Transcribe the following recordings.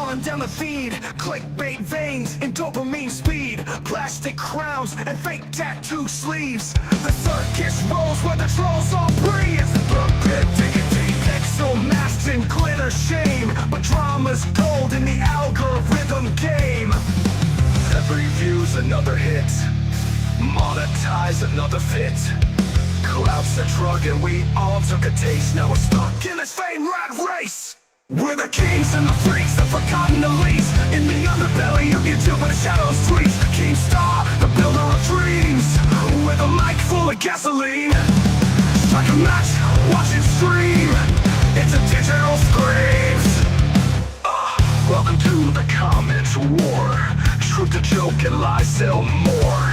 Falling down the feed, clickbait veins and dopamine speed, plastic crowns and fake tattoo sleeves. The circus rolls where the trolls all breathe. The pit diggity, pixel masks and glitter shame, but drama's gold in the algorithm game. Every view's another hit, monetize another fit. Clout's a drug and we all took a taste. Now we're stuck in this fame rat race. We're the kings and the freaks, the forgotten elites. In the underbelly of YouTube where the shadows tweet. Keemstar, the builder of dreams, with a mic full of gasoline. Strike a match, watch it stream. It's a digital screams. Welcome to the comment war. Truth to joke and lies sell more.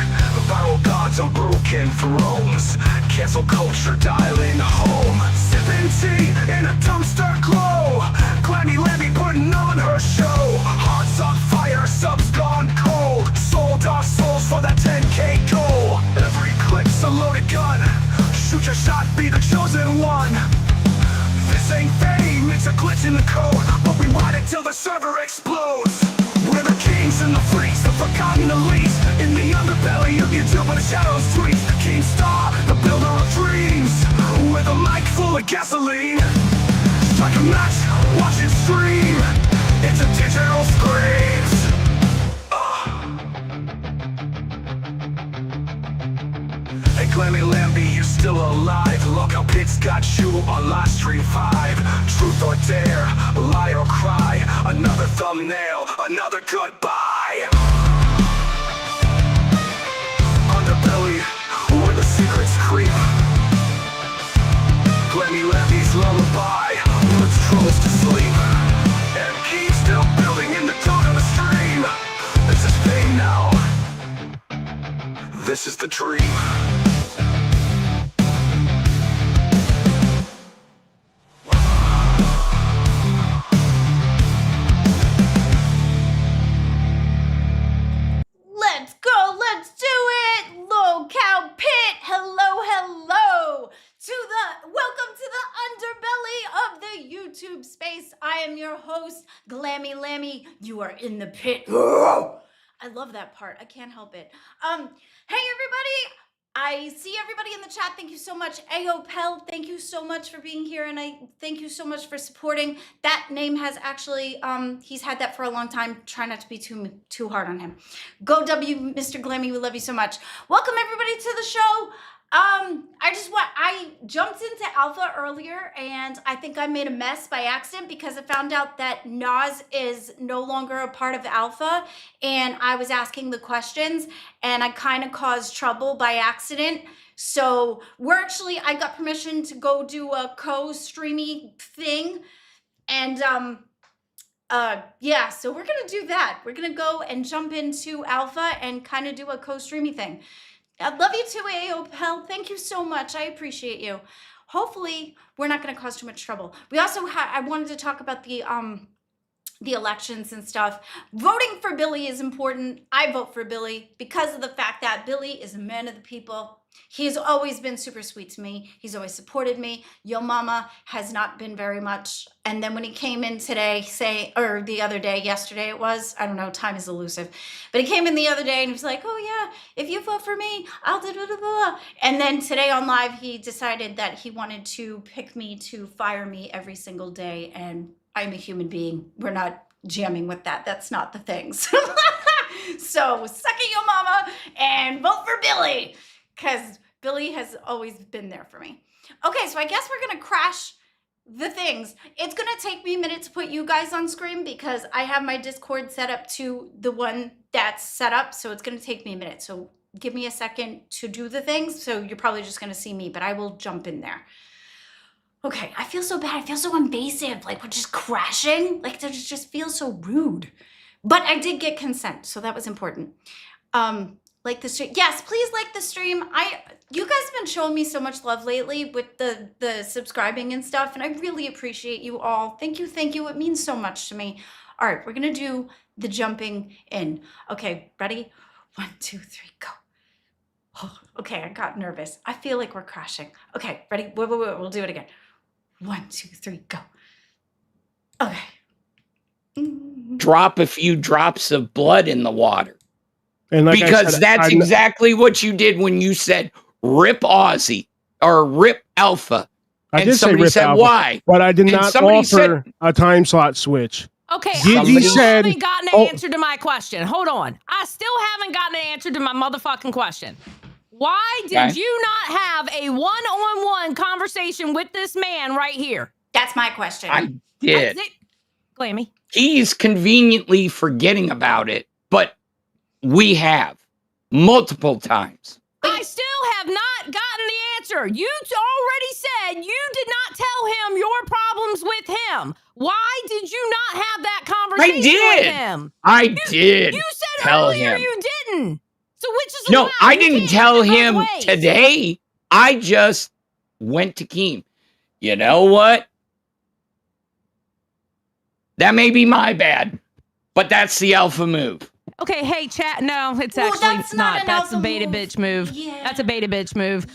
Viral gods on broken thrones. Cancel culture dialing home. Sipping tea in a dumpster glow. Glammy Lammy putting on her show. Hearts on fire, subs gone cold. Sold our souls for that 10K goal. Every clip's a loaded gun. Shoot your shot, be the chosen one. This ain't fame, it's a glitch in the code, but we ride it till the server explodes. We're the kings and the freaks, the forgotten elites. In the underbelly of YouTube where the shadows tweet. Keemstar, the builder of dreams, with a mic full of gasoline. Strike a match, watch it stream. It's a digital screams. Hey Glammy Lamby, you still alive? Look how Pitts got you on live stream 5. Truth or dare, lie or cry. Another thumbnail, another goodbye. Underbelly, where the secrets creep. Glammy Lamby's lullaby puts trolls to sleep. And keep still building in the tone of the stream. This is fame now. This is the dream. Let's go, let's do it! Low Cow Pit, hello welcome to the underbelly of the YouTube space. I am your host, Glammy Lammy. You are in the pit. I love that part, I can't help it. Hey everybody, I see everybody in the chat. Thank you so much. Ayo Pell, thank you so much for being here, and I thank you so much for supporting. That name has actually, he's had that for a long time. Try not to be too hard on him. Go W, Mr. Glammy, we love you so much. Welcome everybody to the show. I jumped into alpha earlier, and I think I made a mess by accident because I found out that Nas is no longer a part of alpha, and I was asking the questions, and I kind of caused trouble by accident. So I got permission to go do a co-streamy thing, and yeah, so we're gonna do that. We're gonna go and jump into alpha and kind of do a co-streamy thing. I love you too, A.O. Pell. Thank you so much. I appreciate you. Hopefully, we're not going to cause too much trouble. We also I wanted to talk about the elections and stuff. Voting for Billy is important. I vote for Billy because of the fact that Billy is a man of the people. He's always been super sweet to me. He's always supported me. Yo mama has not been very much. And then when he came in today, the other day, yesterday it was, I don't know, time is elusive. But he came in the other day and he was like, oh yeah, if you vote for me, I'll do blah, blah, blah. And then today on live, he decided that he wanted to pick me to fire me every single day. And I'm a human being. We're not jamming with that. That's not the things. So suck it, yo mama, and vote for Billy. Because Billy has always been there for me. Okay, so I guess we're going to crash the things. It's going to take me a minute to put you guys on screen because I have my Discord set up to the one that's set up. So it's going to take me a minute. So give me a second to do the things. So you're probably just going to see me, but I will jump in there. Okay, I feel so bad. I feel so invasive. Like we're just crashing. Like it just feels so rude. But I did get consent, so that was important. Like the stream. Yes, please like the stream. You guys have been showing me so much love lately with the subscribing and stuff, and I really appreciate you all. Thank you, thank you. It means so much to me. All right, we're gonna do the jumping in. Okay, ready? 1, 2, 3, go. Oh, okay, I got nervous. I feel like we're crashing. Okay, ready? Wait, we'll do it again. 1, 2, 3, go. Okay. drop a few drops of blood in the water. And like Because I said, that's exactly what you did when you said rip Aussie or rip Alpha. I And did say somebody rip said Alpha, why. but I did And not somebody offer said- a time slot switch. Okay, I Gizzy still said- haven't gotten an Oh. answer to my question. Hold on. I still haven't gotten an answer to my motherfucking question. Why did Okay. you not have a one-on-one conversation with this man right here? That's my question. I did. Glammy. He's conveniently forgetting about it, but we have multiple times. I still have not gotten the answer. You already said you did not tell him your problems with him. Why did you not have that conversation did. with him? I did You said tell earlier him. you didn't. So which is a No, lie. I You didn't can't tell have it both him ways. today. I just went to Keem. You know what? That may be my bad, but that's the alpha move. Okay, hey chat. No, it's Well, actually that's not. not an That's a alpha beta move. bitch move. Yeah. That's a beta bitch move.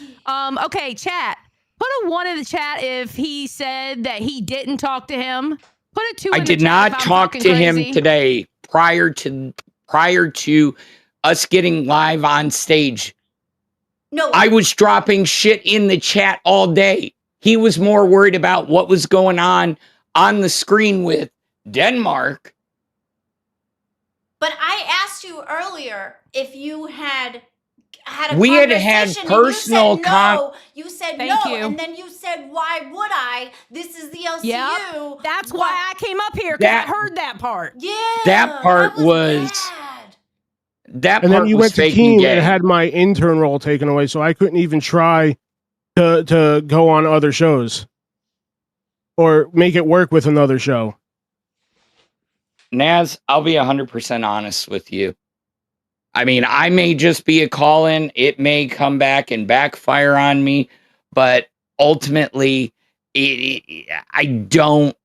Okay, chat. Put a 1 in the chat if he said that he didn't talk to him. Put a 2 I in the did chat not if I'm talk fucking to him crazy. today prior to us getting live on stage. No, I was dropping shit in the chat all day. He was more worried about what was going on the screen with Denmark. but I asked you earlier if you had a We had conversation personal and you said no. You said Thank no, you. and then you said, "Why would I? This is the LCU." Yep. That's why I came up here, because I heard that part. Yeah, That part was bad. that And part then you was went to fake Keem and and gay. had my intern role taken away, so I couldn't even try to go on other shows or make it work with another show. Naz, I'll be 100% honest with you. I mean, I may just be a call-in. It may come back and backfire on me, but ultimately, I don't.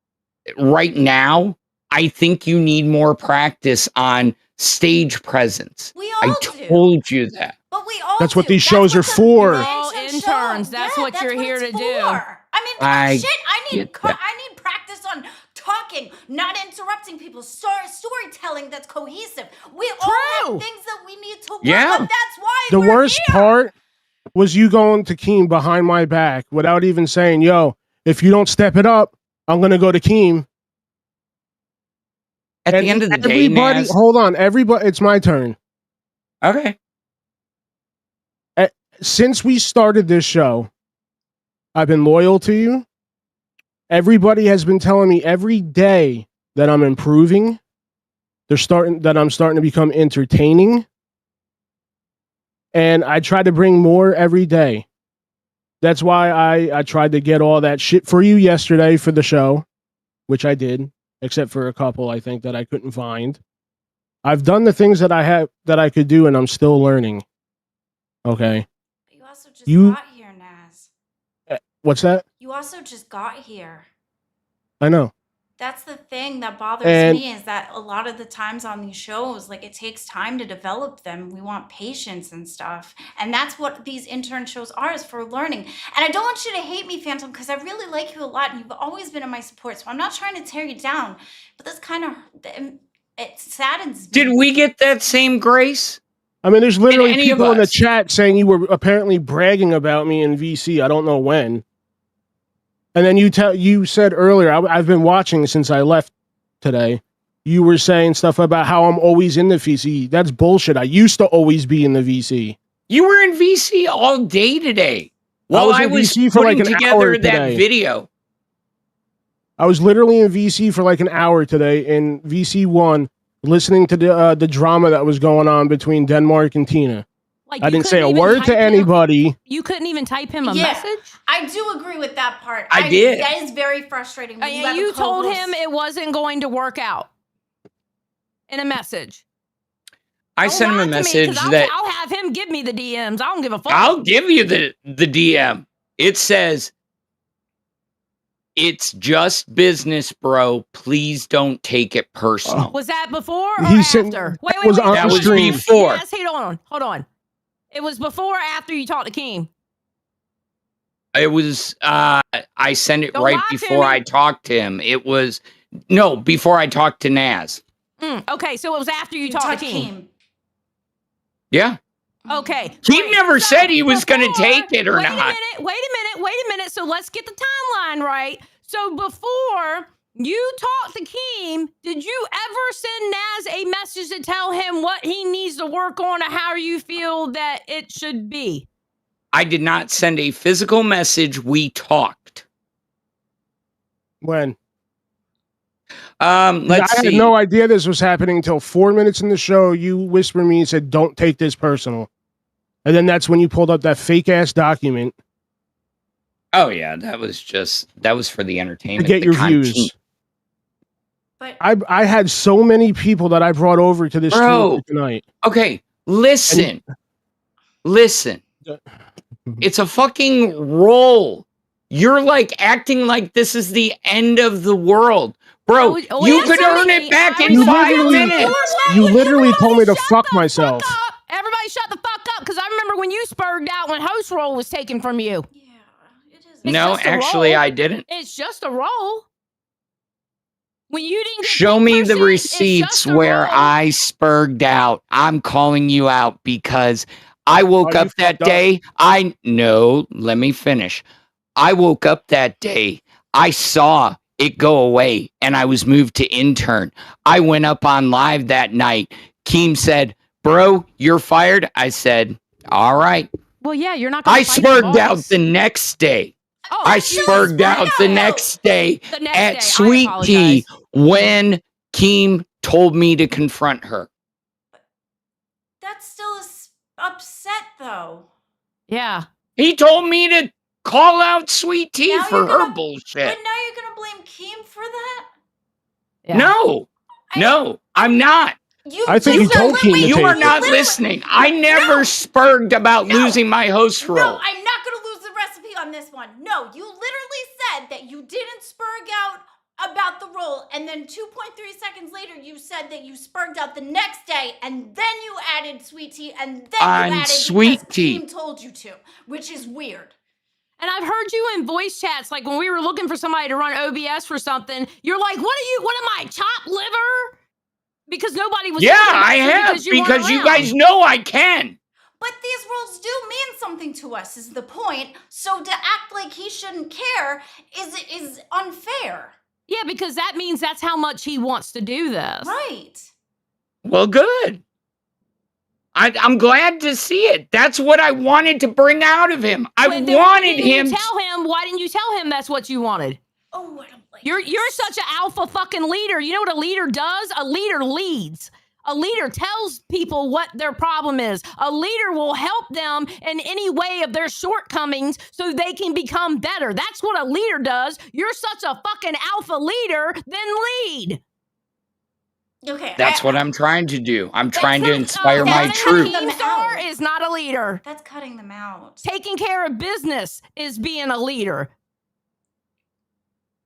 Right now, I think you need more practice on stage presence. We all I do. told you that. But we all That's what do. these shows what are the for. We're all intern interns. show- That's yeah, what you're here it's to do. for. I mean, I shit. I need get that. I need practice on talking, not interrupting people. Storytelling that's cohesive. We all True. have things that we need to work Yeah. on. That's why The we're worst here. part was you going to Keem behind my back without even saying, "Yo, if you don't step it up, I'm gonna go to Keem." At And the end of the day, everybody, Naz. hold on, everybody, it's my turn. Okay. Since we started this show, I've been loyal to you. Everybody has been telling me every day that I'm improving. I'm starting to become entertaining. And I try to bring more every day. That's why I tried to get all that shit for you yesterday for the show, which I did, except for a couple I think that I couldn't find. I've done the things that I could do, and I'm still learning. Okay. You also just You- got here, Naz. What's that? You also just got here. I know. That's the thing that bothers And- me, is that a lot of the times on these shows, like, it takes time to develop them. We want patience and stuff. And that's what these intern shows are, is for learning. And I don't want you to hate me, Phantom, because I really like you a lot and you've always been in my support. So I'm not trying to tear you down, but this kind of, it saddens me. Did we get that same grace? I mean, there's literally any of people in the us? chat saying you were apparently bragging about me in VC. I don't know when. And then you said earlier, I've been watching since I left today. You were saying stuff about how I'm always in the VC. That's bullshit. I used to always be in the VC. You were in VC all day today. While was I in was VC for like putting an together hour that today. video. I was literally in VC for like an hour today in VC1, listening to the drama that was going on between Denmark and Tina. Like, I you didn't say a couldn't even word to type him- anybody. You couldn't even type him a Yeah. message? I do agree with that part. I did. That is very frustrating. when have And a you told co-host- him it wasn't going to work out in a message. I Don't sent him lie a to me, 'cause message that I'll have him give me the DMs. I don't give a fuck. I'll give you the DM. It says, "It's just business, bro. Please don't take it personal." Was that before or He said- after? Wait, was on That was stream. before. Yes, hold on. It was before or after you talked to King? It was I sent it Don't right lie to before me. I talked to him. It was before I talked to Naz. Okay, so it was after you talked to Keem. Yeah. Okay. Keem never said he was going to take it or wait not. Wait a minute. So let's get the timeline right. So before you talked to Keem, did you ever send Naz a message to tell him what he needs to work on or how you feel that it should be? I did not send a physical message. We talked. When? Let's I see. had no idea this was happening until 4 minutes in the show. You whispered me and said, "Don't take this personal," and then that's when you pulled up that fake ass document. Oh yeah, that was for the entertainment To get the your content. views. But I had so many people that I brought over to this stream tonight. Okay, listen. It's a fucking roll. You're like acting like this is the end of the world. Bro, you could earn it back in 5 minutes. You literally told me to fuck myself. Everybody shut the fuck up, because I remember when you spurred out when host roll was taken from you. yeah, it is. No, actually, I didn't. It's just a roll. When you didn't get Show paid me for the shit, receipts it's just a where roll. I spurged out. I'm calling you out because I woke Oh, you up that fucked up. day. Let me finish. I woke up that day. I saw it go away and I was moved to intern. I went up on live that night. Keem said, "Bro, you're fired." I said, "All right." Well, yeah, you're not going I to fight your spurged out boss. the next day. Oh, I you spurged out the next day The next at day, I Sweet Tea apologize. when Keem told me to confront her. That still is upset though. Yeah. He told me to call out Sweet Tea Now for you're her gonna- bullshit. But now you're gonna blame Keem for that? Yeah. No, I'm not. I think you told Keem to You take are it. not listening. I never spurged about losing my host No, role. I'm not gonna lose the recipe on this one. No, you literally said that you didn't spurg out about the role, and then 2.3 seconds later you said that you spurged out the next day, and then you added Sweet Tea, and then On you added Sweet because Tea. Keem told you to, which is weird. And I've heard you in voice chats, like when we were looking for somebody to run OBS for something, you're like, what am I, chopped liver? Because nobody was Yeah, talking about I you have, because you weren't because you around. guys know I can. But these rules do mean something to us, is the point. So to act like he shouldn't care is unfair. Yeah, because that means that's how much he wants to do this. Right. Well, good. I'm glad to see it. That's what I wanted to bring out of him. I Then why wanted didn't you him. tell him. Why didn't you tell him that's what you wanted? Oh, I don't like You're this. such an alpha fucking leader. You know what a leader does? A leader leads. A leader tells people what their problem is. A leader will help them in any way of their shortcomings so they can become better. That's what a leader does. You're such a fucking alpha leader, then lead. Okay. That's what I'm trying to do. I'm trying to not- inspire my that's troops. cutting Team star is not a leader. That's cutting them out. Taking care of business is being a leader.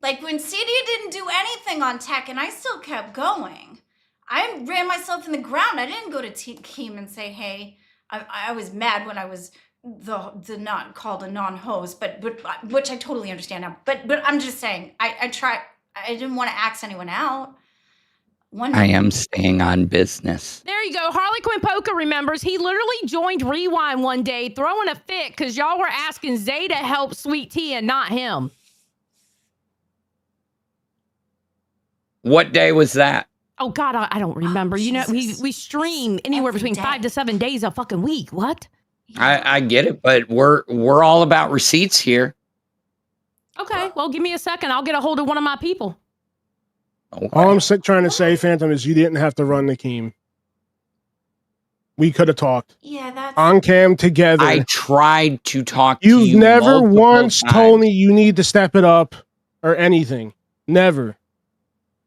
Like when CD didn't do anything on tech and I still kept going. I ran myself in the ground. I didn't go to Keem and say, hey, I was mad when I was the not called a non-host, but which I totally understand now. But I'm just saying, I didn't want to axe anyone out. I am staying on business. There you go. Harley Quinn Polka remembers he literally joined Rewind one day throwing a fit because y'all were asking Zay to help Sweet Tea and not him. What day was that? Oh, God, I don't remember. Oh, you know, Jesus. we stream anywhere Every between day. 5 to 7 days a fucking week. What? I get it, but we're all about receipts here. Okay, well, give me a second. I'll get a hold of one of my people. Okay. All I'm trying to say, Phantom, is you didn't have to run the Keem. We could have talked Yeah, that's on cam together. I tried to talk to you. You've never multiple once times. told me you need to step it up or anything. Never.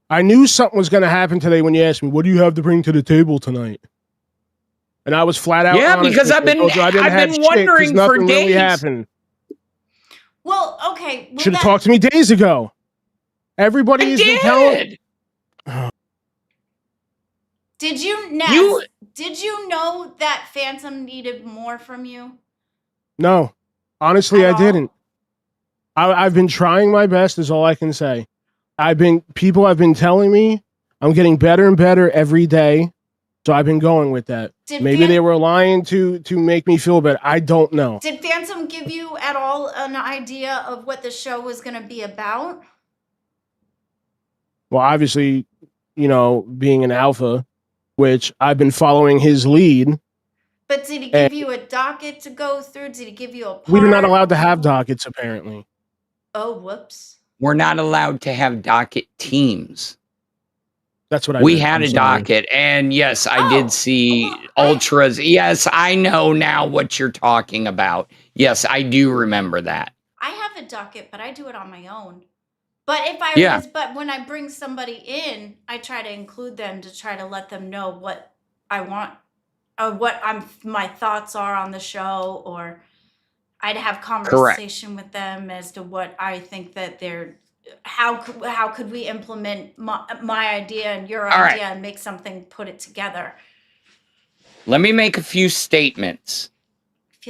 I knew something was going to happen today when you asked me, what do you have to bring to the table tonight? And I was flat out Yeah, honest because with I've you. I been told you I didn't I've have been shit 'cause wondering for nothing really days. happened. well, okay. Well, Should have that- talked to me days ago. Everybody I has been telling. did. Did you, Ness, You- did you know that Phantom needed more from you? No, honestly, At I didn't. I've been trying my best, is all I can say. People have been telling me I'm getting better and better every day. So I've been going with that. Maybe they were lying to make me feel better. I don't know. Did Phantom give you at all an idea of what the show was going to be about? Well, obviously, being an alpha, which I've been following his lead. But did he give you a docket to go through? Did he give you a part? We're not allowed to have dockets, apparently. Oh, whoops. We're not allowed to have docket teams. That's what we had a docket, and yes, I did see ultras. Yes, I know now what you're talking about. Yes, I do remember that. I have a docket, but I do it on my own. But but when I bring somebody in, I try to include them to try to let them know what I want, or what my thoughts are on the show, or I'd have conversation with them as to what I think that they're. How could we implement my idea and your idea and make something, put it together? Let me make a few statements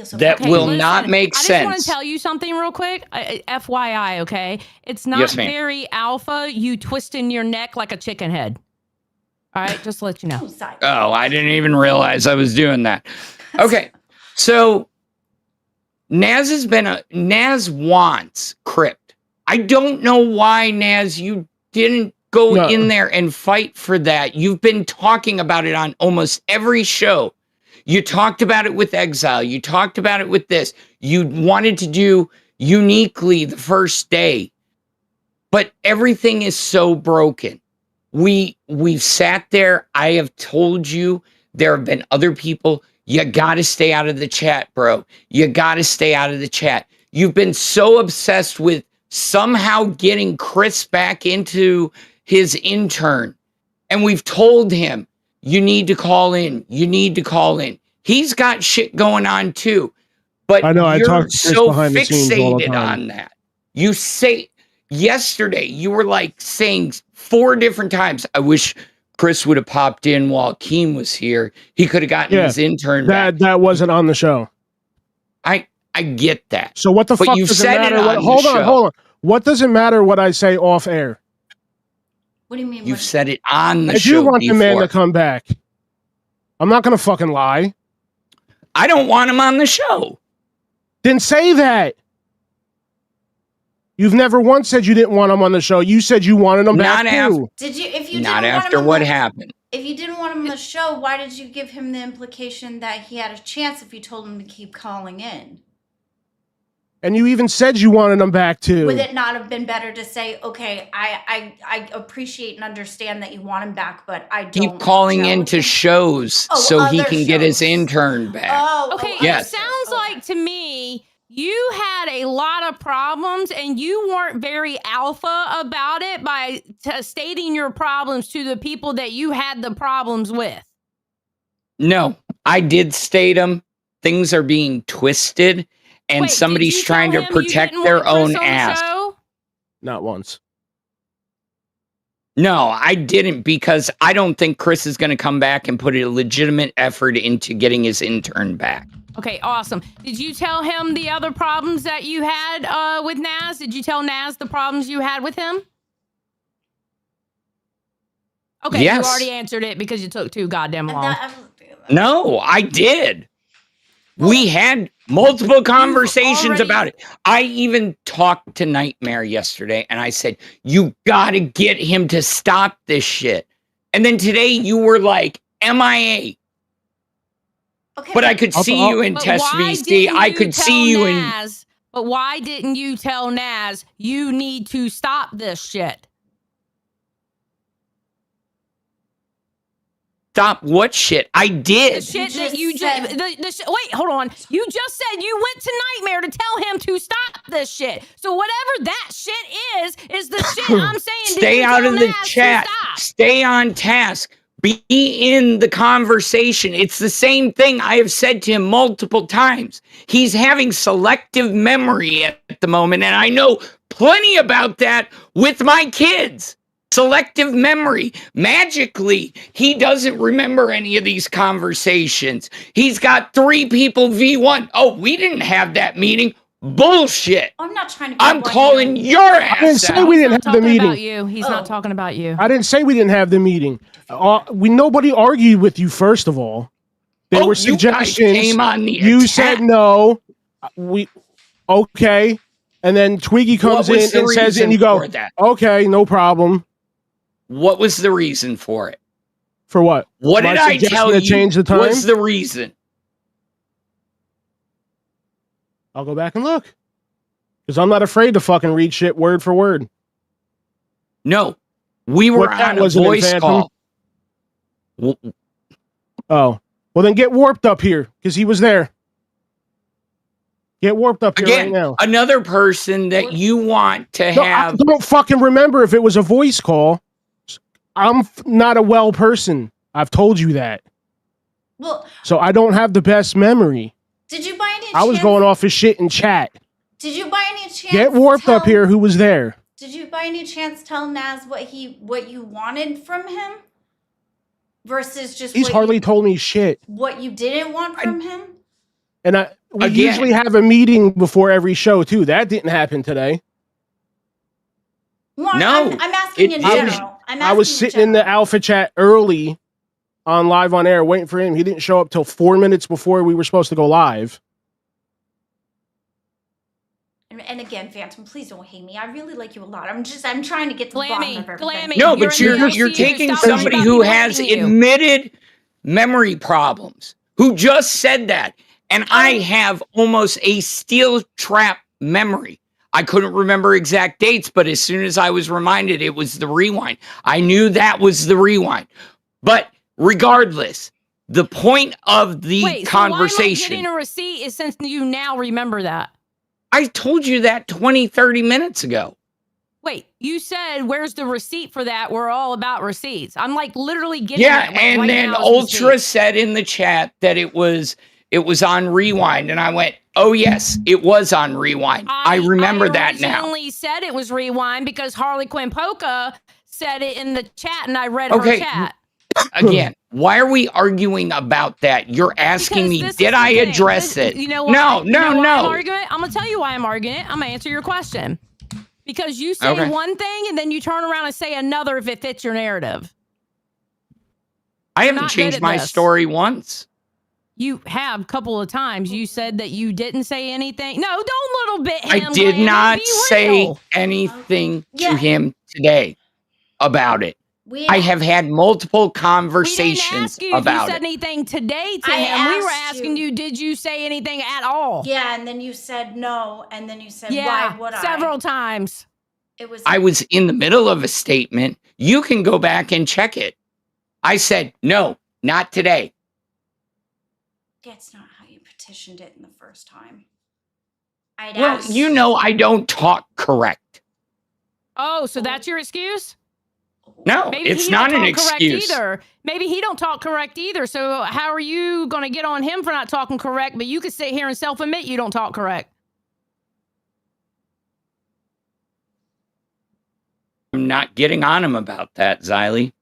So that will not make sense. I just want to tell you something real quick. FYI, okay? It's not very alpha, you twisting your neck like a chicken head. All right, just to let you know. Oh, I didn't even realize I was doing that. Okay, so Naz wants Crypt. I don't know why, Naz, you didn't go in there and fight for that. You've been talking about it on almost every show. You talked about it with Exile. You talked about it with this. You wanted to do uniquely the first day. But everything is so broken. We've sat there. I have told you there have been other people. You got to stay out of the chat, bro. You got to stay out of the chat. You've been so obsessed with somehow getting Chris back into his intern. And we've told him, you need to call in. You need to call in. He's got shit going on too. But I know, you're so fixated on that. You say yesterday, you were like saying 4 different times, I wish Chris would have popped in while Keem was here. He could have gotten his intern back. That wasn't on the show. I get that. So what the fuck does it matter? Hold on. What does it matter what I say off air? What do you mean? You've said it on the show. I do want the man to come back. I'm not going to fucking lie. I don't want him on the show. Didn't say that. You've never once said you didn't want him on the show. You said you wanted him back too. Did you? If you not didn't after want him what happened. If you didn't want him on the show, why did you give him the implication that he had a chance if you told him to keep calling in? And you even said you wanted him back too. Would it not have been better to say, okay, I appreciate and understand that you want him back, but I don't keep calling into shows so he can get his intern back. Okay, it sounds like to me you had a lot of problems and you weren't very alpha about it by stating your problems to the people that you had the problems with. No, I did state them. Things are being twisted. And somebody's trying to protect their own ass. Not once. No, I didn't, because I don't think Chris is going to come back and put a legitimate effort into getting his intern back. Okay, awesome. Did you tell him the other problems that you had with Naz? Did you tell Naz the problems you had with him? Okay, yes. You already answered it because you took too goddamn long. No, I did. We had multiple conversations about it. I even talked to Nightmare yesterday and I said, you got to get him to stop this shit. And then today you were like, MIA. Okay, but I could see you in Test VC. I could see you in. But why didn't you tell Naz you need to stop this shit? Stop what shit? I did. The shit that you just wait, hold on. You just said you went to Nightmare to tell him to stop this shit. So whatever that shit is the shit I'm saying. Stay out of the chat. Stay on task. Be in the conversation. It's the same thing I have said to him multiple times. He's having selective memory at the moment, and I know plenty about that with my kids. Selective memory. Magically, he doesn't remember any of these conversations. He's got 3 people V1. Oh, we didn't have that meeting. Bullshit. I'm not trying to. Be I'm calling your ass I didn't say out. we He's didn't not have the talking about meeting. you. He's Oh. not talking about you. I didn't say we didn't have the meeting. Nobody argued with you. First of all, there were You guys suggestions. came on the You attack. said no. Okay, and then Twiggy comes What was in the and says it, and reason you go, for that? okay, no problem. What was the reason for it? For what? What My did I suggestion tell to you change the time? was the reason? I'll go back and look. Because I'm not afraid to fucking read shit word for word. No, we were What, that on a wasn't in voice Phantom? call. W- Oh. Well, then get warped up here, because he was there. Get warped up here right Again, now. another person that you want to No, I have. don't fucking remember if it was a voice call. I'm not a well person. I've told you that. Well, So I don't have the best memory. did you by any chance? I was going off his shit in chat. Did you by any chance? Get warped up here. Who was there? Did you by any chance tell Naz what you wanted from him? Versus just He's hardly told me shit. what you didn't want from him? And we Again. usually have a meeting before every show too. That didn't happen today. Well, No, I'm asking it in didn't. general. I was sitting in the alpha chat early on live on air waiting for him. He didn't show up till 4 minutes before we were supposed to go live. And again, Phantom, please don't hate me. I really like you a lot. I'm trying to get to the bottom of everything. Glammy. No, You're but in the you're LCU. taking Stop somebody about who people has hating you. admitted memory problems, who just said that. And I have almost a steel trap memory. I couldn't remember exact dates, but as soon as I was reminded, it was the rewind. I knew that was the rewind. But regardless, the point of the Wait, conversation. So why am I getting a receipt is since you now remember that? I told you that 20, 30 minutes ago. Wait, you said, where's the receipt for that? We're all about receipts. I'm like literally getting Yeah, it, like, and right then now as we Ultra speak. said in the chat that it was on rewind, and I went, "Oh yes, it was on rewind. I remember that now." I originally said it was rewind because Harley Quinn Polka said it in the chat, and I read Okay. her chat. Again, why are we arguing about that? You're asking Because me, this is did the I thing. address This- it? You know No, why? You know why I'm no. arguing? I'm gonna tell you why I'm arguing it. I'm gonna answer your question. Because you say Okay. one thing and then you turn around and say another if it fits your narrative. I You're haven't not good changed at my this. story once. You have a couple of times. You said that you didn't say anything. No, don't little bit him. I did Glammy. not Be say real. anything Yeah. to him today about it. I have had multiple We didn't conversations ask you if you about said it. anything today to I him. We were asked asking you. you, did you say anything at all? Yeah, and then you said no, and then you said Yeah, why would several I? times. It was I was in the middle of a statement. You can go back and check it. I said, no, not today. That's not how you petitioned it in the first time. I'd Well, asked you know I don't talk correct. Oh, so that's your excuse? No, Maybe it's he not don't an talk excuse. correct either. Maybe he don't talk correct either. So how are you going to get on him for not talking correct? But you could sit here and self-admit you don't talk correct. I'm not getting on him about that, Xylee.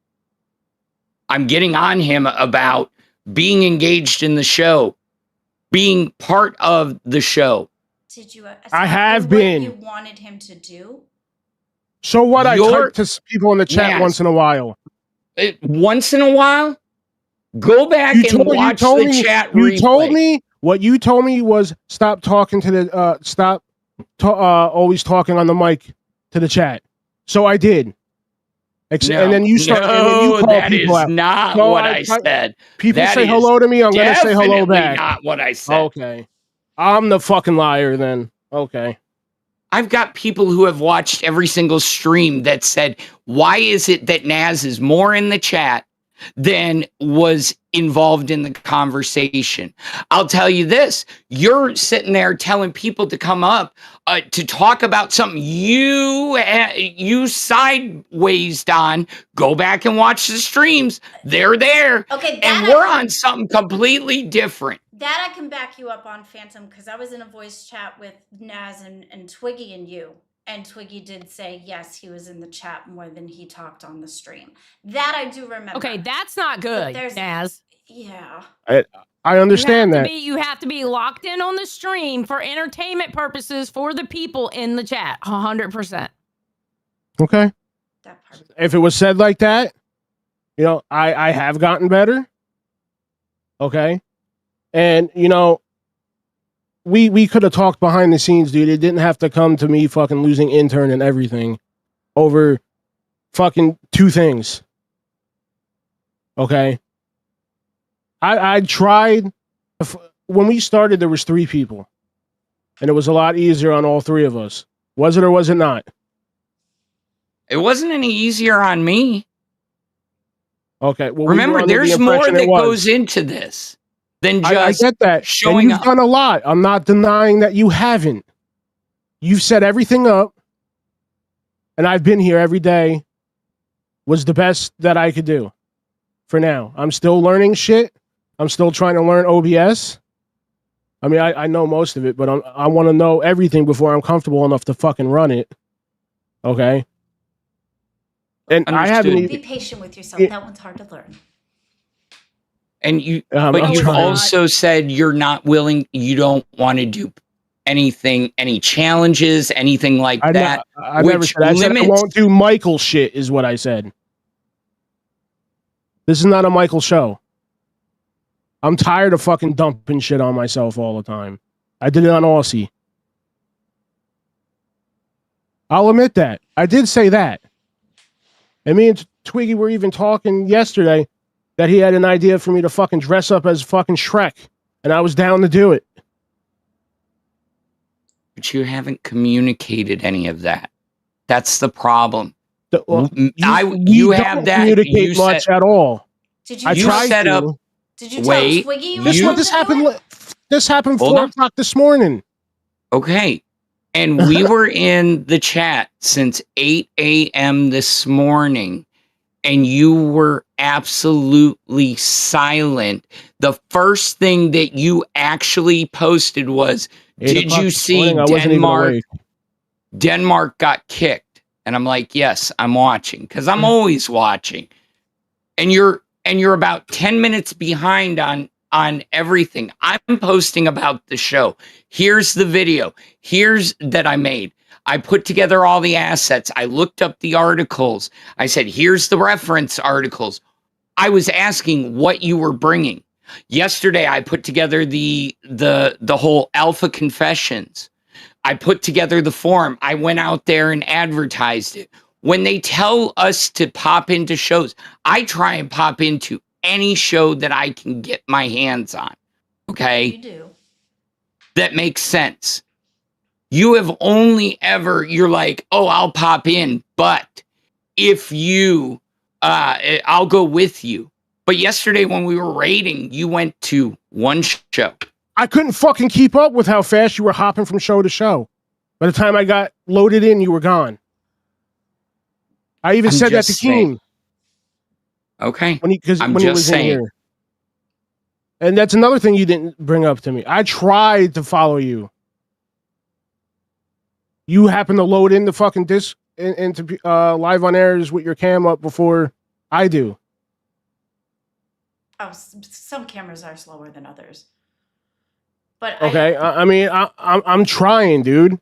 I'm getting on him about being engaged in the show, being part of the show. Did you? I have exactly been. What you wanted him to do? So what? I Your- type to people in the chat Yes. once in a while. Once in a while, go back You and told, watch you told the me, chat you replay. told me what you told me was stop talking to the always talking on the mic to the chat. So I did. And then you start. And then you No, call that people is out. not No, what I said. People That say is hello to me. I'm going to say hello Definitely back. not what I said. Okay, I'm the fucking liar then. Okay. I've got people who have watched every single stream that said, why is it that Naz is more in the chat than was involved in the conversation? I'll tell you this, you're sitting there telling people to come up to talk about something you sideways on. Go back and watch the streams. They're there. Okay, And we're on something completely different. That I can back you up on, Phantom, because I was in a voice chat with Naz and Twiggy and you. And Twiggy did say, yes, he was in the chat more than he talked on the stream. That I do remember. Okay, that's not good, there's- Naz. Yeah. I understand that. You have to be locked in on the stream for entertainment purposes for the people in the chat. 100%. Okay. That part. If it was said like that, you know, I have gotten better. Okay. And, you know, we could have talked behind the scenes, dude. It didn't have to come to me fucking losing intern and everything over fucking 2 things. Okay. I tried. When we started, there was 3 people. And it was a lot easier on all 3 of us. Was it or was it not? It wasn't any easier on me. Okay. Well, Remember, there's more that goes into this than just I get that. showing and you've up. done a lot. I'm not denying that you haven't. You've set everything up. And I've been here every day. Was the best that I could do for now. I'm still learning shit. I'm still trying to learn OBS. I mean, I know most of it, but I want to know everything before I'm comfortable enough to fucking run it. Okay? And Understood. I haven't Be even... patient with yourself. That one's hard to learn. And you, I'm but you've trying. also said you're not willing, you don't want to do anything, any challenges, anything like that. I never said. I said I won't do Michael shit, is what I said. This is not a Michael show. I'm tired of fucking dumping shit on myself all the time. I did it on Aussie. I'll admit that. I did say that. And me and Twiggy were even talking yesterday that he had an idea for me to fucking dress up as fucking Shrek. And I was down to do it. But you haven't communicated any of that. That's the problem. Well, you have don't that. communicate much at all. Did you? I tried set to. up. Did you Wait, tell Twiggy you were This happened. This happened 4 o'clock this morning. Okay. And we were in the chat since 8 a.m. this morning, and you were absolutely silent. The first thing that you actually posted was, did you see Denmark got kicked? And I'm like, yes, I'm watching, because I'm always watching. And you're about 10 minutes behind on everything. I'm posting about the show. Here's the video. Here's that I made. I put together all the assets. I looked up the articles. I said, here's the reference articles. I was asking what you were bringing. Yesterday, I put together the whole Alpha Confessions. I put together the forum. I went out there and advertised it. When they tell us to pop into shows, I try and pop into any show that I can get my hands on. Okay? You do. That makes sense. You have only ever, you're like, oh, I'll pop in, but if you, I'll go with you. But yesterday when we were raiding, you went to one show. I couldn't fucking keep up with how fast you were hopping from show to show. By the time I got loaded in, you were gone. I even said that to Keem. Okay. When he was in here. And that's another thing you didn't bring up to me. I tried to follow you. You happen to load in the fucking disc into live on airs with your cam up before I do. Oh, some cameras are slower than others. But okay, I mean, I'm trying, dude.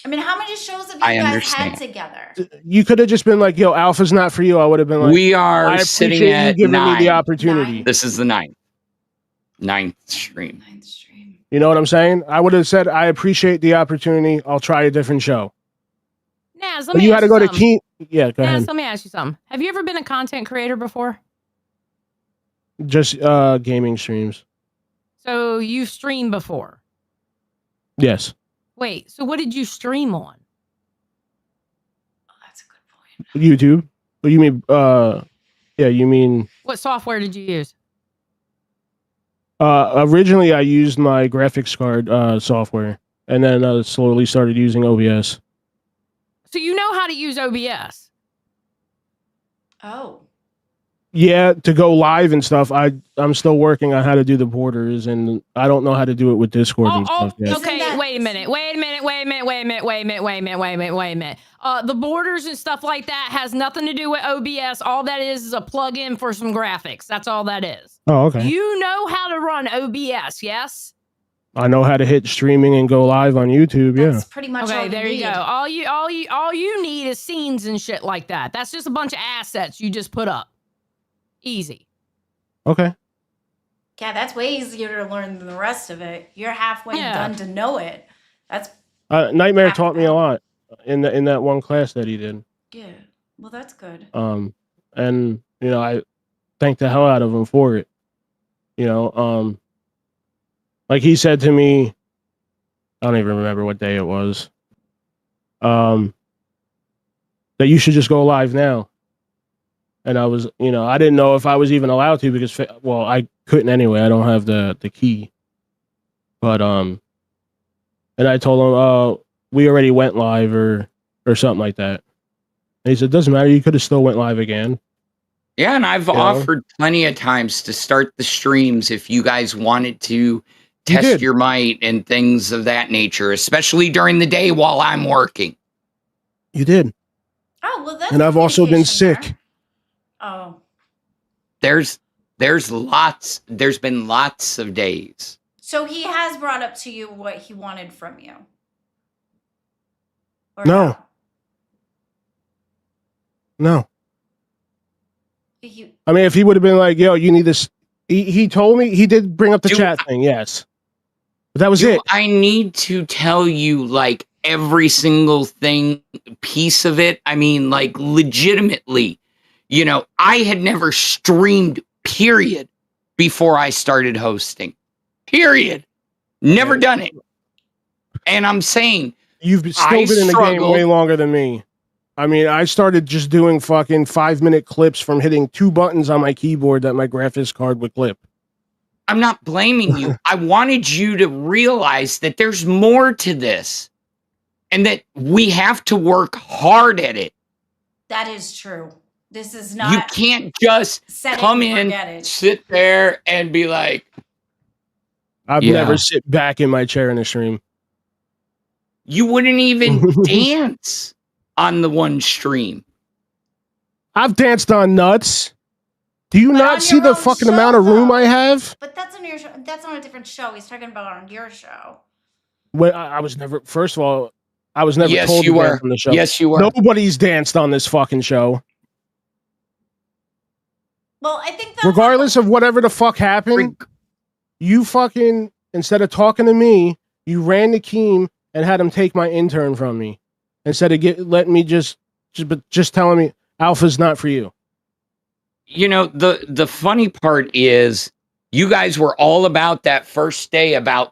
I mean, how many shows have you guys had together? You could have just been like, yo, Alpha's not for you. I would have been like, we are sitting at you giving 9. me the opportunity. 9? This is the 9th stream. 9th stream. You know what I'm saying? I would have said, I appreciate the opportunity. I'll try a different show. Naz, you had to go to Keem. Yeah, go ahead. Let me ask you something. Have you ever been a content creator before? Just gaming streams. So you've streamed before? Yes. Wait, so what did you stream on? Oh, that's a good point. YouTube? What do you mean? Yeah, you mean... What software did you use? Originally, I used my graphics card software, and then slowly started using OBS. So you know how to use OBS? Oh. Yeah, to go live and stuff, I'm still working on how to do the borders, and I don't know how to do it with Discord and stuff yet. Okay, wait Wait a minute. The borders and stuff like that has nothing to do with OBS. All that is a plug-in for some graphics. That's all that is. Oh, okay. You know how to run OBS, yes? I know how to hit streaming and go live on YouTube. Yeah. That's pretty much all Okay, there you go. All you need is scenes and shit like that. That's just a bunch of assets you just put up. Easy. Okay. Yeah, that's way easier to learn than the rest of it. You're halfway Yeah. done to know it. That's Nightmare half taught me a battle. lot in that one class that he did. Yeah. Well, that's good. And you know, I thank the hell out of him for it. You know, like he said to me, I don't even remember what day it was. That you should just go live now. And I was, you know, I didn't know if I was even allowed to because, well, I couldn't anyway. I don't have the key. But and I told him, we already went live or something like that. And he said, doesn't matter. You could have still went live again. Yeah, and I've offered plenty of times to start the streams if you guys wanted to test your might and things of that nature, especially during the day while I'm working. You did. Oh, well, that's And I've also been communication sick. there. Oh. There's been lots of days. So he has brought up to you what he wanted from you? Or No. No. I mean, if he would have been like, yo, you need this. He told me, he did bring up the chat thing, yes. But that was it. I need to tell you, like, every single piece of it. I mean, like, legitimately, you know, I had never streamed, period, before I started hosting. Period. Never done it. And I'm saying, you've still been in the game way longer than me. I mean, I started just doing fucking 5-minute clips from hitting 2 buttons on my keyboard that my graphics card would clip. I'm not blaming you. I wanted you to realize that there's more to this and that we have to work hard at it. That is true. This is not. You can't just come in, sit there, and be like, I've never sit back in my chair in a stream. You wouldn't even dance on the one stream. I've danced on nuts. Do you not see the fucking amount of room I have? But that's on your show. That's on a different show. He's talking about on your show. When I was never. First of all, I was never Yes, told you to were. dance on the show. Yes, you were. Nobody's danced on this fucking show. Well, I think that's regardless of whatever the fuck happened, you fucking, instead of talking to me, you ran to Keem and had him take my intern from me instead of letting me just telling me Alpha's not for you. You know, the funny part is you guys were all about that first day about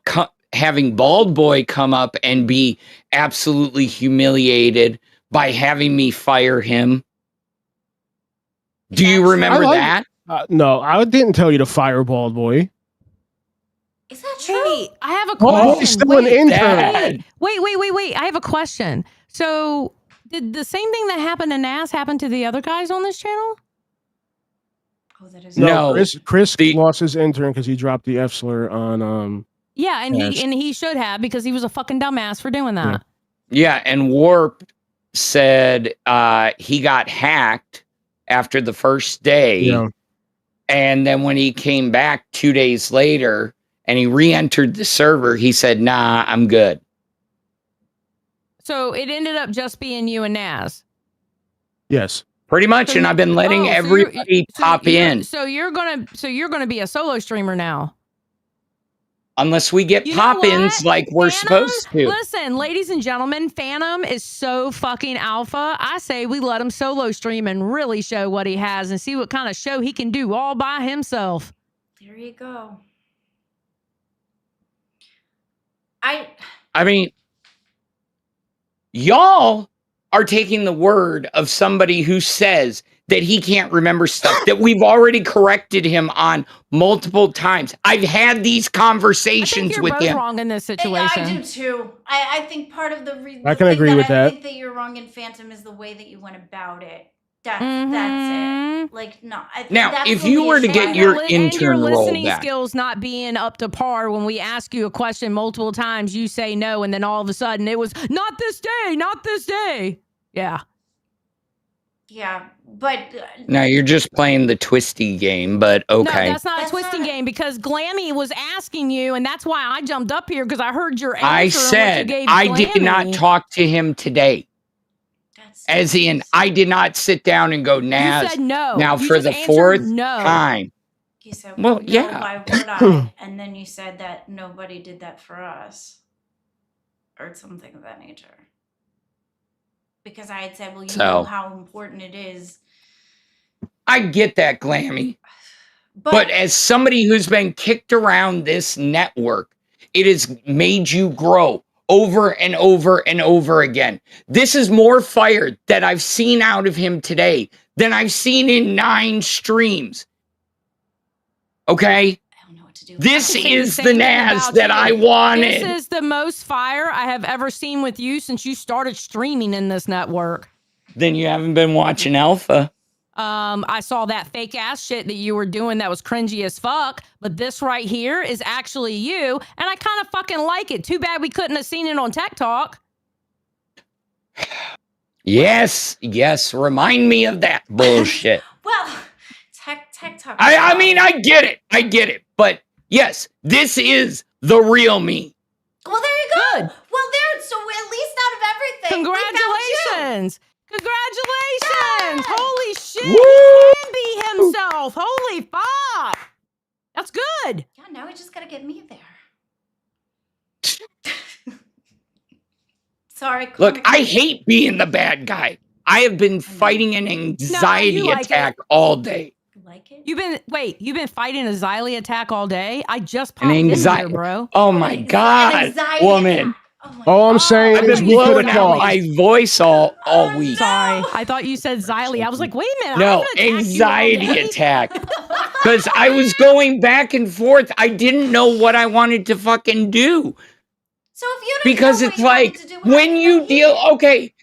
having Bald Boy come up and be absolutely humiliated by having me fire him. Do you remember that? No, I didn't tell you to fire Bald Boy. Is that true? Wait, I have a question. He's still an intern. Wait. I have a question. So, did the same thing that happened to Nas happen to the other guys on this channel? Oh, that is no. Chris lost his intern because he dropped the F slur on. Yeah, and he should have because he was a fucking dumbass for doing that. Yeah, and Warp said he got hacked after the first day. Yeah. And then when he came back 2 days later and he re-entered the server, he said, nah, I'm good. So it ended up just being you and Nas. Yes. Pretty much, and I've been letting everybody pop in. So you're gonna be a solo streamer now. Unless we get pop-ins like we're supposed to. Listen, ladies and gentlemen, Phantom is so fucking alpha. I say we let him solo stream and really show what he has and see what kind of show he can do all by himself. There you go. I mean, y'all are taking the word of somebody who says that he can't remember stuff that we've already corrected him on multiple times. I've had these conversations with him. I think you're both wrong in this situation. I do too. I think part of the reason I can agree with that. I think that you're wrong in Phantom is the way that you went about it. That's Mhm. it. Like, no. Now, that's if the you were to issue get I your have. and your intern role listening back, skills not being up to par when we ask you a question multiple times, you say no, and then all of a sudden it was not this day, not this day. Yeah. Yeah, but now you're just playing the twisty game, but No, okay. that's not That's a twisting not- game because Glammy was asking you, and that's why I jumped up here because I heard your answer I and what you said gave I Glammy. did not talk to him today. that's As in, I did not sit down and go, Naz, You said no. now You for just the answered fourth no. time. you said, Well, no, yeah. why would I? And then you said that nobody did that for us, or something of that nature. Because I had said, well, you know So- how important it is. I get that, Glammy. But, But as somebody who's been kicked around this network, it has made you grow over and over and over again. This is more fire that I've seen out of him today than I've seen in 9 streams. Okay? I don't know what to do. This I say is the the same thing Naz about that you. I wanted. This is the most fire I have ever seen with you since you started streaming in this network. Then you haven't been watching Alpha. I saw that fake ass shit that you were doing that was cringy as fuck, but this right here is actually you, and I kind of fucking like it. Too bad we couldn't have seen it on Tech Talk. Yes, remind me of that bullshit. Well, tech talk. I mean, I get it. But yes, this is the real me. Well, there you go. Good. Well, so at least out of everything, we found you. Congratulations. Congratulations. Yay! Holy shit. Woo! He can be himself. Holy fuck. That's good. Yeah, now we just gotta get me there. Sorry. Look, Carmen. I hate being the bad guy. I have been fighting an anxiety like attack it. all day. You like it? You've been fighting a Xylee attack all day? I just An popped in here, anxiety. bro. Oh my An God, anxiety woman. attack. Oh my All I'm God. saying I've is been we could blowing have out talked. my voice all Oh, week. Sorry. No. I thought you said Xylee. I was like, wait a minute. No, I haven't attacked you all anxiety day. attack. Because I was going back and forth. I didn't know what I wanted to fucking do. So if you don't Because know it's what you wanted like to do, when you deal, okay,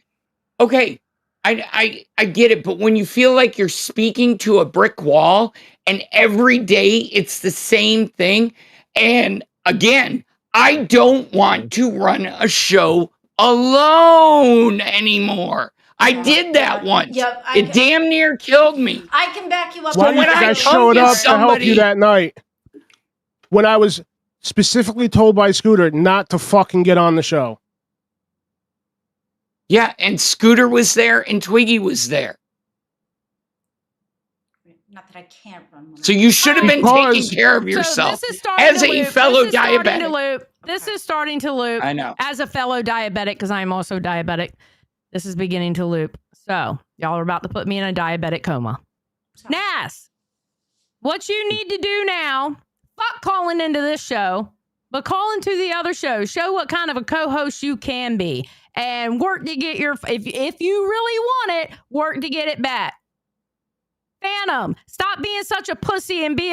I get it, but when you feel like you're speaking to a brick wall and every day it's the same thing, and again, I don't want to run a show alone anymore. I Yeah, did that yeah. once. Yep, It damn near killed me. I can back you up. So Why on do you when think I I come showed to up to help you somebody- that night? When I was specifically told by Scooter not to fucking get on the show. Yeah, and Scooter was there and Twiggy was there. Not that I can't run one. So you should have been Because- taking care of yourself. So this is starting as to a loop. fellow This is starting to diabetic. loop. This is starting to loop. I know. As a fellow diabetic, because I am also diabetic, this is beginning to loop. So y'all are about to put me in a diabetic coma. Sorry. Nas, what you need to do now, fuck calling into this show, but call into the other show. Show what kind of a co-host you can be and work to get your, if you really want it, work to get it back. Phantom, stop being such a pussy and be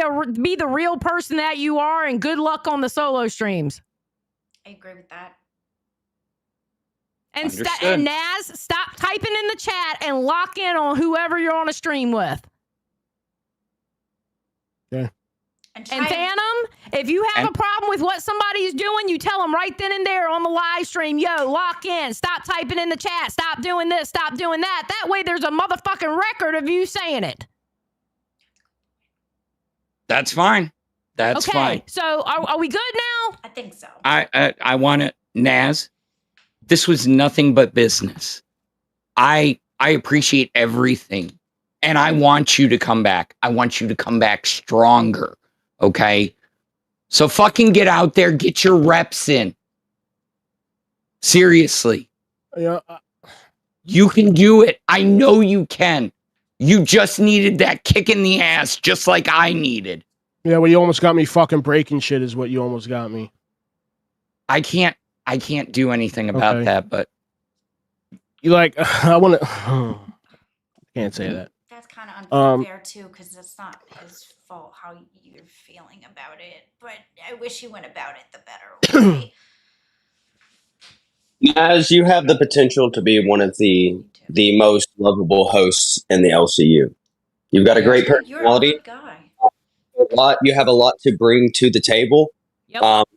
the real person that you are, and good luck on the solo streams. I agree with that. And, Understood. and Naz, stop typing in the chat and lock in on whoever you're on a stream with. And try And Phantom, if you have And- a problem with what somebody's doing, you tell them right then and there on the live stream, yo, lock in, stop typing in the chat, stop doing this, stop doing that. That way there's a motherfucking record of you saying it. That's fine. That's okay, fine. so are we good now? I think so. I want to, Naz. This was nothing but business. I appreciate everything, and I want you to come back. I want you to come back stronger. Okay, so fucking get out there, get your reps in. Seriously, Yeah, you can do it. I know you can. You just needed that kick in the ass, just like I needed. yeah. Well, you almost got me fucking breaking shit. Is what you almost got me. I can't do anything about Okay. that, but You like? I want to. Can't say that. That's kind of Um, unfair too, because it's not his fault how you're feeling about it. But I wish he went about it the better way. As you have the potential to be one of the You do. the most lovable hosts in the LCU. You've got a great You're a personality. good guy. You have a lot to bring to the table. Yep.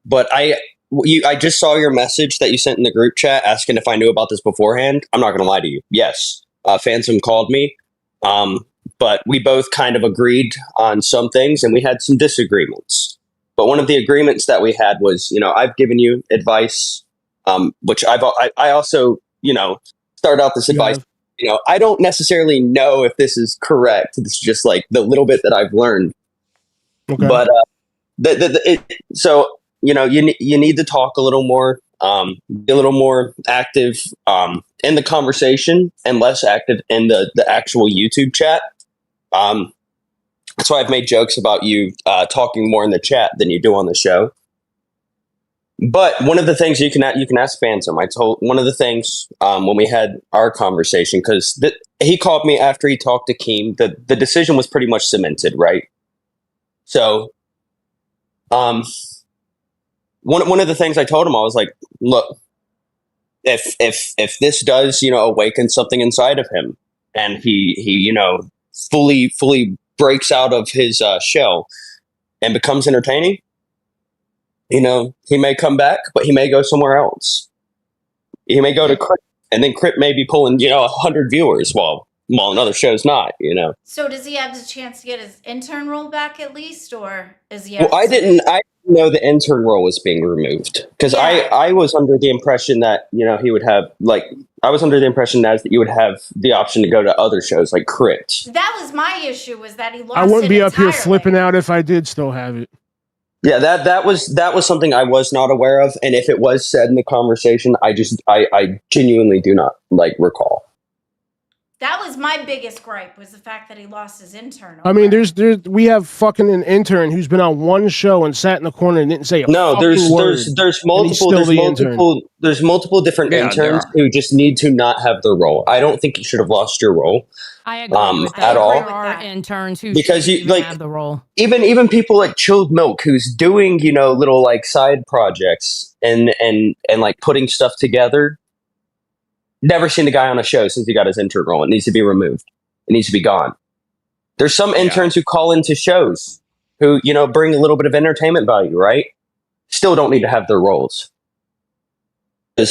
But I just saw your message that you sent in the group chat asking if I knew about this beforehand. I'm not going to lie to you. Yes, Phantom called me, but we both kind of agreed on some things, and we had some disagreements. But one of the agreements that we had was, I've given you advice, which I also, start out this advice. I don't necessarily know if this is correct. This is just like the little bit that I've learned. Okay. But you need to talk a little more, be a little more active in the conversation and less active in the actual YouTube chat. That's why I've made jokes about you talking more in the chat than you do on the show. But one of the things you can ask Phantom. I told one of the things when we had our conversation, because he called me after he talked to Keem. The decision was pretty much cemented, right? So, one of the things I told him, I was like, look, if this does awaken something inside of him, and he fully breaks out of his shell and becomes entertaining, he may come back, but he may go somewhere else. He may go to Crypt, and then Crypt may be pulling 100 viewers while another show's not. So does he have the chance to get his intern role back at least, or is he? Well, I didn't know the intern role was being removed, because I was under the impression that he would have I was under the impression that you would have the option to go to other shows like Crypt. That was my issue, was that he lost. I wouldn't it be up here entirely. flipping out if I did still have it. Yeah, that was something I was not aware of, and if it was said in the conversation, I genuinely do not recall. That was my biggest gripe, was the fact that he lost his intern. I mean, we have fucking an intern who's been on one show and sat in the corner and didn't say a No, fucking word. there's multiple different interns who just need to not have their role. I don't think you should have lost your role. I agree with that. At all. There are interns who Because you even have the role. Even people like Chilled Milk, who's doing little side projects and putting stuff together. Never seen the guy on a show since he got his intern role. It needs to be removed. It needs to be gone. There's some interns who call into shows who bring a little bit of entertainment value, right? Still don't need to have their roles. They've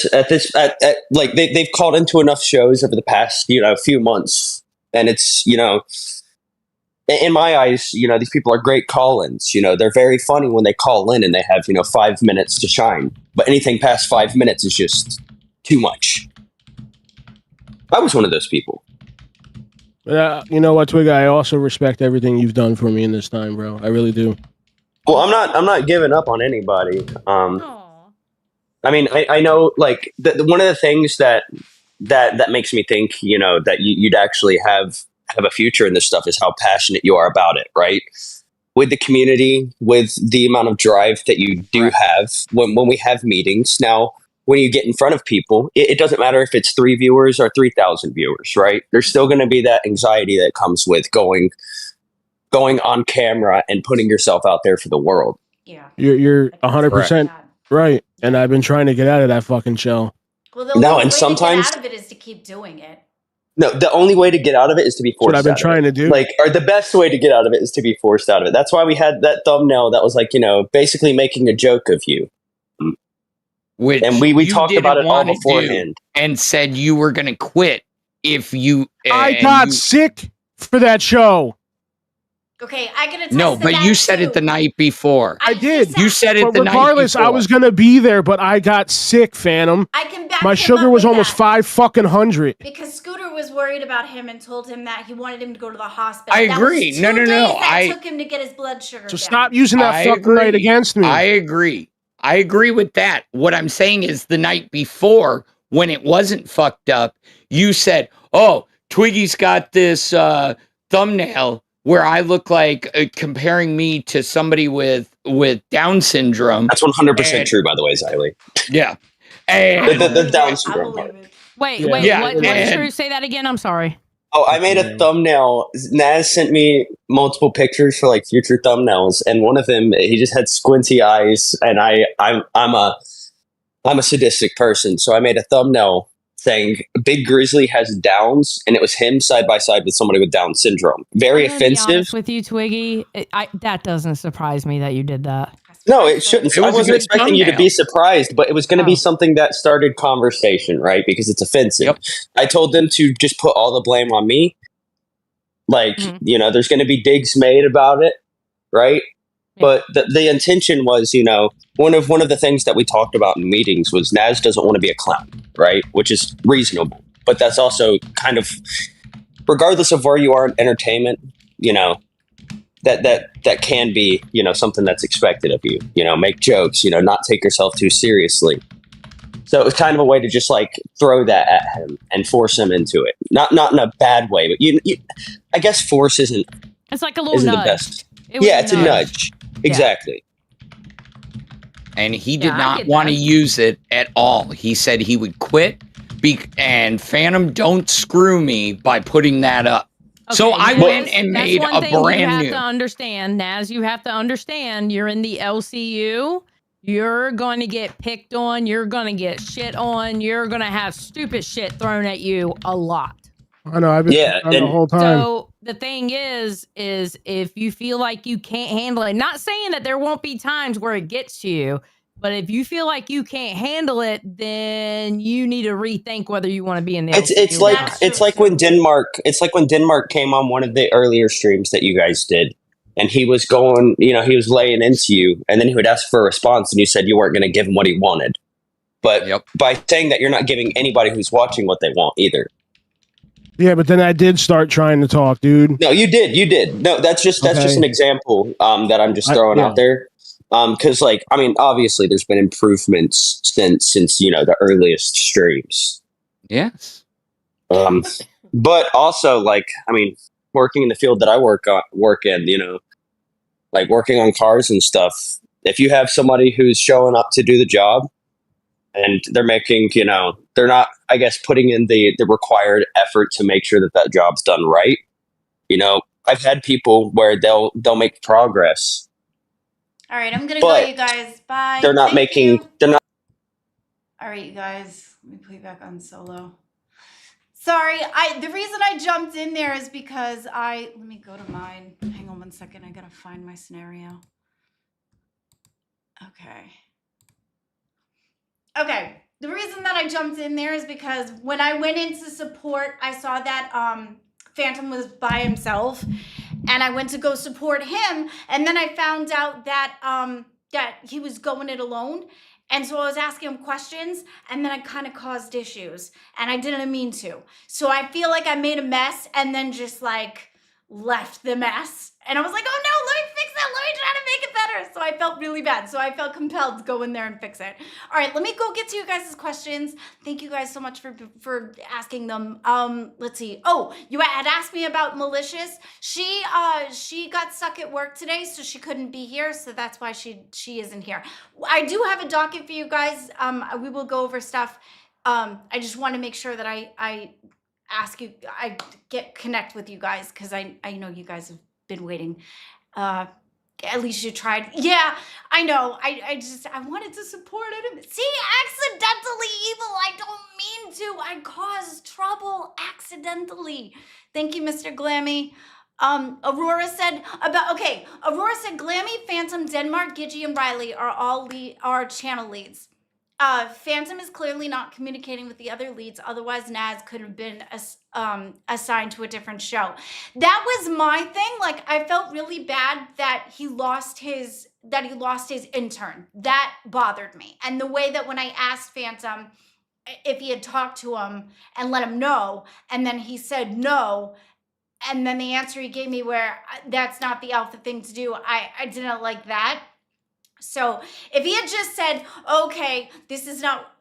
called into enough shows over the past few months, and it's in my eyes these people are great call-ins. They're very funny when they call in and they have 5 minutes to shine, but anything past 5 minutes is just too much. I was one of those people. You know what, Twig? I also respect everything you've done for me in this time, bro. I really do. Well, I'm not giving up on anybody. I mean, I know one of the things that makes me think that you'd actually have a future in this stuff is how passionate you are about it, right? With the community, with the amount of drive that you do have when we have meetings. Now, when you get in front of people, it doesn't matter if it's 3 viewers or 3,000 viewers, right? There's still going to be that anxiety that comes with going on camera and putting yourself out there for the world. Yeah. You're 100% right. And I've been trying to get out of that fucking shell. Well, the only way to get out of it is to keep doing it. No, the only way to get out of it is to be forced. That's what I've been trying to do. Or the best way to get out of it is to be forced out of it. That's why we had that thumbnail that was basically making a joke of you. Which and we talked about it all beforehand and said you were going to quit if you. I got sick for that show. Okay, I can attest No, but you said it the night before. I did. You said it but the night regardless, before. I was gonna be there, but I got sick, Phantom. I can back My him sugar up was with almost that. 500. Because Scooter was worried about him and told him that he wanted him to go to the hospital. I That agree. was 2 No. days that I took him to get his blood sugar So down. stop using that fucking night against me. I agree with that. What I'm saying is the night before, when it wasn't fucked up, you said, "Oh, Twiggy's got this thumbnail where I look like comparing me to somebody with Down syndrome." That's 100% true, by the way, Xylee. Yeah. And the Down syndrome part. Wait, Yeah, what is and- true? Say that again. I'm sorry. Oh, I made a thumbnail. Naz sent me multiple pictures for future thumbnails, and one of them he just had squinty eyes, and I'm a sadistic person, so I made a thumbnail saying Big Grizzly has Downs, and it was him side by side with somebody with Down syndrome. Very I'm gonna be offensive. honest with you, Twiggy. That doesn't surprise me that you did that. No, it shouldn't. It was I a wasn't good expecting you to thumbnail. be surprised, but it was going to Oh. be something that started conversation, right? Because it's offensive. Yep. I told them to just put all the blame on me. Like, Mhm. you know, there's going to be digs made about it, right? Yeah. But the intention was, you know, one of the things that we talked about in meetings was Naz doesn't want to be a clown, right? Which is reasonable, but that's also kind of, regardless of where you are in entertainment, you know, that can be, you know, something that's expected of you. You know, make jokes, you know, not take yourself too seriously. So it was kind of a way to just like throw that at him and force him into it. Not in a bad way, but you I guess force isn't It's like a little the nudge. best. It was Yeah, it's a nudge. Exactly. And he Yeah, did I not get want to that. use it at all. He said he would quit. And Phantom, don't screw me by putting that up. So I Naz, went and that's made one a thing you brand have new. to understand, Naz. You have to understand. You're in the LCU. You're going to get picked on. You're going to get shit on. You're going to have stupid shit thrown at you a lot. I know. I've been on the whole time. So the thing is if you feel like you can't handle it, not saying that there won't be times where it gets to you, but if you feel like you can't handle it, then you need to rethink whether you want to be in the LCU It's or like not. it's like when Denmark came on one of the earlier streams that you guys did, and he was going, you know, he was laying into you, and then he would ask for a response, and you said you weren't going to give him what he wanted. But by saying that, you're not giving anybody who's watching what they want either. Yeah, but then I did start trying to talk, dude. No, you did. No, that's just an example that I'm just throwing out there. Because like, I mean, obviously there's been improvements since you know the earliest streams. Yes. But also like, I mean, working in the field that I work in, you know, like working on cars and stuff. If you have somebody who's showing up to do the job, and they're making, you know, they're not, I guess, putting in the required effort to make sure that job's done right. You know, I've had people where they'll make progress. All right, I'm gonna go, you guys. Bye. They're not they're not. All right, you guys. Let me put you back on solo. Sorry, the reason I jumped in there is because let me go to mine. Hang on one second. I gotta find my scenario. Okay. The reason that I jumped in there is because when I went into support, I saw that Phantom was by himself, and I went to go support him, and then I found out that that he was going it alone. And so I was asking him questions, and then I kind of caused issues, and I didn't mean to. So I feel like I made a mess and then just like left the mess. And I was like, oh no, let me fix that. Let me try to make it better. So I felt really bad. So I felt compelled to go in there and fix it. All right, let me go get to you guys' questions. Thank you guys so much for asking them. Let's see. Oh, you had asked me about Malicious. She got stuck at work today, so she couldn't be here. So that's why she isn't here. I do have a docket for you guys. We will go over stuff. I just want to make sure that I connect with you guys, because I know you guys have been waiting. At least you tried. Yeah, I know. I wanted to support it. See, accidentally evil. I don't mean to. I caused trouble accidentally. Thank you, Mr. Glammy. Aurora said Glammy, Phantom, Denmark, Gigi, and Riley are all are channel leads. Phantom is clearly not communicating with the other leads. Otherwise, Naz could have been assigned to a different show. That was my thing. Like, I felt really bad that he lost his intern. That bothered me. And the way that when I asked Phantom if he had talked to him and let him know, and then he said no, and then the answer he gave me where that's not the alpha thing to do, I didn't like that. So if he had just said, okay, this is not,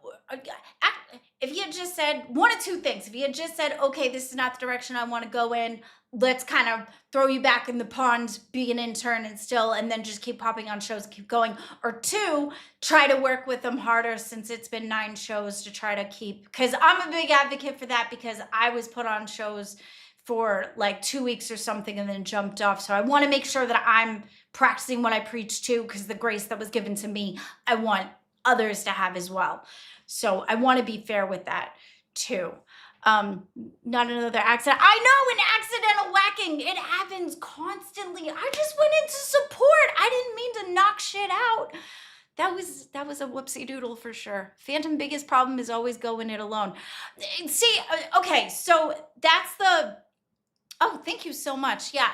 if he had just said one of two things, if he had just said, okay, this is not the direction I want to go in, let's kind of throw you back in the pond, be an intern and then just keep popping on shows, keep going. Or two, try to work with them harder since it's been 9 shows to try to keep, because I'm a big advocate for that, because I was put on shows for like 2 weeks or something and then jumped off. So I want to make sure that I'm practicing what I preach too, because the grace that was given to me, I want others to have as well. So I want to be fair with that. too. Not another accident. I know, an accidental whacking. It happens constantly. I just went into support. I didn't mean to knock shit out. That was a whoopsie doodle for sure. Phantom biggest problem is always going it alone. See, okay, so that's the. Oh, thank you so much. Yeah,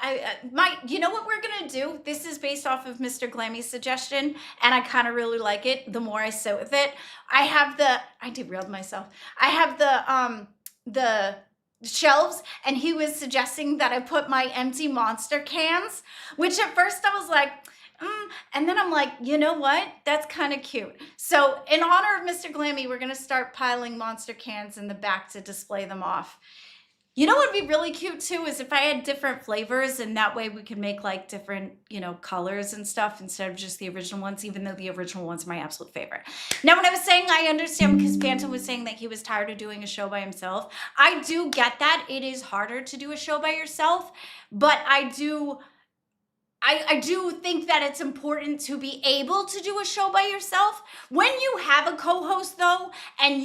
you know what we're gonna do? This is based off of Mr. Glammy's suggestion, and I kind of really like it. The more I sit with it, I derailed myself. I have the shelves, and he was suggesting that I put my empty Monster cans, which at first I was like, and then I'm like, you know what? That's kind of cute. So in honor of Mr. Glammy, we're gonna start piling Monster cans in the back to display them off. You know what would be really cute too is if I had different flavors, and that way we could make like different, colors and stuff instead of just the original ones, even though the original one's my absolute favorite. Now, when I was saying I understand, because Phantom was saying that he was tired of doing a show by himself, I do get that. It is harder to do a show by yourself, but I do think that it's important to be able to do a show by yourself. When you have a co-host though, and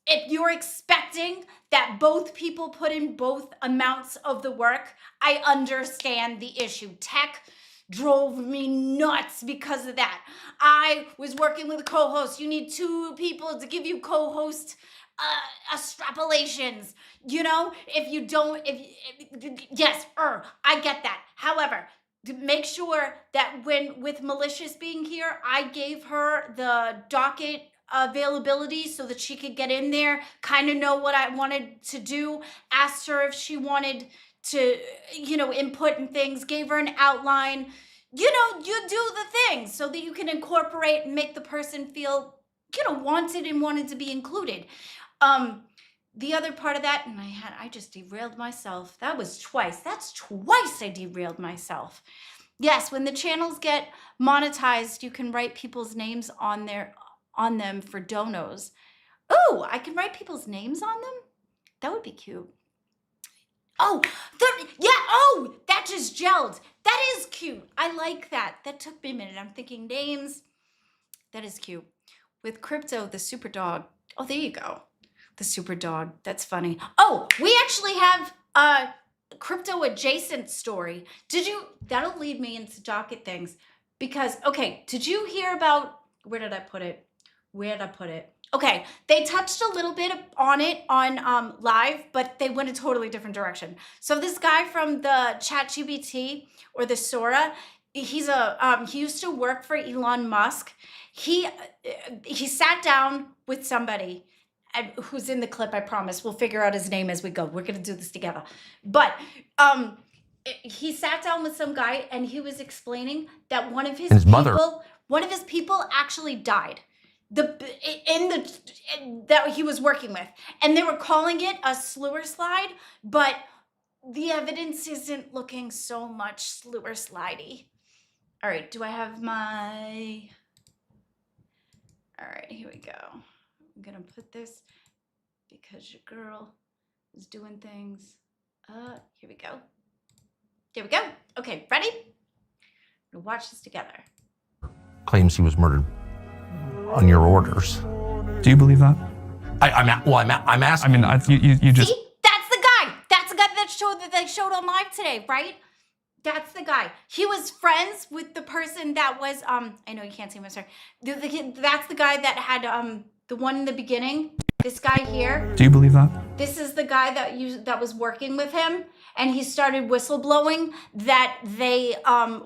if you're expecting that both people put in both amounts of the work, I understand the issue. Tech drove me nuts because of that. I was working with a co-host. You need 2 people to give you co-host extrapolations. If you don't, I get that. However, to make sure that with Malicious being here, I gave her the docket availability so that she could get in there, kind of know what I wanted to do, asked her if she wanted to, input and things, gave her an outline. You do the things so that you can incorporate and make the person feel, wanted and wanted to be included. The other part of that, and I just derailed myself. That was twice. That's twice I derailed myself. Yes, when the channels get monetized, you can write people's names on them for donos. Oh, I can write people's names on them? That would be cute. Oh, that just gelled. That is cute. I like that. That took me a minute. I'm thinking names. That is cute. With Crypto, the super dog. Oh, there you go. The super dog. That's funny. Oh, we actually have a crypto adjacent story. That'll lead me into docket things. Because, okay, did you hear about, where did I put it? Okay, they touched a little bit on it on live, but they went a totally different direction. So this guy from the ChatGPT or the Sora, he used to work for Elon Musk. He sat down with somebody who's in the clip. I promise we'll figure out his name as we go. We're gonna do this together. But he sat down with some guy, and he was explaining that one of his people actually died. That he was working with, and they were calling it a slewer slide, but the evidence isn't looking so much slewer slidey. All right, do I have my? All right, here we go. I'm gonna put this because your girl is doing things. Here we go. There we go. Okay, ready? We'll watch this together. Claims he was murdered on your orders. Do you believe that? I'm asking. I mean, you just. See? That's the guy. That's the guy that they showed on live today, right? That's the guy. He was friends with the person that was I know you can't see him, I'm sorry. That's the guy that had the one in the beginning. This guy here. Do you believe that? This is the guy that was working with him, and he started whistleblowing that they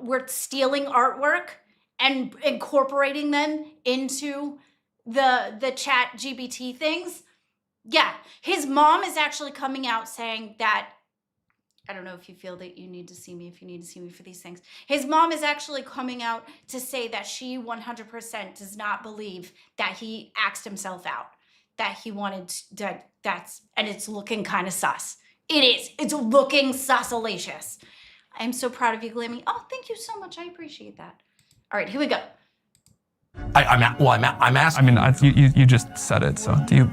were stealing artwork and incorporating them into the chat GBT things. Yeah, his mom is actually coming out saying that, I don't know if you feel that you need to see me, if you need to see me for these things. His mom is actually coming out to say that she 100% does not believe that he axed himself out, that he wanted and it's looking kind of sus. It is. It's looking susalicious. I'm so proud of you, Glammy. Oh, thank you so much. I appreciate that. All right, here we go. I'm asking. I mean, you just said it. So do you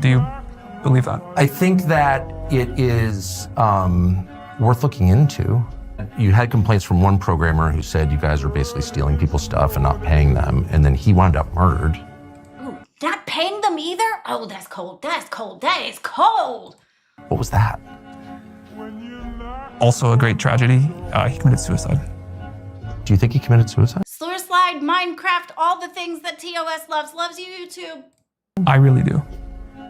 believe that? I think that it is worth looking into. You had complaints from one programmer who said you guys are basically stealing people's stuff and not paying them, and then he wound up murdered. Ooh, Not paying them either? Oh, that's cold. That's cold. That is cold. What was that? Also a great tragedy. He committed suicide. Do you think he committed suicide? Slur Slide, Minecraft, all the things that TOS loves. Loves you, YouTube. I really do.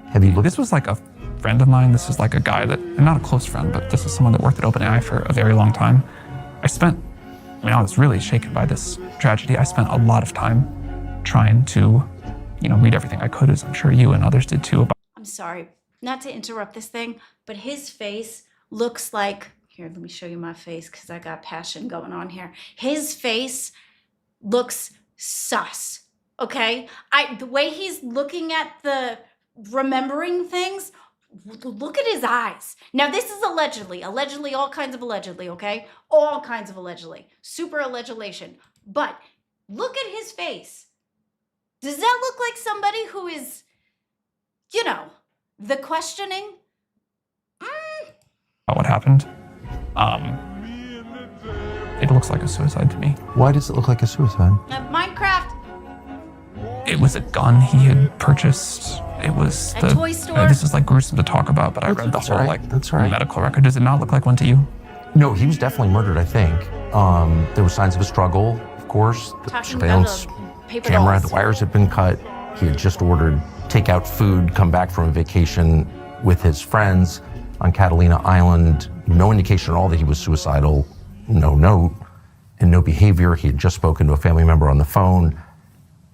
Have you looked? This was like a friend of mine. This is like a guy that, and not a close friend, but this is someone that worked at OpenAI for a very long time. I was really shaken by this tragedy. I spent a lot of time trying to, read everything I could, as I'm sure you and others did too. I'm sorry, not to interrupt this thing, but his face looks like, here, let me show you my face because I got passion going on here. His face looks sus, okay? The way he's looking at the remembering things, look at his eyes. Now, this is allegedly, all kinds of allegedly, okay? All kinds of allegedly, super allegedlation. But look at his face. Does that look like somebody who is, the questioning? About what happened. It looks like a suicide to me. Why does it look like a suicide? Minecraft. It was a gun he had purchased. It was A toy store? This is like gruesome to talk about, but I read the That's whole all right. That's all right. medical record. Does it not look like one to you? No, he was definitely murdered, I think. There were signs of a struggle, of course. The Talking surveillance about the paper camera, dolls. the wires had been cut. He had just ordered takeout food, come back from a vacation with his friends on Catalina Island. No indication at all that he was suicidal, no note, and no behavior. He had just spoken to a family member on the phone,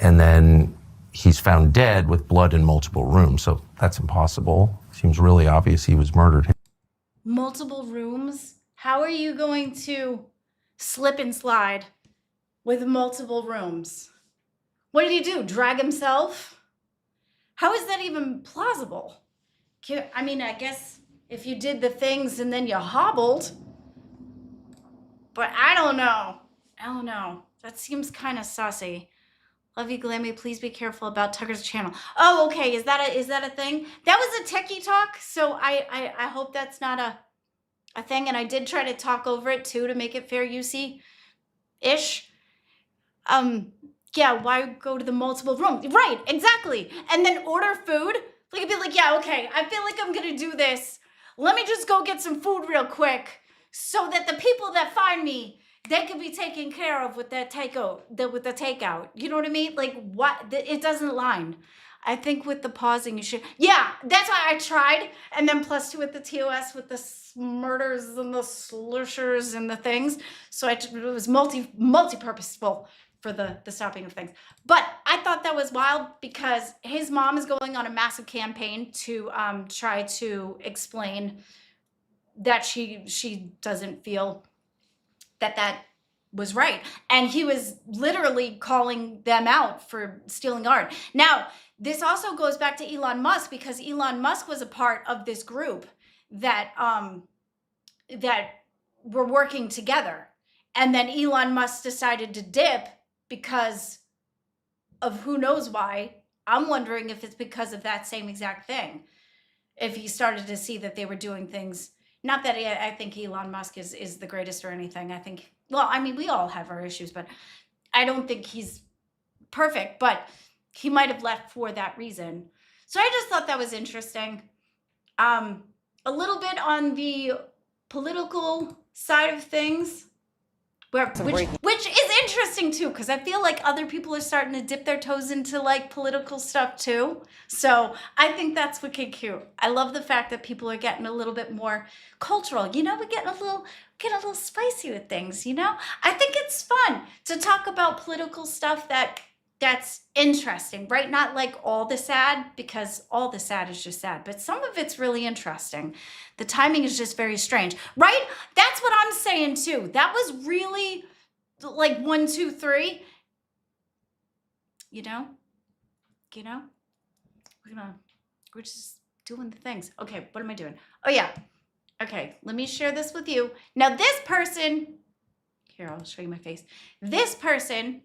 and then he's found dead with blood in multiple rooms. So that's impossible. Seems really obvious he was murdered. Multiple rooms? How are you going to slip and slide with multiple rooms? What did he do? Drag himself? How is that even plausible? I guess if you did the things and then you hobbled, but I don't know. That seems kind of sussy. Love you, Glammy. Please be careful about Tucker's channel. Oh, okay. Is that a thing? That was a techie talk, so I hope that's not a thing. And I did try to talk over it too to make it fair use-ish. Yeah, why go to the multiple rooms? Right, exactly. And then order food. Like, I'd be like, yeah, okay, I feel like I'm gonna do this. Let me just go get some food real quick so that the people that find me, they can be taken care of with that with the takeout. You know what I mean? Like, what? It doesn't align. I think with the pausing, you should. Yeah, that's why I tried. And then plus two with the TOS with the murders and the slushers and the things. So it was multi-purposeful for the stopping of things. But I thought that was wild because his mom is going on a massive campaign to try to explain that she doesn't feel that was right. And he was literally calling them out for stealing art. Now, this also goes back to Elon Musk because Elon Musk was a part of this group that were working together. And then Elon Musk decided to dip because of who knows why. I'm wondering if it's because of that same exact thing. If he started to see that they were doing things, not that I think Elon Musk is the greatest or anything. I think, we all have our issues, but I don't think he's perfect, but he might have left for that reason. So I just thought that was interesting. A little bit on the political side of things, which is interesting too, because I feel like other people are starting to dip their toes into like political stuff too. So I think that's wicked cute. I love the fact that people are getting a little bit more cultural. We're getting a little spicy with things. I think it's fun to talk about political stuff that's interesting, right? Not like all the sad, because all the sad is just sad, but some of it's really interesting. The timing is just very strange, right? That's what I'm saying too. That was really like 1, 2, 3. We're just doing the things. Okay, what am I doing? Oh yeah. Okay, let me share this with you. Now this person, here, I'll show you my face. This person,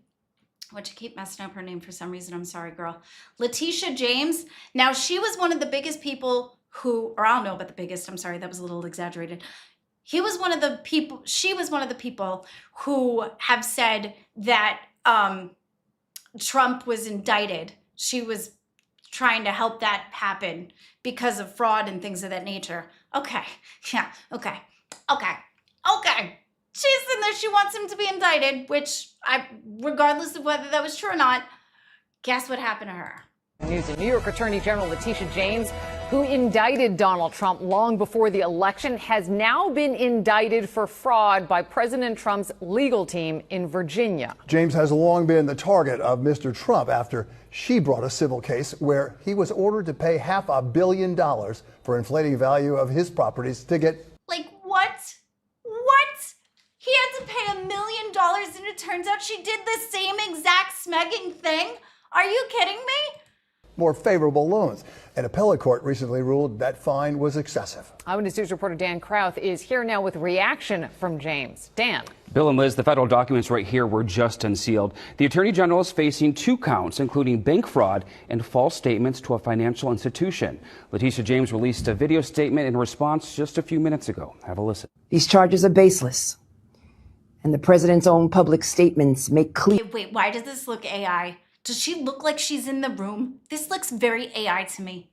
which I keep messing up her name for some reason. I'm sorry, girl. Letitia James. Now, she was one of the biggest people who, or I don't know about the biggest. I'm sorry, that was a little exaggerated. She was one of the people who have said that Trump was indicted. She was trying to help that happen because of fraud and things of that nature. Okay, yeah, okay. She's in there, she wants him to be indicted, which regardless of whether that was true or not, guess what happened to her? News. New York Attorney General Letitia James, who indicted Donald Trump long before the election, has now been indicted for fraud by President Trump's legal team in Virginia. James has long been the target of Mr. Trump after she brought a civil case where he was ordered to pay $500 million for inflating value of his properties to get. Like, what? What? He had to pay $1 million and it turns out she did the same exact smegging thing? Are you kidding me? More favorable loans. An appellate court recently ruled that fine was excessive. Eyewitness News reporter Dan Krauth is here now with reaction from James. Dan. Bill and Liz, the federal documents right here were just unsealed. The Attorney General is facing 2 counts, including bank fraud and false statements to a financial institution. Letitia James released a video statement in response just a few minutes ago. Have a listen. These charges are baseless, and the president's own public statements make clear. Wait, why does this look AI? Does she look like she's in the room? This looks very AI to me.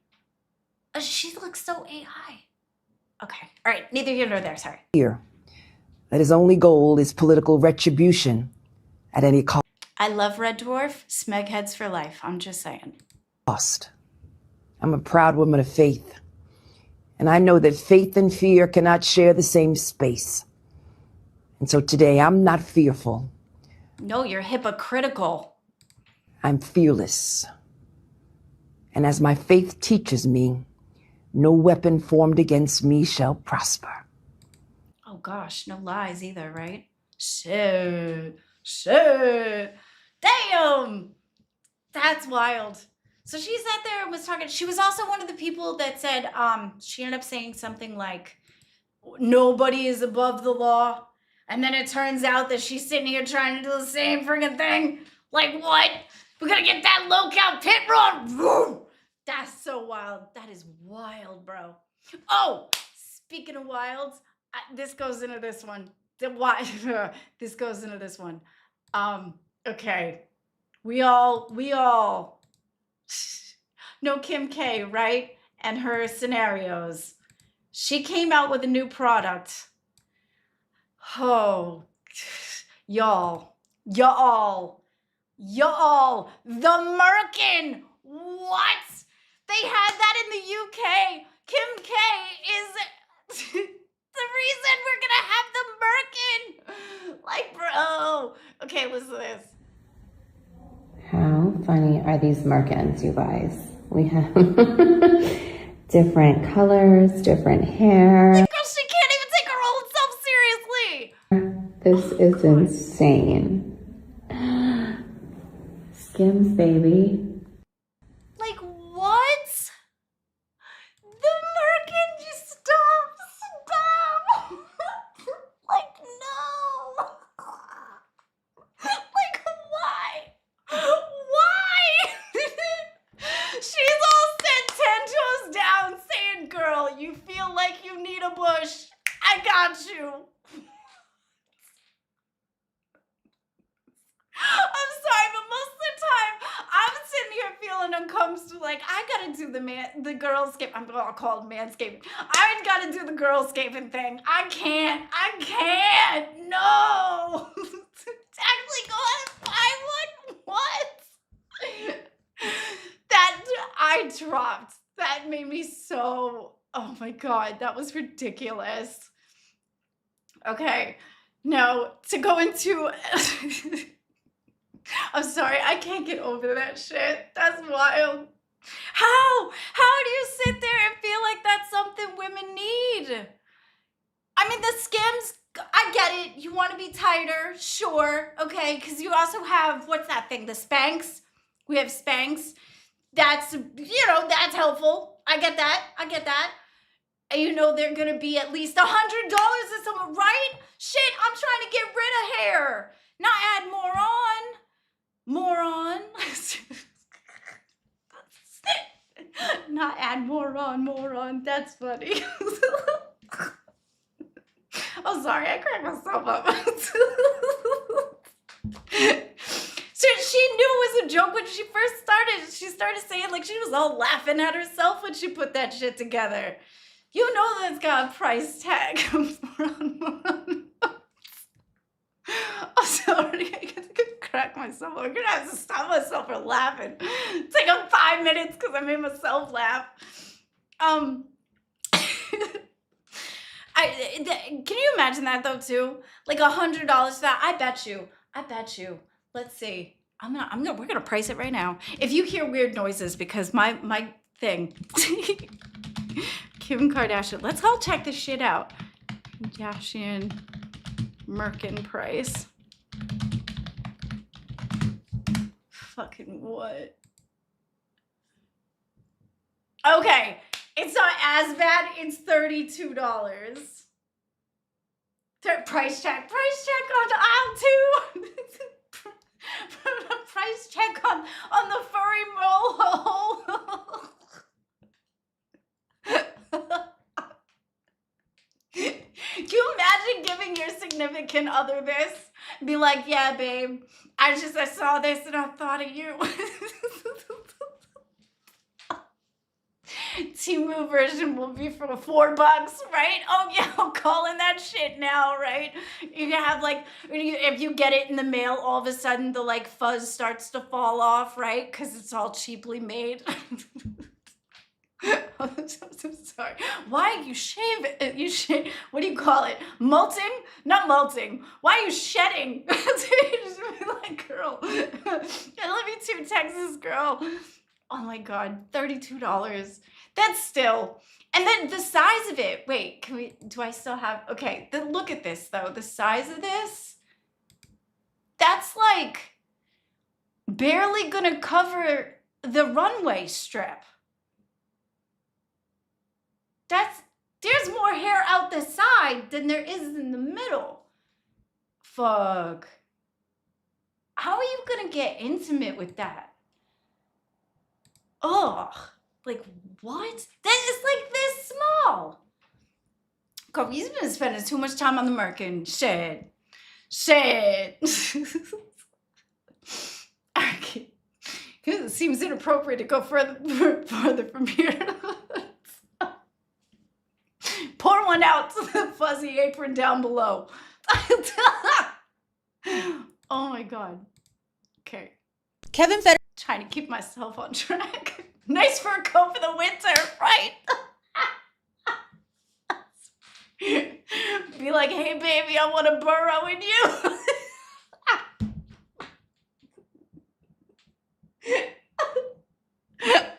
She looks so AI. Okay, all right, neither here nor there, sorry. Here, that his only goal is political retribution at any cost. I love Red Dwarf, smegheads for life, I'm just saying. I'm a proud woman of faith, and I know that faith and fear cannot share the same space. And so today, I'm not fearful. No, you're hypocritical. I'm fearless. And as my faith teaches me, no weapon formed against me shall prosper. Oh gosh, no lies either, right? Shit. Damn! That's wild. So she sat there and was talking. She was also one of the people that said, she ended up saying something like, nobody is above the law. And then it turns out that she's sitting here trying to do the same friggin' thing. Like what? We're gonna get that low-cal pit run. That's so wild. That is wild, bro. Oh, speaking of wilds, this goes into this one. This goes into this one. Okay. We all know Kim K, right? And her scenarios. She came out with a new product. Oh, y'all, the Merkin. What? They had that in the UK. Kim K is the reason we're gonna have the Merkin. Like, bro. Okay, listen to this. How funny are these Merkins, you guys? We have different colors, different hair. Like, girl, she can't even take her own self seriously. This is insane. Skims, baby. Like, what? The Merkin, just stop. Like, no. Like, why? She's all set 10 toes down saying, girl, you feel like you need a bush. I got you. I'm sorry, but most of the time, I'm sitting here feeling uncomfortable. Like, I gotta do the girlscape. I'm gonna call it manscaping. I gotta do the girlscaping thing. I can't. No. Actually, go ahead and buy one. What? That I dropped. That made me so. Oh my God, that was ridiculous. Okay, now to go into. I'm sorry, I can't get over that shit. That's wild. How do you sit there and feel like that's something women need? I mean, the Skims, I get it. You want to be tighter, sure, okay, because you also have, what's that thing, the Spanx? We have Spanx. That's, that's helpful. I get that. And they're going to be at least $100 or something, right? Shit, I'm trying to get rid of hair, not add more on. Not add more on. That's funny. Oh, sorry, I cracked myself up. So she knew it was a joke when she first started. She started saying like she was all laughing at herself when she put that shit together. You know that's got a price tag. I'm sorry, I gotta crack myself. I'm gonna have to stop myself from laughing. Take up 5 minutes because I made myself laugh. Can you imagine that though too? Like $100 for that. I bet you. Let's see. We're gonna price it right now. If you hear weird noises, because my thing. Kim Kardashian. Let's all check this shit out. Kardashian Merkin price. Fucking what? Okay, it's not as bad. It's $32. Price check on aisle 2. Price check on the furry mole. Can you imagine giving your significant other this? Be like, yeah, babe, I saw this and I thought of you. Temu version will be for $4, right? Oh yeah, I'll call in that shit now, right? You can have like, if you get it in the mail, all of a sudden the like fuzz starts to fall off, right? Because it's all cheaply made. I'm so sorry. Why you shave it? You shave. What do you call it? Molting? Not molting. Why are you shedding? Just be like, girl. I love you too, Texas girl. Oh my God, $32. That's still. And then the size of it. Wait, do I still have? Okay, look at this though. The size of this. That's like barely gonna cover the runway strip. There's more hair out the side than there is in the middle. Fuck. How are you gonna get intimate with that? Ugh. Like, what? That is like this small. God, he's been spending too much time on the Merkin. Shit. Okay. It seems inappropriate to go further from here. Pour one out to the fuzzy apron down below. Oh my God. Okay. Kevin Federline. Trying to keep myself on track. Nice fur coat for the winter, right? Be like, hey baby, I want to burrow in you.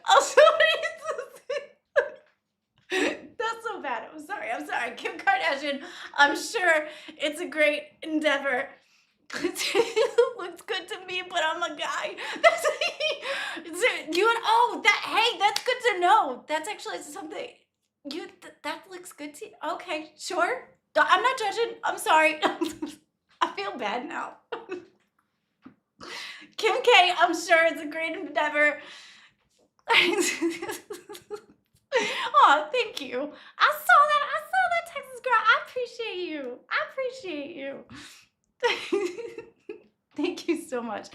I'm sorry. That's so bad. I'm sorry. Kim Kardashian, I'm sure it's a great endeavor. Looks good to me, but I'm a guy. That's that's good to know. That's actually something that looks good to you. Okay, sure. I'm not judging. I'm sorry. I feel bad now. Kim K, I'm sure it's a great endeavor. Oh, thank you. I saw that Texas girl. I appreciate you. Thank you so much.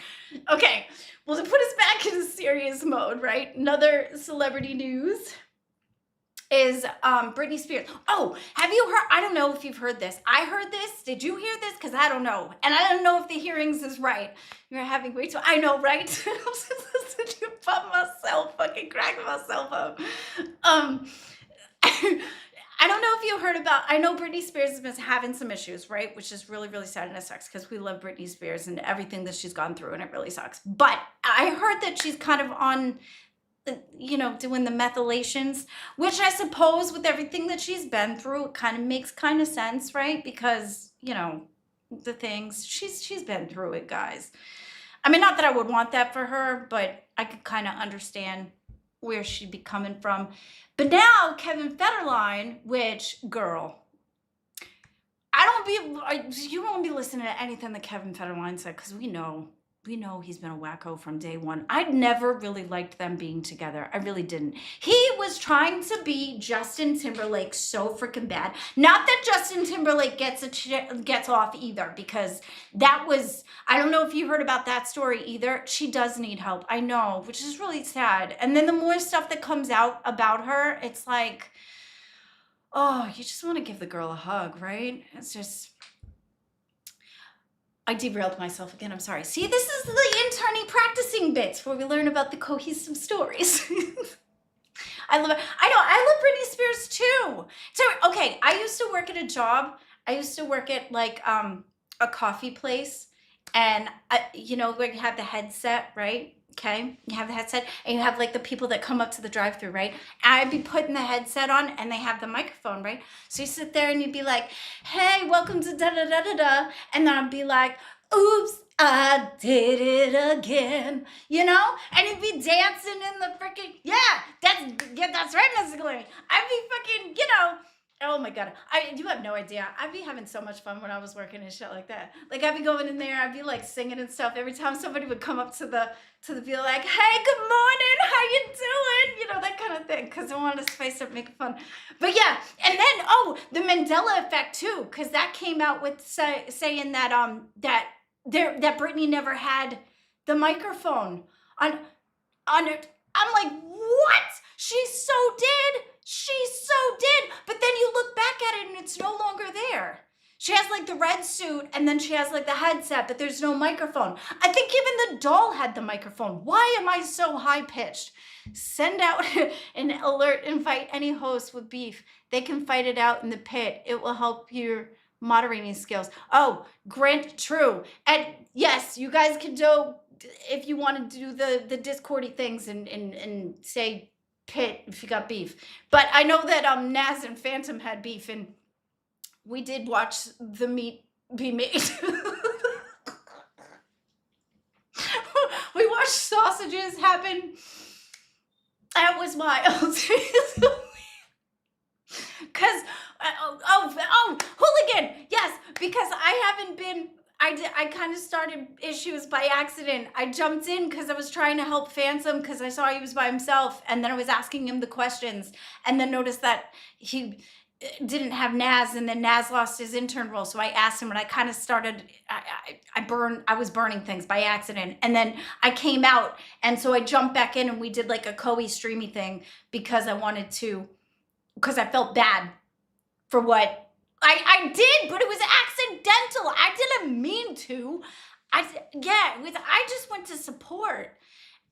Okay, well, to put us back into serious mode, right? Another celebrity news is Britney Spears. Oh, have you heard? I don't know if you've heard this. I heard this. Did you hear this? Because I don't know. And I don't know if the hearings is right. You're having way too. I know, right? I'm just listening to you pump myself, fucking cracking myself up. I don't know if you heard about, I know Britney Spears has been having some issues, right? Which is really, really sad and it sucks because we love Britney Spears and everything that she's gone through and it really sucks. But I heard that she's kind of on, doing the methylations, which I suppose with everything that she's been through, it kind of makes kind of sense, right? Because, the things, she's been through it, guys. I mean, not that I would want that for her, but I could kind of understand where she'd be coming from. But now Kevin Federline, which, girl, you won't be listening to anything that Kevin Federline said because we know we know he's been a wacko from day one. I'd never really liked them being together. I really didn't. He was trying to be Justin Timberlake so freaking bad. Not that Justin Timberlake gets off either, because that was, I don't know if you heard about that story either. She does need help. I know, which is really sad. And then the more stuff that comes out about her, it's like, oh, you just want to give the girl a hug, right? It's just, I derailed myself again. I'm sorry. See, this is the internee practicing bits where we learn about the cohesive stories. I love it. I know. I love Britney Spears too. So, okay, I used to work at a job. I used to work at like a coffee place, and you know where you have the headset, right? Okay, you have the headset, and you have like the people that come up to the drive-thru, right? I'd be putting the headset on, and they have the microphone, right? So you sit there, and you'd be like, "Hey, welcome to da da da da da," and then I'd be like, "Oops, I did it again," you know? And you'd be dancing in the freaking that's right, Mr. Glary. I'd be fucking, you know. Oh my God. You have no idea. I'd be having so much fun when I was working and shit like that. Like I'd be going in there, I'd be like singing and stuff. Every time somebody would come up to the be like, "Hey, good morning, how you doing?" You know, that kind of thing. Cause I wanted to spice up, make it fun. But yeah, and then the Mandela effect too, because that came out with saying that that Britney never had the microphone on it. I'm like, what? She so did. But then you look back at it and it's no longer there. She has like the red suit and then she has like the headset, but there's no microphone. I think even the doll had the microphone. Why am I so high pitched? Send out an alert, invite any host with beef. They can fight it out in the pit. It will help your moderating skills. Oh, Grant, true. And yes, you guys can do, if you want to do the Discordy things and say pit if you got beef. But I know that Naz and Phantom had beef, and we did watch the meat be made. We watched sausages happen. That was wild. Because, hooligan. Yes, because I haven't been, I kind of started issues by accident. I jumped in because I was trying to help Phantom because I saw he was by himself, and then I was asking him the questions, and then noticed that he didn't have Naz, and then Naz lost his intern role, so I asked him, and I kind of started, I was burning things by accident, and then I came out, and so I jumped back in, and we did like a Koei streamy thing because I wanted to, because I felt bad for what I did, but it was accidental. I didn't mean to. I just went to support.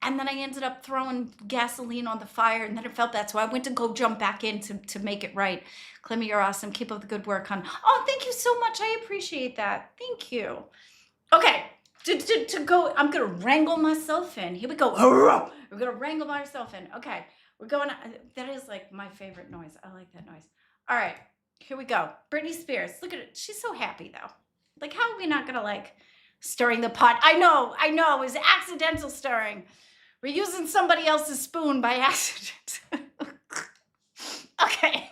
And then I ended up throwing gasoline on the fire, and then it felt bad. So I went to go jump back in to make it right. Clemmy, you're awesome. Keep up the good work, hon. Oh, thank you so much. I appreciate that. Thank you. Okay, to go, I'm going to wrangle myself in. Here we go. We're going to wrangle myself in. Okay, we're going, that is like my favorite noise. I like that noise. All right. Here we go. Britney Spears. Look at it. She's so happy though. Like, how are we not gonna like stirring the pot? I know. It was accidental stirring. We're using somebody else's spoon by accident. Okay.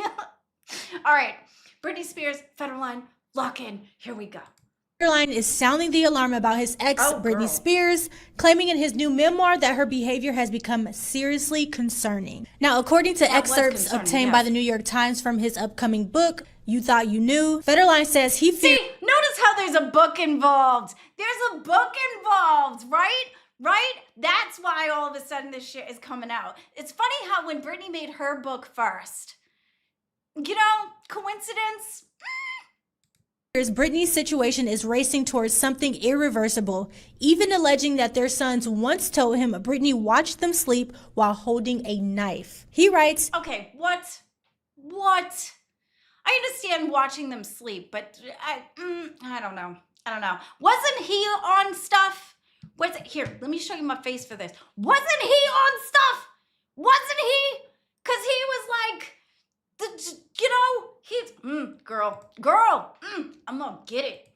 All right. Britney Spears, Federline, lock in. Here we go. Federline is sounding the alarm about his ex, Britney Spears, claiming in his new memoir that her behavior has become seriously concerning. Now, according to excerpts obtained by the New York Times from his upcoming book, You Thought You Knew, Federline says he fears... See, notice how there's a book involved. There's a book involved, right? Right? That's why all of a sudden this shit is coming out. It's funny how when Britney made her book first, you know, coincidence? Britney's situation is racing towards something irreversible, even alleging that their sons once told him Britney watched them sleep while holding a knife. He writes, okay, what? I understand watching them sleep, but I don't know. Wasn't he on stuff? Here, let me show you my face for this. Wasn't he on stuff? Wasn't he? Because he was like, he's, girl, I'm gonna get it.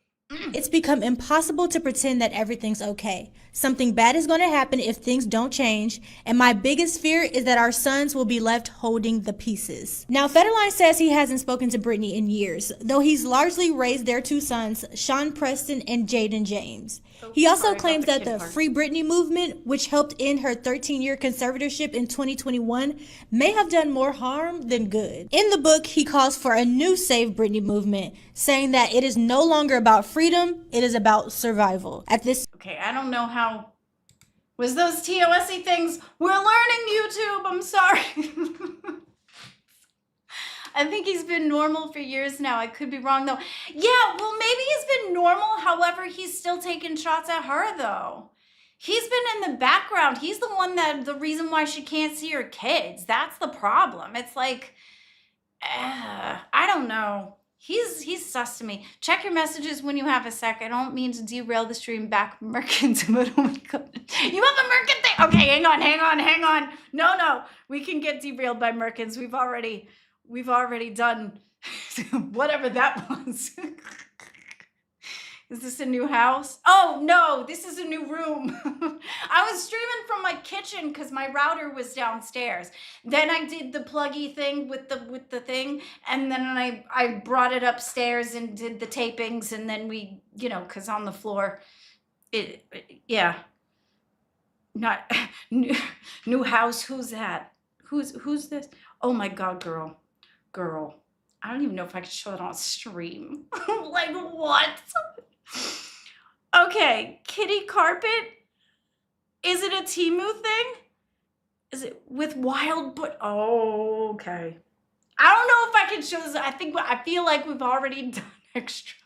It's become impossible to pretend that everything's okay. Something bad is going to happen if things don't change, and my biggest fear is that our sons will be left holding the pieces. Now, Federline says he hasn't spoken to Brittany in years, though he's largely raised their two sons, Sean Preston and Jaden James. He also claims that the Free Britney movement, which helped end her 13-year conservatorship in 2021, may have done more harm than good. In the book, he calls for a new Save Britney movement, saying that it is no longer about freedom, it is about survival. Okay, I don't know how. Was those TOS-y things? We're learning YouTube, I'm sorry. I think he's been normal for years now. I could be wrong though. Yeah, well maybe he's been normal. However, he's still taking shots at her though. He's been in the background. He's the one the reason why she can't see her kids. That's the problem. It's like, I don't know. He's sus to me. Check your messages when you have a sec. I don't mean to derail the stream back from Merkins, but oh my God. You have a Merkin thing? Okay, hang on. No. We can get derailed by Merkins. We've already done whatever that was. Is this a new house? Oh no, this is a new room. I was streaming from my kitchen because my router was downstairs. Then I did the pluggy thing with the thing, and then I brought it upstairs and did the tapings, and then we, because on the floor, yeah. Not new house. Who's that? Who's this? Oh my God, girl. I don't even know if I can show that on stream. Like what? Okay, kitty carpet. Is it a Temu thing? Is it with wild but oh, okay. I don't know if I can show this. I feel like we've already done extra.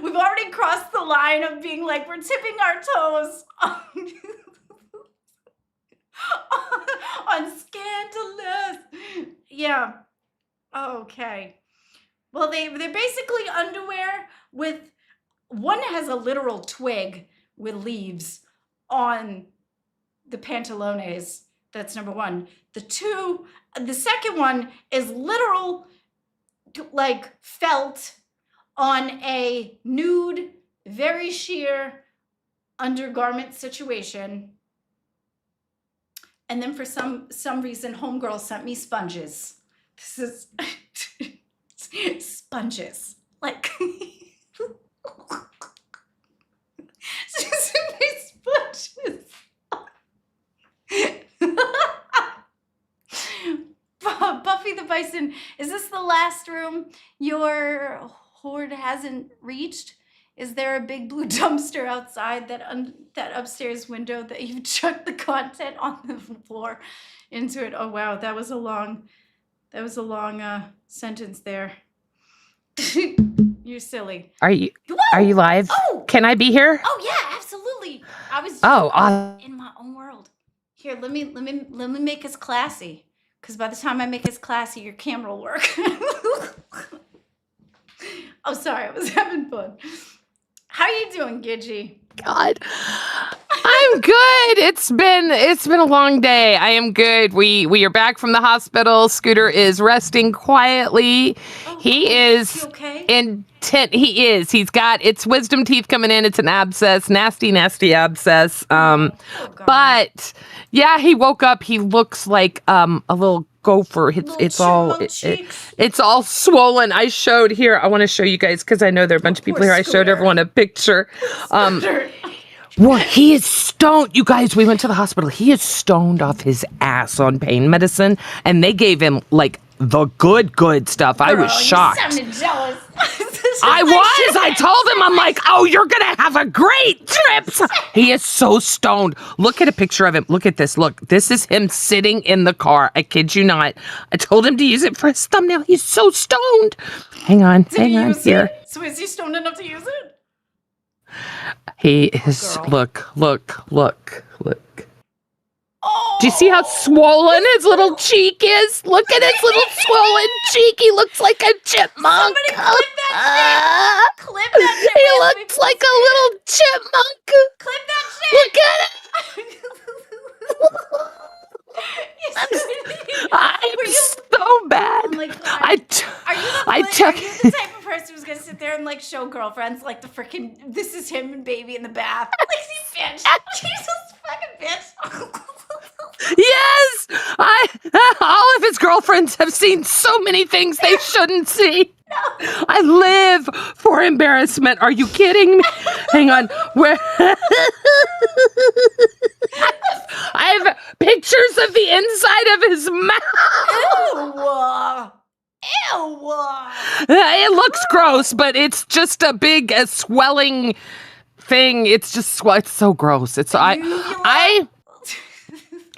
We've already crossed the line of being like we're tipping our toes on scandalous. Yeah. Okay. Well, they're basically underwear with, one has a literal twig with leaves on the pantalones. That's number one. The second one is literal, like felt on a nude, very sheer undergarment situation. And then for some reason, homegirl sent me sponges. This is sponges. Like she sent me sponges. Buffy the Bison, is this the last room your horde hasn't reached? Is there a big blue dumpster outside that upstairs window that you've chucked the content on the floor into it? Oh wow, that was a long sentence there. You're silly. Are you live? Oh! Can I be here? Oh yeah, absolutely. I was in my own world. Here, let me make us classy. Because by the time I make us classy, your camera will work. Oh, sorry, I was having fun. How are you doing, Gidgey? God, I'm good. It's been a long day. I am good. We are back from the hospital. Scooter is resting quietly. He is okay? intent. He is. He's got it's wisdom teeth coming in. It's an abscess, nasty abscess. But yeah, he woke up. He looks like a little gopher. It's all swollen. I showed here. I want to show you guys because I know there are a bunch of people here. I showed everyone a picture. Well, he is stoned. You guys, we went to the hospital. He is stoned off his ass on pain medicine, and they gave him like the good stuff. I was shocked. You sounded jealous. I told him, I'm like, oh, you're gonna have a great trip. He is so stoned. Look at a picture of him. Look at this. Look, this is him sitting in the car. I kid you not. I told him to use it for his thumbnail. He's so stoned. Hang on here. So is he stoned enough to use it? He is. Look. Oh. Do you see how swollen his little cheek is? Look at his little swollen cheek. He looks like a chipmunk. Somebody clip that shit. Clip that shit. He looks like a little chipmunk. Clip that shit. Look at it. I'm so bad. Oh my God. Are you the type of person who's gonna sit and like show girlfriends like the freaking this is him and baby in the bath. Like see bitch. Jesus fucking bitch. Yes, all of his girlfriends have seen so many things they shouldn't see. No. I live for embarrassment. Are you kidding me? Hang on. Where? I have pictures of the inside of his mouth. Ew. It looks gross, but it's just a big swelling thing. It's just it's so gross.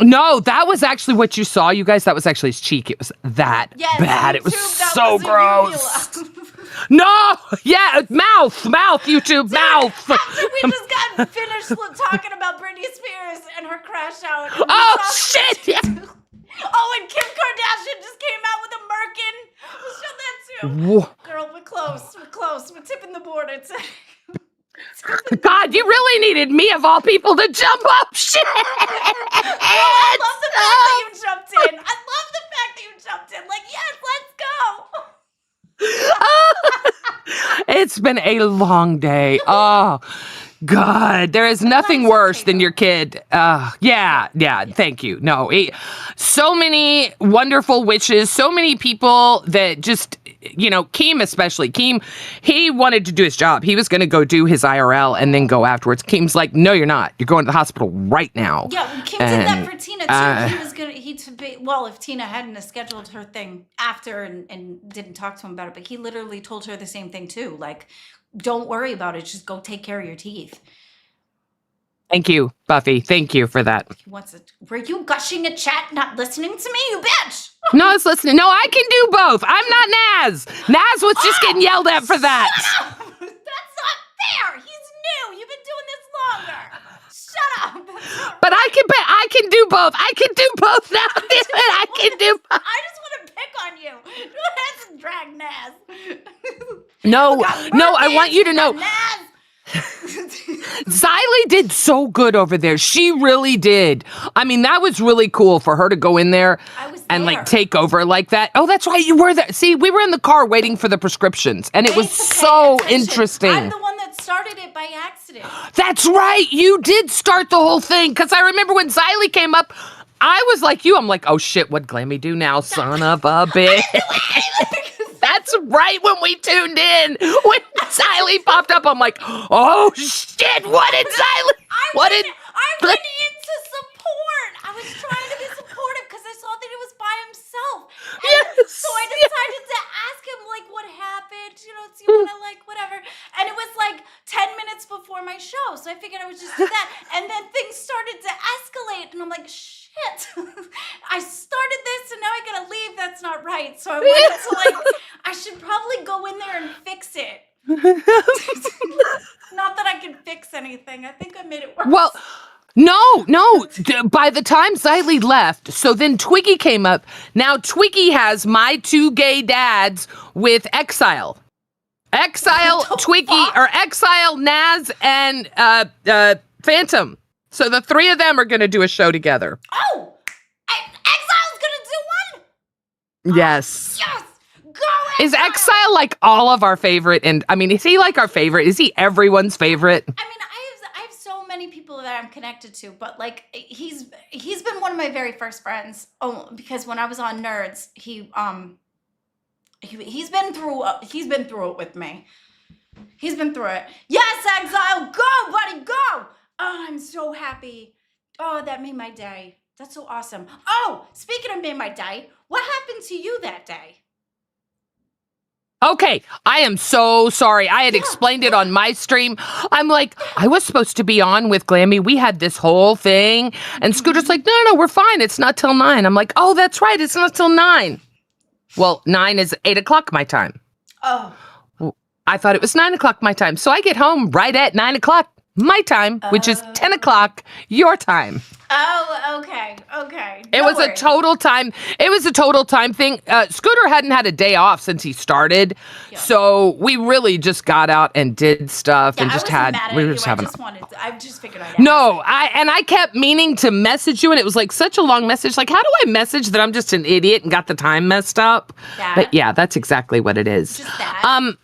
No, that was actually what you saw, you guys. That was actually his cheek. It was that bad. It was so gross. No, yeah, mouth, YouTube, mouth. After we just got finished talking about Britney Spears and her crash out. Oh, shit. Yeah. Oh, and Kim Kardashian just came out with a merkin. We'll show that too. Whoa. Girl, we're close. We're tipping the board. God, you really needed me of all people to jump up. Shit. I love the fact that you jumped in. Like, yes, let's go. It's been a long day. Oh, God. There is nothing worse than your kid. Yeah. Thank you. No, so many wonderful wishes. So many people that just, Keem especially. Keem, he wanted to do his job. He was going to go do his IRL and then go afterwards. Keem's like, no, you're not. You're going to the hospital right now. Yeah, Kim did that for Tina too. If Tina hadn't scheduled her thing after and didn't talk to him about it, but he literally told her the same thing too. Like, don't worry about it. Just go take care of your teeth. Thank you, Buffy. Thank you for that. Were you gushing at chat, not listening to me, you bitch? No, I was listening. No, I can do both. I'm not Naz. Naz was just getting yelled at for that. That's not fair. He's new. You've been doing this longer. Shut up. But I can do both. I can do both now. I can do both. I just want to pick on you. Let's drag Naz. No, I want you to know. Xylee did so good over there. She really did. I mean, that was really cool for her to go in there and like take over like that. Oh, that's right. You were there. See, we were in the car waiting for the prescriptions and it was so interesting. I'm the one that started it by accident. That's right. You did start the whole thing. Because I remember when Xylee came up, I was like you. I'm like, oh shit, what'd Glammy do now, son of a bitch? That's right, when we tuned in. When Xylee popped up, I'm like, oh shit, what did Xylee? I went into support. I was trying to be supportive because I saw that he was by himself. And so I decided to ask him, like, what happened? Do you want to, like, whatever? And it was like 10 minutes before my show. So I figured I would just do that. And then things started to escalate. And I'm like, shit. I started this and now I gotta leave. That's not right. So I wanted to, like, I should probably go in there and fix it. Not that I can fix anything. I think I made it worse. Well, no. By the time Xylee left, so then Twiggy came up. Now Twiggy has my two gay dads with Exile. Twiggy, or Exile, Naz, and Phantom. So the three of them are going to do a show together. Oh! Exile's going to do one? Yes. Yes! Go Is Exile like all of our favorite? And I mean, is he like our favorite? Is he everyone's favorite? I mean, I have so many people that I'm connected to, but like he's been one of my very first friends. Oh, because when I was on Nerds, he's been through it with me. He's been through it. Yes, Exile, go, buddy, go! Oh, I'm so happy. Oh, that made my day. That's so awesome. Oh, speaking of made my day, what happened to you that day? Okay, I am so sorry. I had explained it on my stream. I'm like, I was supposed to be on with Glammy. We had this whole thing. And Scooter's like, no, we're fine. It's not till 9. I'm like, oh, that's right. It's not till 9. Well, 9 is 8 o'clock my time. Oh. I thought it was 9 o'clock my time. So I get home right at 9 o'clock my time, which is 10 o'clock your time. Oh, okay. It was a total time. It was a total time thing. Scooter hadn't had a day off since he started, so we really just got out and did stuff and just had. We were just having. I just figured I'd ask. No, I kept meaning to message you, and it was like such a long message. Like, how do I message that I'm just an idiot and got the time messed up? But yeah, that's exactly what it is. Just that.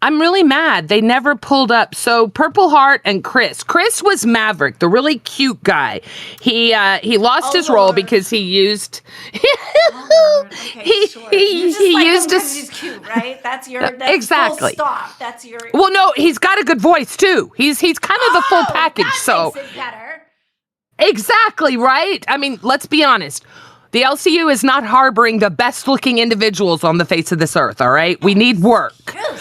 I'm really mad. They never pulled up. So Purple Heart and Chris. Chris was Maverick, the really cute guy. He lost his role because he used Okay, sure. You just like him 'cause he's cute, right? That's exactly. Full stop. That's your. Well, no, he's got a good voice too. He's kind of the full package. That makes it better. Exactly, right? I mean, let's be honest. The LCU is not harboring the best looking individuals on the face of this earth, all right? We need work.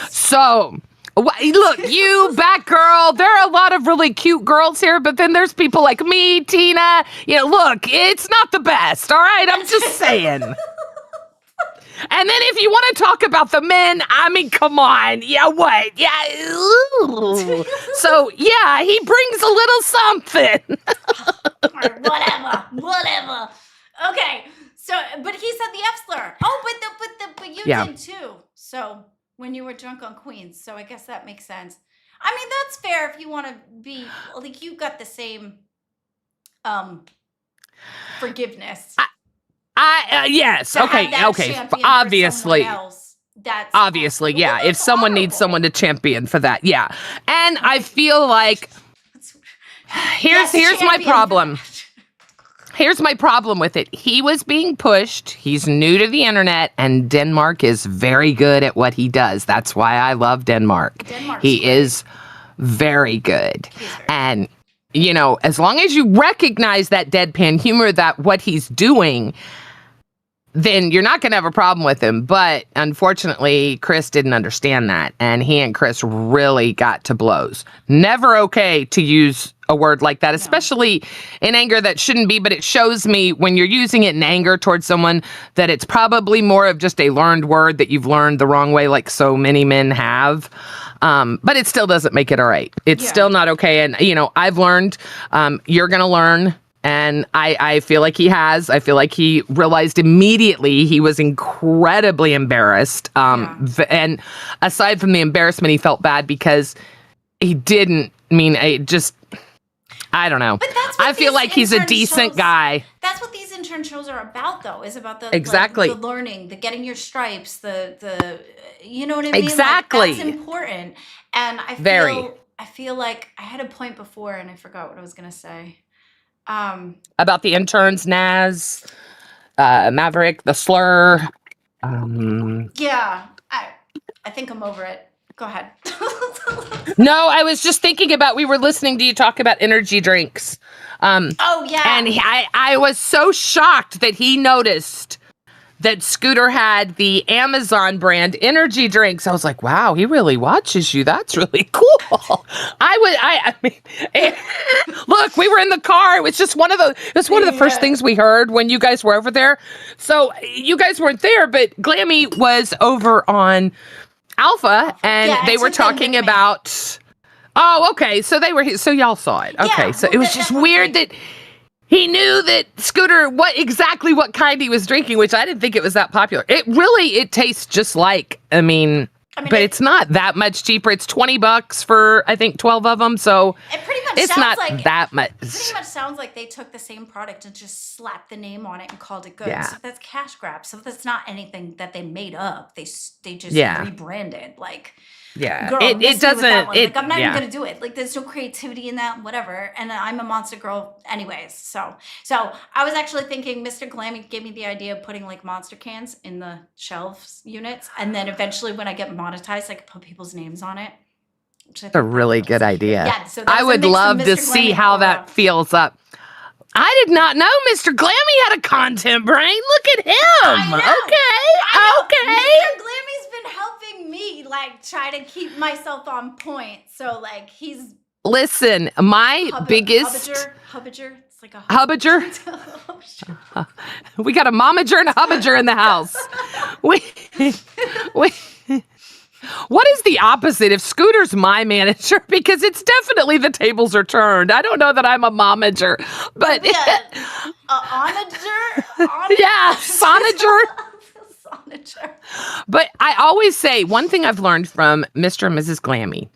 So, look, you, Batgirl, there are a lot of really cute girls here, but then there's people like me, Tina. Look, it's not the best, all right? I'm just saying. And then if you want to talk about the men, I mean, come on. Yeah, what? Yeah. Ooh. So, yeah, he brings a little something. Whatever. Okay, so but he said the F slur. Oh, but you did too. So when you were drunk on Queens, so I guess that makes sense. I mean, that's fair if you want to be like you got the same forgiveness. Yes. Okay. Obviously. Obviously, yeah. If someone needs someone to champion for that, yeah. And I feel like here's my problem. Here's my problem with it. He was being pushed. He's new to the internet, and Denmark is very good at what he does. That's why I love Denmark. He is very good. And, as long as you recognize that deadpan humor, that what he's doing, then you're not going to have a problem with him. But unfortunately, Chris didn't understand that. And he and Chris really got to blows. Never okay to use a word like that, especially in anger that shouldn't be. But it shows me when you're using it in anger towards someone that it's probably more of just a learned word that you've learned the wrong way, like so many men have. But it still doesn't make it all right. It's still not okay. And, I've learned, you're going to learn. And I feel like he has. I feel like he realized immediately he was incredibly embarrassed. And aside from the embarrassment, he felt bad because he didn't I don't know. But that's what I feel like he's a decent guy. That's what these intern shows are about, though. Is about the exactly the learning, the getting your stripes, the you know what I mean? Exactly. Like, that's important. And I feel like I had a point before and I forgot what I was gonna say. About the interns, Naz, Maverick, the slur. Yeah, I think I'm over it. Go ahead. No, I was just thinking about, we were listening to you talk about energy drinks. Oh, yeah. And I was so shocked that he noticed that Scooter had the Amazon brand energy drinks. I was like, wow, he really watches you. That's really cool. I mean, look, we were in the car. It was just one of the first things we heard when you guys were over there. So you guys weren't there, but Glammy was over on Alpha, and they were talking about. Oh, okay. So so y'all saw it. Okay, so it was just weird that he knew that Scooter what kind he was drinking, which I didn't think it was that popular. It tastes just like. I mean but it's not that much cheaper. It's $20 for I think 12 of them. So it pretty much it's not that much. It pretty much sounds like they took the same product and just slapped the name on it and called it good. Yeah. So that's cash grab. So that's not anything that they made up. They just rebranded. Like, yeah, girl, it doesn't. Like, I'm not even gonna do it. Like, there's no creativity in that. Whatever. And I'm a monster girl, anyways. So I was actually thinking, Mr. Glammy gave me the idea of putting like monster cans in the shelves units, and then eventually when I get monetized, I could put people's names on it. That's a really good idea. Yeah, so I would love to see how that feels up. I did not know Mr. Glammy had a content brain. Look at him. Okay. Mr. Glammy's been helping me like try to keep myself on point. So like he's listen, my biggest hubbager. It's like a hubbager. We got a momager and a hubbager in the house. we What is the opposite if Scooter's my manager? Because it's definitely the tables are turned. I don't know that I'm a momager, but onager? Yeah, sonager. But I always say one thing I've learned from Mr. and Mrs. Glammy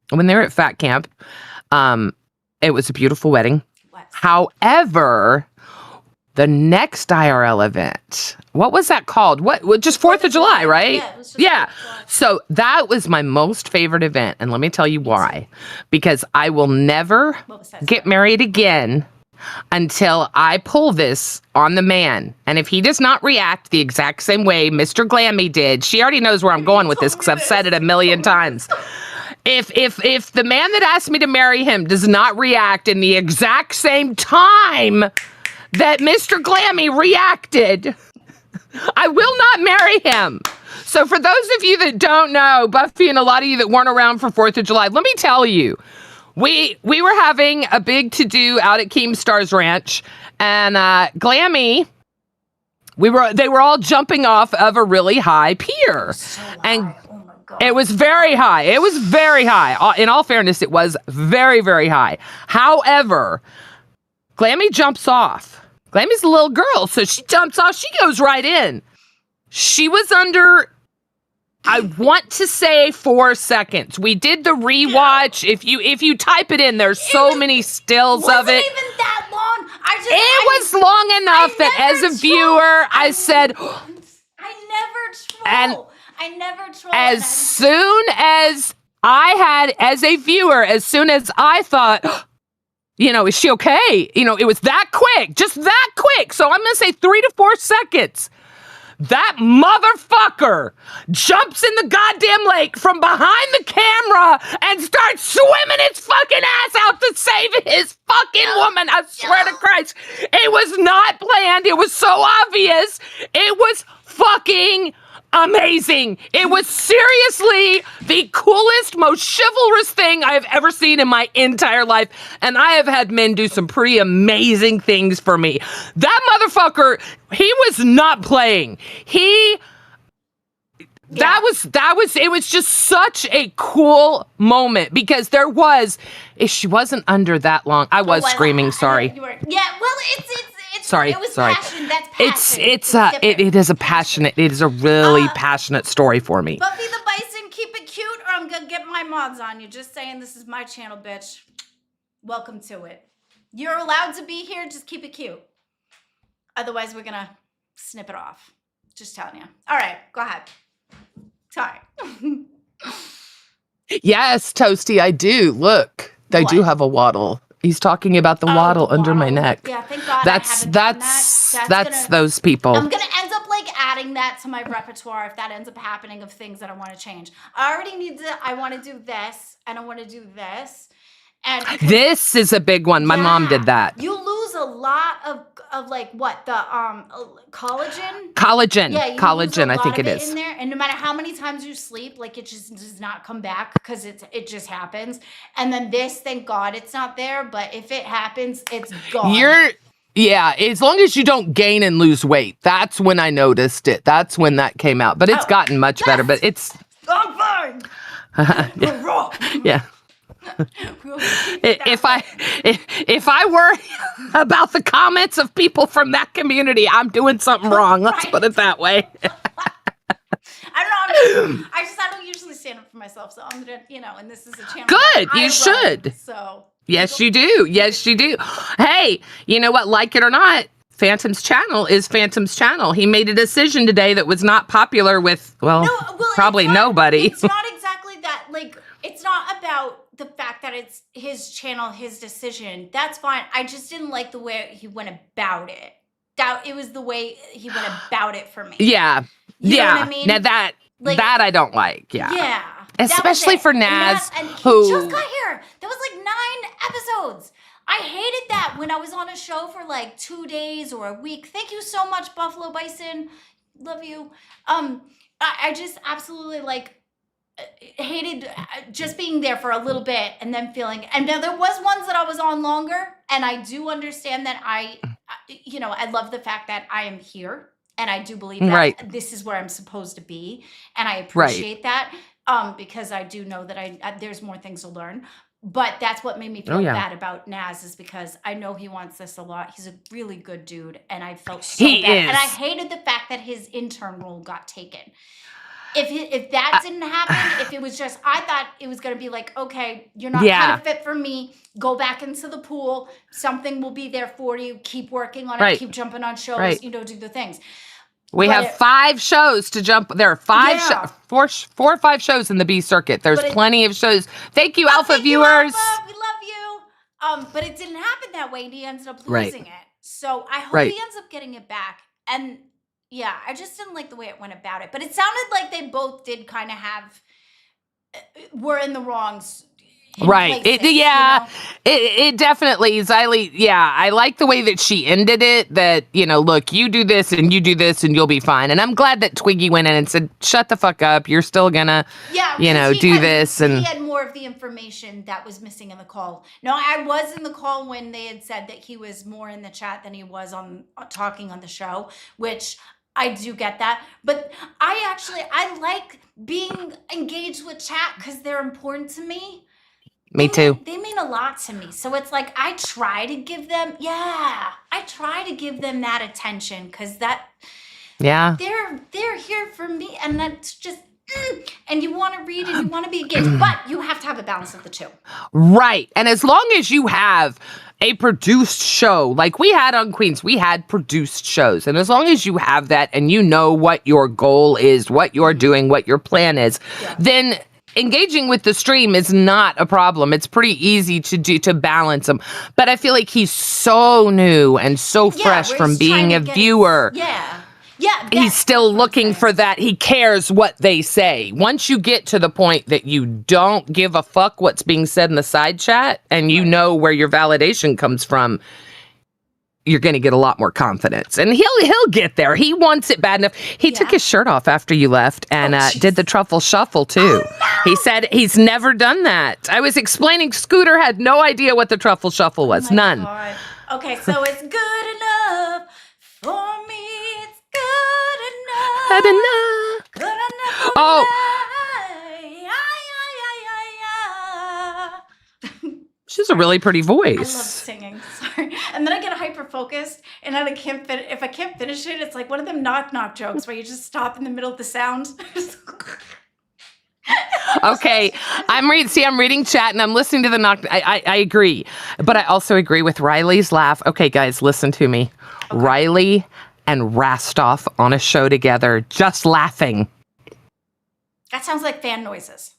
when they were at Fat Camp. It was a beautiful wedding. However, the next IRL event. What was that called? Just 4th of July, right? Yeah, it was just Yeah. 4th of July. So that was my most favorite event. And let me tell you why. Because I will never get married again until I pull this on the man. And if he does not react the exact same way Mr. Glammy did, she already knows where I'm going with this because I've said it a million times. If the man that asked me to marry him does not react in the exact same time that Mr. Glammy reacted, I will not marry him. So for those of you that don't know, Buffy and a lot of you that weren't around for 4th of July, let me tell you, we were having a big to-do out at Keemstar's Ranch, and Glammy, they were all jumping off of a really high pier. And it was very high. It was very high. In all fairness, it was very, very high. However, Glammy jumps off. Glammy's a little girl, so she jumps off. She goes right in. She was under, I want to say 4 seconds. We did the rewatch. If you type it in, there's so many stills of it. Wasn't even that long. It was long enough that as a viewer, I said, I never troll. As soon as I had, as a viewer, as soon as I thought, is she okay? It was that quick, just that quick. So I'm going to say 3 to 4 seconds. That motherfucker jumps in the goddamn lake from behind the camera and starts swimming his fucking ass out to save his fucking woman. I swear to Christ. It was not planned. It was so obvious. It was fucking amazing. It was seriously the coolest, most chivalrous thing I have ever seen in my entire life. And I have had men do some pretty amazing things for me. That motherfucker, he was not playing. It was just such a cool moment because if she wasn't under that long, I was screaming, sorry. Sorry, it was sorry. passion. That's passion. It is a really passionate story for me. Buffy the Bison, keep it cute or I'm gonna get my mods on you. Just saying, this is my channel, bitch. Welcome to it. You're allowed to be here, just keep it cute. Otherwise, we're gonna snip it off. Just telling you. All right, go ahead. Sorry. Yes, Toasty, I do. Look, I do have a waddle. He's talking about the waddle under my neck. Yeah, thank God That's those people. I'm gonna end up adding that to my repertoire if that ends up happening of things that I want to change. I want to do this and I want to do this. And this is a big one. My mom did that. You lose a lot of collagen. Collagen. Yeah, you collagen, lose a I think lot it of is. in there. And no matter how many times you sleep, it just does not come back because it just happens. And then this, thank God it's not there. But if it happens, it's gone. As long as you don't gain and lose weight. That's when I noticed it. That's when that came out. But it's gotten much better. But it's. I'm fine. Yeah. If I worry about the comments of people from that community, I'm doing something wrong. Let's put it that way. I don't know. I don't usually stand up for myself, so I'm gonna, and this is a channel. Good, you should. So yes, you do. Yes, you do. Hey, you know what? Like it or not, Phantom's channel is Phantom's channel. He made a decision today that was not popular with probably nobody. It's not exactly that. It's not about the fact that it's his channel, his decision. That's fine. I just didn't like the way he went about it. It was the way he went about it for me. Yeah. You know what I mean? Now that I don't like. Yeah. Yeah. Especially for Naz, and he who just got here. That was 9 episodes. I hated that when I was on a show for 2 days or a week. Thank you so much, Buffalo Bison. Love you. I just absolutely hated just being there for a little bit and then feeling, and now there was ones that I was on longer, and I do understand that I love the fact that I am here, and I do believe that this is where I'm supposed to be, and I appreciate that because I do know that there's more things to learn. But that's what made me feel bad about Naz, is because I know he wants this a lot. He's a really good dude, and I felt so bad. And I hated the fact that his intern role got taken. if that didn't happen, if it was just, I thought it was going to be like, okay, you're not kind of fit for me. Go back into the pool. Something will be there for you. Keep working on it. Keep jumping on shows. Do the things. We have 5 shows to jump. There are 4 or 5 shows in the B circuit. There's plenty of shows. Thank you, Alpha viewers. Alpha. We love you. But it didn't happen that way, and he ended up losing it. So I hope he ends up getting it back. And yeah, I just didn't like the way it went about it. But it sounded like they both did kind of were in the wrongs. Right. It definitely, Xylee, I like the way that she ended it, that, look, you do this and you'll be fine. And I'm glad that Twiggy went in and said, shut the fuck up. You're still gonna, do this. And he had more of the information that was missing in the call. No, I was in the call when they had said that he was more in the chat than he was on talking on the show, which I do get that. But I like being engaged with chat because they're important to me. Me too. They mean a lot to me. So it's like I try to give them that attention because they're here for me, and that's just and you want to read and you want to be engaged, but you have to have a balance of the two. Right. And as long as you have a produced show, like we had on Queens, we had produced shows. And as long as you have that and you know what your goal is, what you're doing, what your plan is, then engaging with the stream is not a problem. It's pretty easy to balance them. But I feel like he's so new and so fresh from being a viewer. He's still looking for that. He cares what they say. Once you get to the point that you don't give a fuck what's being said in the side chat and you know where your validation comes from, you're going to get a lot more confidence. And he'll get there. He wants it bad enough. He took his shirt off after you left and did the truffle shuffle too. Oh, no. He said he's never done that. I was explaining, Scooter had no idea what the truffle shuffle was. None. God. Okay, so it's good enough for me. It's good enough. Good enough. Good enough. Oh. She's a really pretty voice. I love singing. Sorry. And then I get hyper focused, and then if I can't finish it, it's like one of them knock jokes where you just stop in the middle of the sound. Okay, I'm reading chat and I'm listening to the knock. I agree, but I also agree with Riley's laugh. Okay, guys, listen to me. Okay. Riley and Rastov on a show together, just laughing. That sounds like fan noises.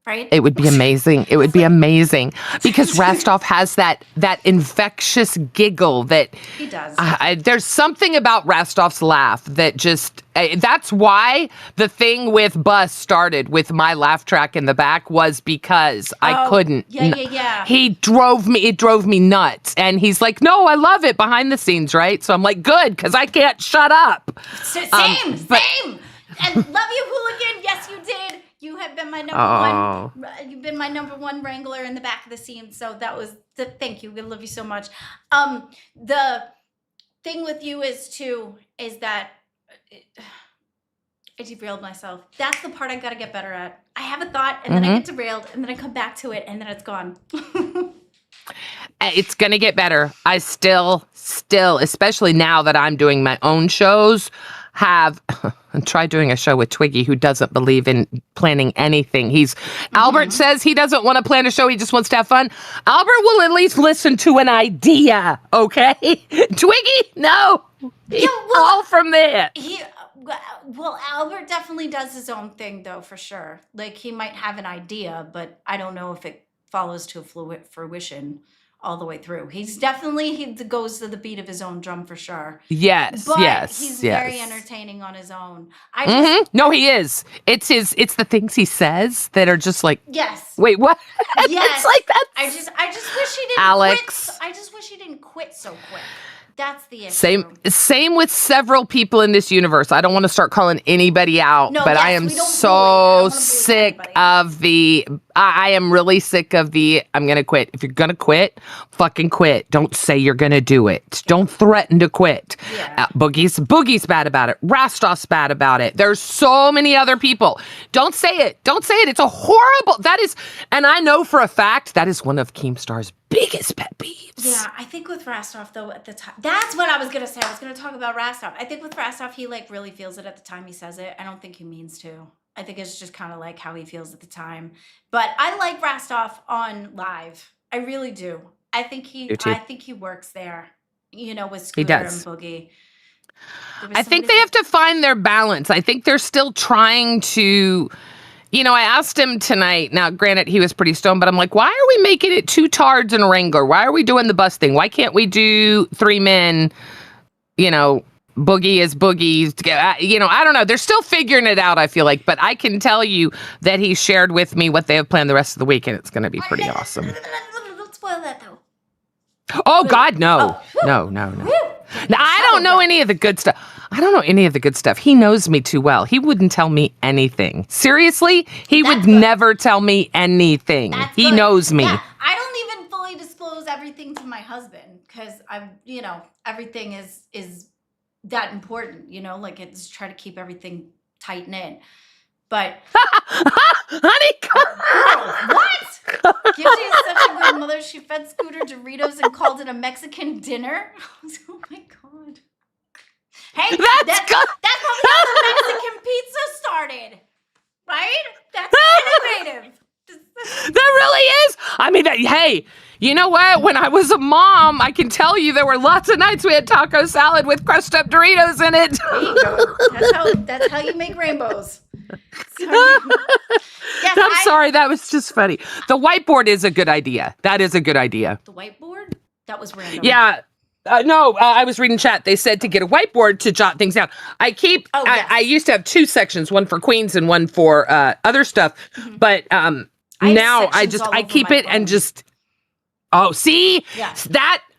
Right? It would be amazing. It would be amazing because Rastov has that infectious giggle that he does. There's something about Rastov's laugh that just that's why the thing with Bus started with my laugh track in the back was because I couldn't. Yeah. It drove me nuts. And he's like, "No, I love it behind the scenes, right?" So I'm like, "Good, because I can't shut up." Same. And love you, Hooligan. Yes, you did. You have been my number one. You've been my number one wrangler in the back of the scene. So that was thank you. We love you so much. The thing with you is that I derailed myself. That's the part I got to get better at. I have a thought and then I get derailed and then I come back to it and then it's gone. It's going to get better. I still, especially now that I'm doing my own shows, have tried doing a show with Twiggy, who doesn't believe in planning anything. Albert says he doesn't want to plan a show. He just wants to have fun. Albert will at least listen to an idea. Okay. Twiggy, no. All from there. Albert definitely does his own thing though, for sure. Like he might have an idea, but I don't know if it follows to fruition all the way through. He goes to the beat of his own drum for sure. Yes, but he's very entertaining on his own. No, he is. It's the things he says that are just like, yes. Wait, what? Yes. It's like that. I just wish he didn't Alex. quit. I just wish he didn't quit so quick. That's the issue. Same with several people in this universe. I don't want to start calling anybody out, but I am so sick of the. I am really sick of the. I'm gonna quit. If you're gonna quit, fucking quit. Don't say you're gonna do it. Don't threaten to quit. Yeah. Boogie's bad about it. Rastov's bad about it. There's so many other people. Don't say it. Don't say it. It's a horrible. That is, and I know for a fact that is one of Keemstar's biggest pet peeves. Yeah, I think with Rostov though at the time, that's what I was gonna say. I was gonna talk about Rostov. I think with Rostov, he like really feels it at the time he says it. I don't think he means to. I think it's just kind of like how he feels at the time. But I like Rostov on live. I really do. I think he works there. You know, with Scooter and Boogie. I think they have to find their balance. I think they're still trying to. You know, I asked him tonight. Now, granted, he was pretty stoned, but I'm like, why are we making it 2 tards and a Wrangler? Why are we doing the bus thing? Why can't we do 3 men? You know, Boogie is Boogie. You know, I don't know. They're still figuring it out, I feel like. But I can tell you that he shared with me what they have planned the rest of the week, and it's going to be pretty awesome. Don't spoil that though. Oh, God, no. No. Now, I don't know any of the good stuff. I don't know any of the good stuff. He knows me too well. He wouldn't tell me anything. Seriously, he would never tell me anything. He knows me. Yeah, I don't even fully disclose everything to my husband because everything is that important. You know, like it's try to keep everything tight knit. But honey, come on. What? Gibsy is such a good mother. She fed Scooter Doritos and called it a Mexican dinner. Oh my God. Hey, that's probably how the Mexican pizza started, right? That's innovative. That really is. I mean, hey, you know what? When I was a mom, I can tell you there were lots of nights we had taco salad with crushed up Doritos in it. There you go. That's how you make rainbows. Yes, I'm sorry, that was just funny. The whiteboard is a good idea. That is a good idea. The whiteboard? That was random. Yeah. No, I was reading chat. They said to get a whiteboard to jot things down. I used to have 2 sections, one for Queens and one for other stuff. Mm-hmm. But now I keep it and just, see,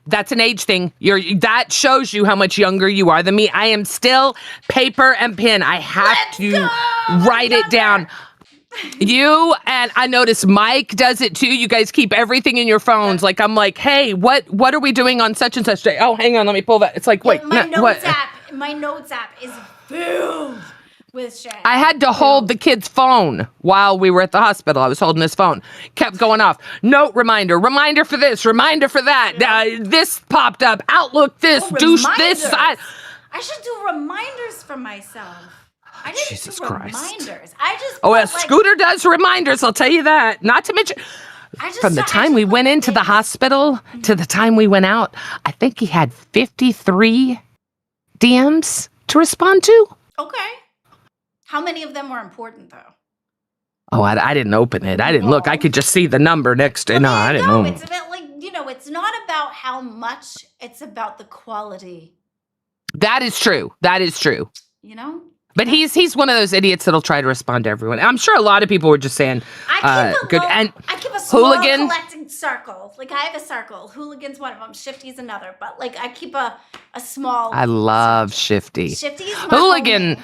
that's an age thing. That shows you how much younger you are than me. I am still paper and pen. I have to write it down. You and I notice Mike does it too. You guys keep everything in your phones. Like I'm like, hey, what are we doing on such and such day? Oh, hang on, let me pull that. It's like, wait, my notes app is filled with shit. I had to hold the kid's phone while we were at the hospital. I was holding his phone. Kept going off. Note reminder for this, reminder for that. This popped up. Outlook this, douche this. I should do reminders for myself. I didn't Jesus do Christ. reminders. I just Scooter does reminders, I'll tell you that. Not to mention, from the time we went into the hospital to the time we went out, I think he had 53 DMs to respond to. Okay. How many of them were important, though? Oh, I didn't open it. I didn't look. I could just see the number next to it. No, I didn't know. It's about it's not about how much, it's about the quality. That is true. You know? But he's one of those idiots that'll try to respond to everyone. I'm sure a lot of people were just saying, good. And I keep a small Hooligan collecting circle. Like I have a circle. Hooligan's one of them. Shifty's another. But like I keep a small. I love Shifty. Shifty's my Hooligan.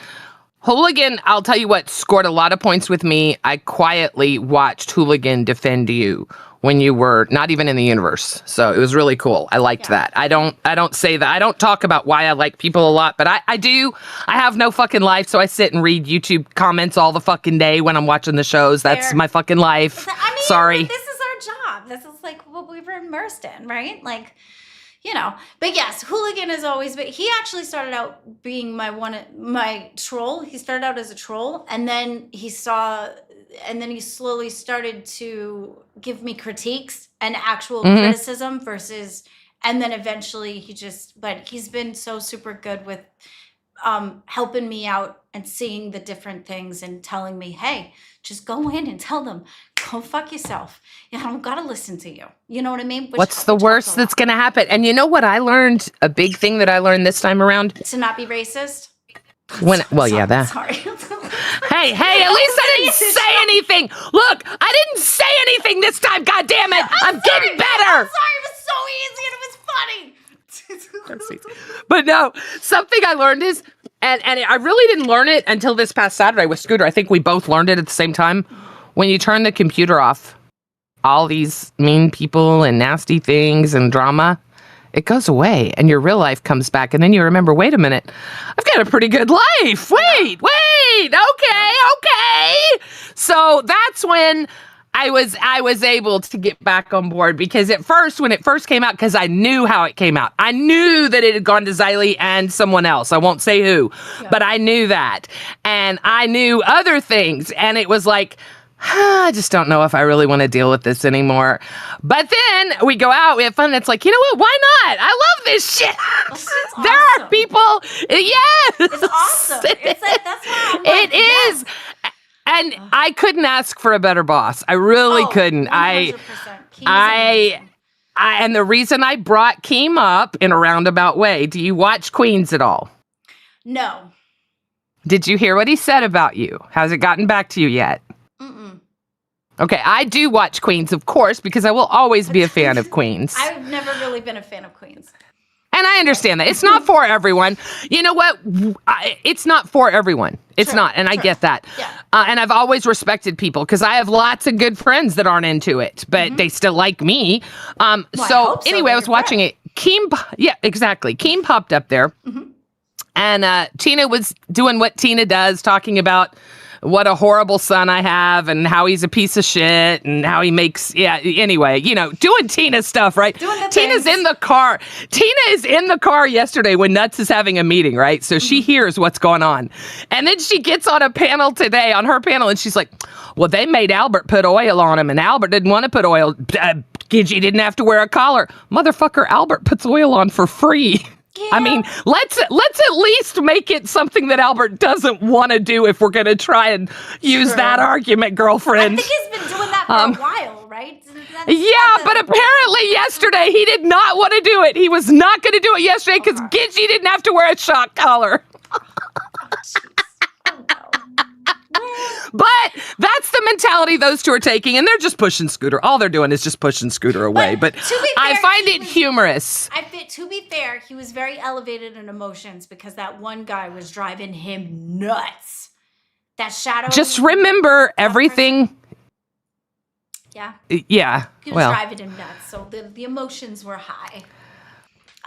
Hooligan, I'll tell you what, scored a lot of points with me. I quietly watched Hooligan defend you when you were not even in the universe. So it was really cool. I liked that. I don't say that. I don't talk about why I like people a lot, but I do. I have no fucking life, so I sit and read YouTube comments all the fucking day when I'm watching the shows. That's my fucking life. Sorry. This is our job. This is like what we were immersed in, right? Like, you know. But yes, Hooligan has always been. He actually started out being my troll. He started out as a troll, and then he slowly started to give me critiques and actual criticism versus, and then eventually but he's been so super good with helping me out and seeing the different things and telling me, hey, just go in and tell them, go fuck yourself. I don't gotta listen to you. You know what I mean? What's the worst that's gonna happen? And you know what I learned? A big thing that I learned this time around? To not be racist? Sorry. Sorry. Hey, at least I didn't say anything. Look, I didn't say anything this time, God damn it. I'm getting better. I'm sorry, it was so easy and it was funny. But no, something I learned is, and I really didn't learn it until this past Saturday with Scooter. I think we both learned it at the same time. When you turn the computer off, all these mean people and nasty things and drama, it goes away and your real life comes back. And then you remember, wait a minute, I've got a pretty good life. Wait, okay. So that's when I was able to get back on board because at first, when it first came out, because I knew how it came out, I knew that it had gone to Xylee and someone else. I won't say who, but I knew that. And I knew other things. And it was like, I just don't know if I really want to deal with this anymore. But then we go out, we have fun. And it's like, you know what? Why not? I love this shit. There are people. Yes. It's awesome. It's like, that's what I'm like, It is. And I couldn't ask for a better boss. I really couldn't. 100%. And the reason I brought Keem up in a roundabout way, do you watch Queens at all? No. Did you hear what he said about you? Has it gotten back to you yet? Mm-mm. Okay, I do watch Queens, of course, because I will always be a fan of Queens. I've never really been a fan of Queens. And I understand that. It's not for everyone. You know what? It's not for everyone. It's not. And I get that. Yeah. And I've always respected people because I have lots of good friends that aren't into it, but they still like me. So anyway, I was watching it. Yeah, exactly. Keem popped up there. And Tina was doing what Tina does, talking about what a horrible son I have and how he's a piece of shit and how he makes, anyway, doing Tina stuff, right? Tina's in the car. Tina is in the car yesterday when Nuts is having a meeting, right? So she hears what's going on. And then she gets on a panel today, on her panel, and she's like, well, they made Albert put oil on him, and Albert didn't want to put oil. Gidgey didn't have to wear a collar. Motherfucker, Albert puts oil on for free. Yeah. I mean, let's at least make it something that Albert doesn't want to do if we're going to try and use that argument, girlfriend. I think he's been doing that for a while, right? But apparently yesterday he did not want to do it. He was not going to do it yesterday because Gidgey didn't have to wear a shock collar. But that's the mentality those two are taking, and they're just pushing Scooter. All they're doing is just pushing Scooter away. But I find it humorous. To be fair, he was very elevated in emotions because that one guy was driving him nuts. That shadow. Just remember everything. Yeah. Yeah. He was driving him nuts, so the emotions were high.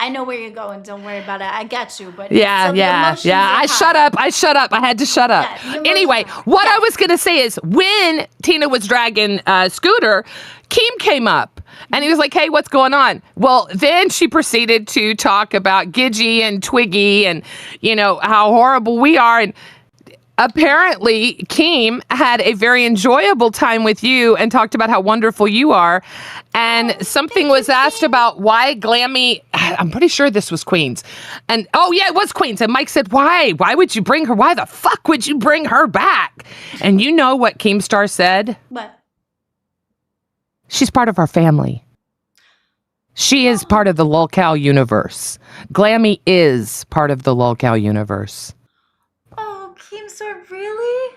I know where you're going. Don't worry about it. I got you. But yeah. I shut up. I had to shut up. Anyway, what I was going to say is when Tina was dragging Scooter, Keem came up and he was like, hey, what's going on? Well, then she proceeded to talk about Gidgey and Twiggy and, how horrible we are. And apparently, Keem had a very enjoyable time with you and talked about how wonderful you are. And something was asked about why Glammy, I'm pretty sure this was Queens. And, it was Queens. And Mike said, why? Why would you bring her? Why the fuck would you bring her back? And you know what Keemstar said? What? She's part of our family. She is part of the LOLCOW universe. Glammy is part of the LOLCOW universe. Keemstar, really?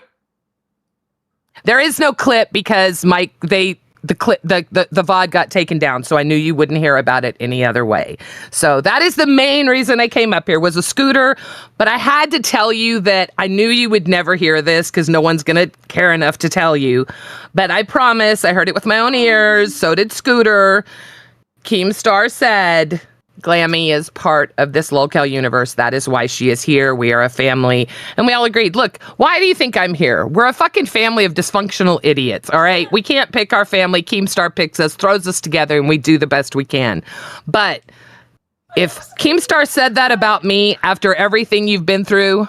There is no clip because Mike, the VOD got taken down, so I knew you wouldn't hear about it any other way. So that is the main reason I came up here was a Scooter, but I had to tell you that I knew you would never hear this because no one's going to care enough to tell you. But I promise, I heard it with my own ears, so did Scooter. Keemstar said Glammy is part of this LOLCOW universe. That is why she is here. We are a family. And we all agreed, look, why do you think I'm here? We're a fucking family of dysfunctional idiots, all right? We can't pick our family. Keemstar picks us, throws us together, and we do the best we can. But if Keemstar said that about me after everything you've been through,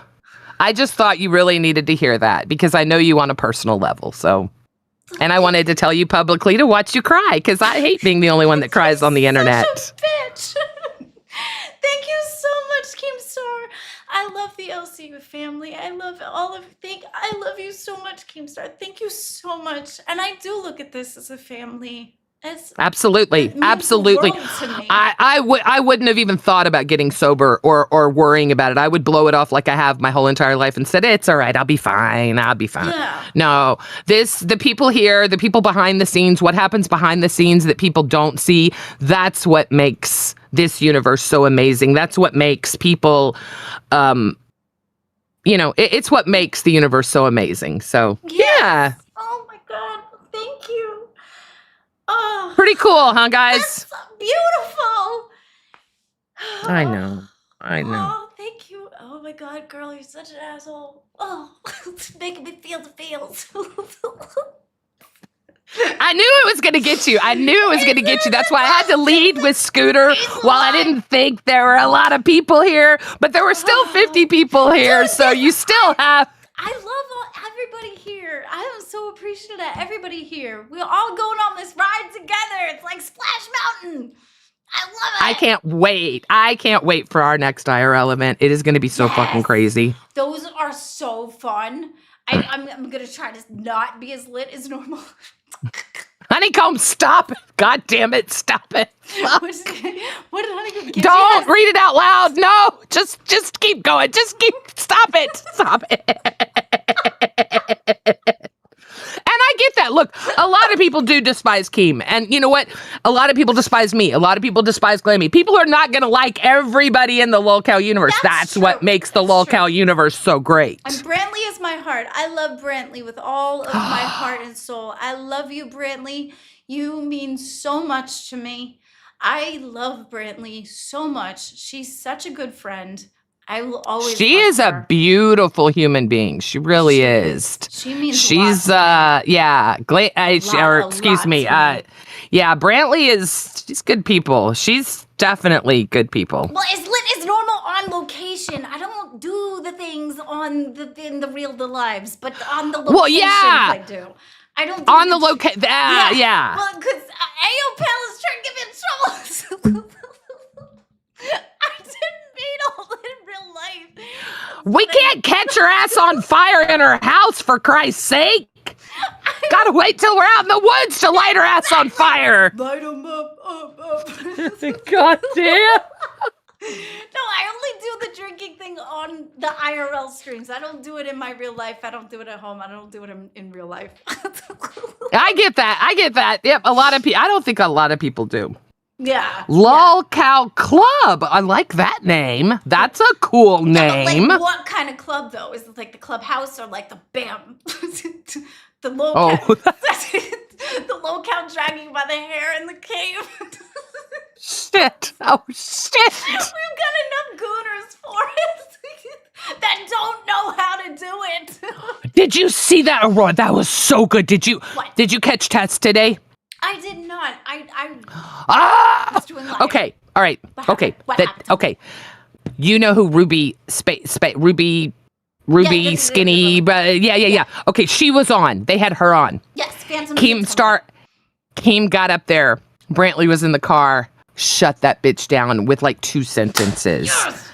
I just thought you really needed to hear that because I know you on a personal level, so... And I wanted to tell you publicly to watch you cry because I hate being the only one that cries on the internet. Such a bitch. Thank you so much, Keemstar. I love the LCU family. I love all of you. I love you so much, Keemstar. Thank you so much. And I do look at this as a family. Absolutely. I wouldn't have even thought about getting sober or worrying about it. I would blow it off like I have my whole entire life and said, it's all right. I'll be fine. Yeah. No, the people here, the people behind the scenes, what happens behind the scenes that people don't see, that's what makes this universe so amazing. That's what makes people, it's what makes the universe so amazing. So, yeah. Oh my God. Thank you. Oh, pretty cool, huh, guys? That's beautiful. I know. Oh, thank you. Oh my God, girl, you're such an asshole. Oh, it's making me feel the feels. I knew it was going to get you. I knew it was going to get you. That's why I had to lead with Scooter while I didn't think there were a lot of people here, but there were still 50 people here, so you still have. I love everybody here. I am so appreciative of everybody here. We're all going on this ride together. It's like Splash Mountain. I love it. I can't wait. I can't wait for our next IRL event. It is going to be so fucking crazy. Those are so fun. I'm going to try to not be as lit as normal. Honeycomb, stop it. God damn it, stop it. What did Honeycomb give Don't you? read it out loud. No, just keep going. Stop it. Stop it. And I get that. Look, a lot of people do despise Keem. And you know what? A lot of people despise me. A lot of people despise Glammy. People are not going to like everybody in the LOLCOW universe. That's what makes the LOLCOW universe so great. And Brantley is my heart. I love Brantley with all of my heart and soul. I love you, Brantley. You mean so much to me. I love Brantley so much. She's such a good friend. I will always. She is a beautiful human being. She really is. She means she's yeah. Excuse me. Yeah. Brantley she's good people. She's definitely good people. Well, it's lit as normal on location. I don't do the things in the real lives, but on the locations I do. I don't do on the location. Yeah. Well, because AOPL is trying to get me in trouble. I didn't mean all that in real life. We can't catch her ass on fire in her house, for Christ's sake. Gotta wait till we're out in the woods to light her ass on fire. Light them up. God damn. No, I only do the drinking thing on the IRL streams. I don't do it in my real life. I don't do it at home. I don't do it in real life. I get that. Yep, I don't think a lot of people do. Yeah. LOLCOW Club. I like that name. That's a cool name. Like, what kind of club, though? Is it like the clubhouse or like the BAM? The LOLCOW. Oh. The LOLCOW dragging by the hair in the cave. Shit. Oh, shit. We've got enough gooners for it that don't know how to do it. Did you see that, Aurora? That was so good. Did you catch Tess today? I did not. I Ah! doing live. Okay. All right. Okay. What happened? Okay. You know who Ruby Ruby skinny, but yeah. Okay, she was on. They had her on. Yes, Phantom. Keem got up there. Brantley was in the car. Shut that bitch down with like 2 sentences. Yes!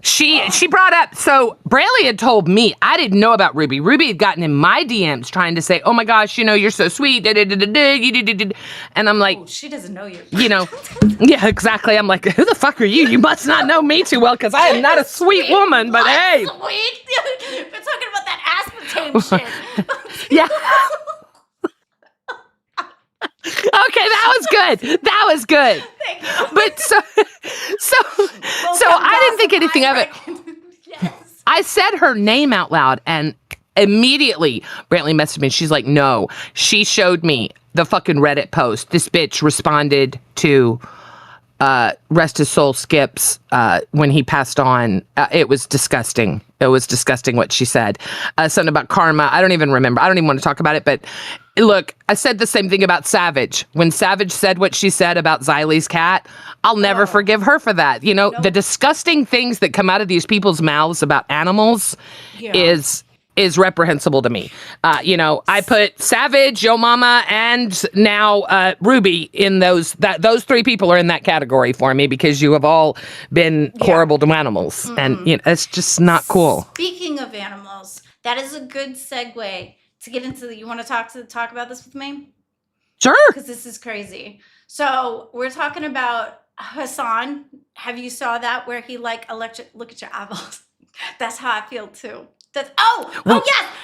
She brought up, so Brantley had told me, I didn't know about Ruby. Ruby had gotten in my DMs trying to say, oh my gosh, you're so sweet. And I'm like, she doesn't know you. Yeah, exactly. I'm like, who the fuck are you? You must not know me too well because I am not a sweet woman, but hey. Sweet? We're talking about that aspartame shit. Yeah. Okay, that was good. Thank you. But so I didn't think anything of it. Yes. I said her name out loud, and immediately Brantley messaged me. She's like, no. She showed me the fucking Reddit post. This bitch responded to Rest His Soul Skips when he passed on. It was disgusting. It was disgusting what she said. Something about karma. I don't even remember. I don't even want to talk about it. But look, I said the same thing about Savage. When Savage said what she said about Xylee's cat, I'll never forgive her for that. The disgusting things that come out of these people's mouths about animals is reprehensible to me. I put Savage, Yo Mama, and now Ruby in those 3 people are in that category for me because you have all been horrible to animals. Mm-hmm. And it's just not cool. Speaking of animals, that is a good segue to get into you want to talk about this with me? Sure. Because this is crazy. So we're talking about Hassan. Have you saw that where he look at your eyeballs? That's how I feel too. Yes.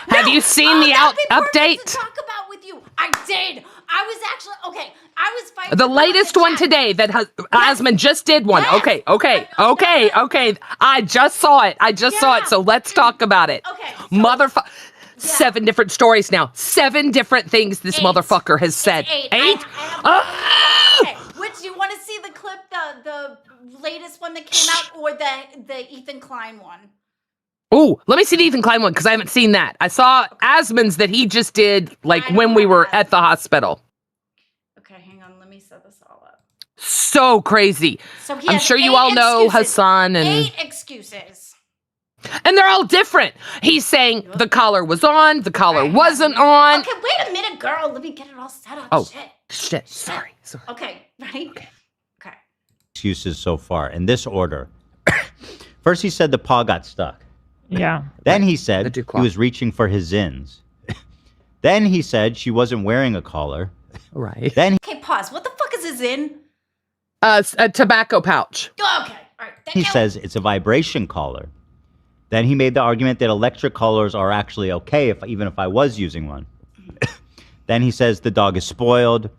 Have you seen the update? To talk about with you. I did. I was actually okay. I was fighting the latest one today that Asman just did one. Yes. Okay. I just saw it. So let's talk about it. Okay. Motherfucker. 7 different stories now. 7 different things this motherfucker has said. 8? Okay. Which you want to see the clip, the latest one that came out, or the Ethan Klein one? Oh, let me see the Ethan Klein one because I haven't seen that. I saw Asmund's that he just did like when we were at the hospital. Okay, hang on. Let me set this all up. So crazy. So he I'm has sure you 8 all know excuses. Hassan and 8 excuses. and they're all different. He's saying the collar was on, the collar wasn't on. Okay, wait a minute, girl. Let me get it all set up. Oh, shit. Sorry. Okay, ready? Okay. Excuses so far in this order. First, he said the paw got stuck. Yeah. Then he said he was reaching for his zins. Then he said she wasn't wearing a collar. Right. Then Okay, pause. What the fuck is this in? A tobacco pouch. Okay, all right. he says it's a vibration collar. Then he made the argument that electric collars are actually okay even if I was using one. Then he says the dog is spoiled.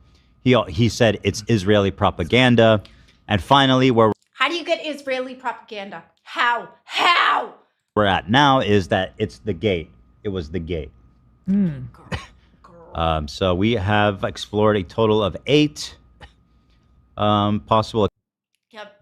He said it's Israeli propaganda. And finally, where How do you get Israeli propaganda? How? we're at now is that it's the gate. It was the gate. So we have explored a total of 8 possible. Yep.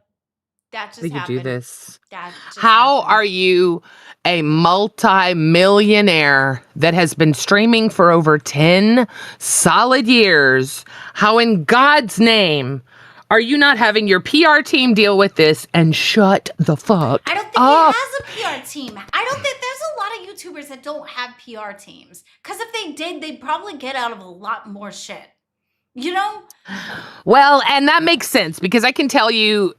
That just We could happened. do this. That just How are you a multi-millionaire that has been streaming for over 10 solid years? How in God's name are you not having your PR team deal with this and shut the fuck I don't think up? he has a PR team. I don't think there's a lot of YouTubers that don't have PR teams. Because if they did, they'd probably get out of a lot more shit. You know? Well, and that makes sense because I can tell you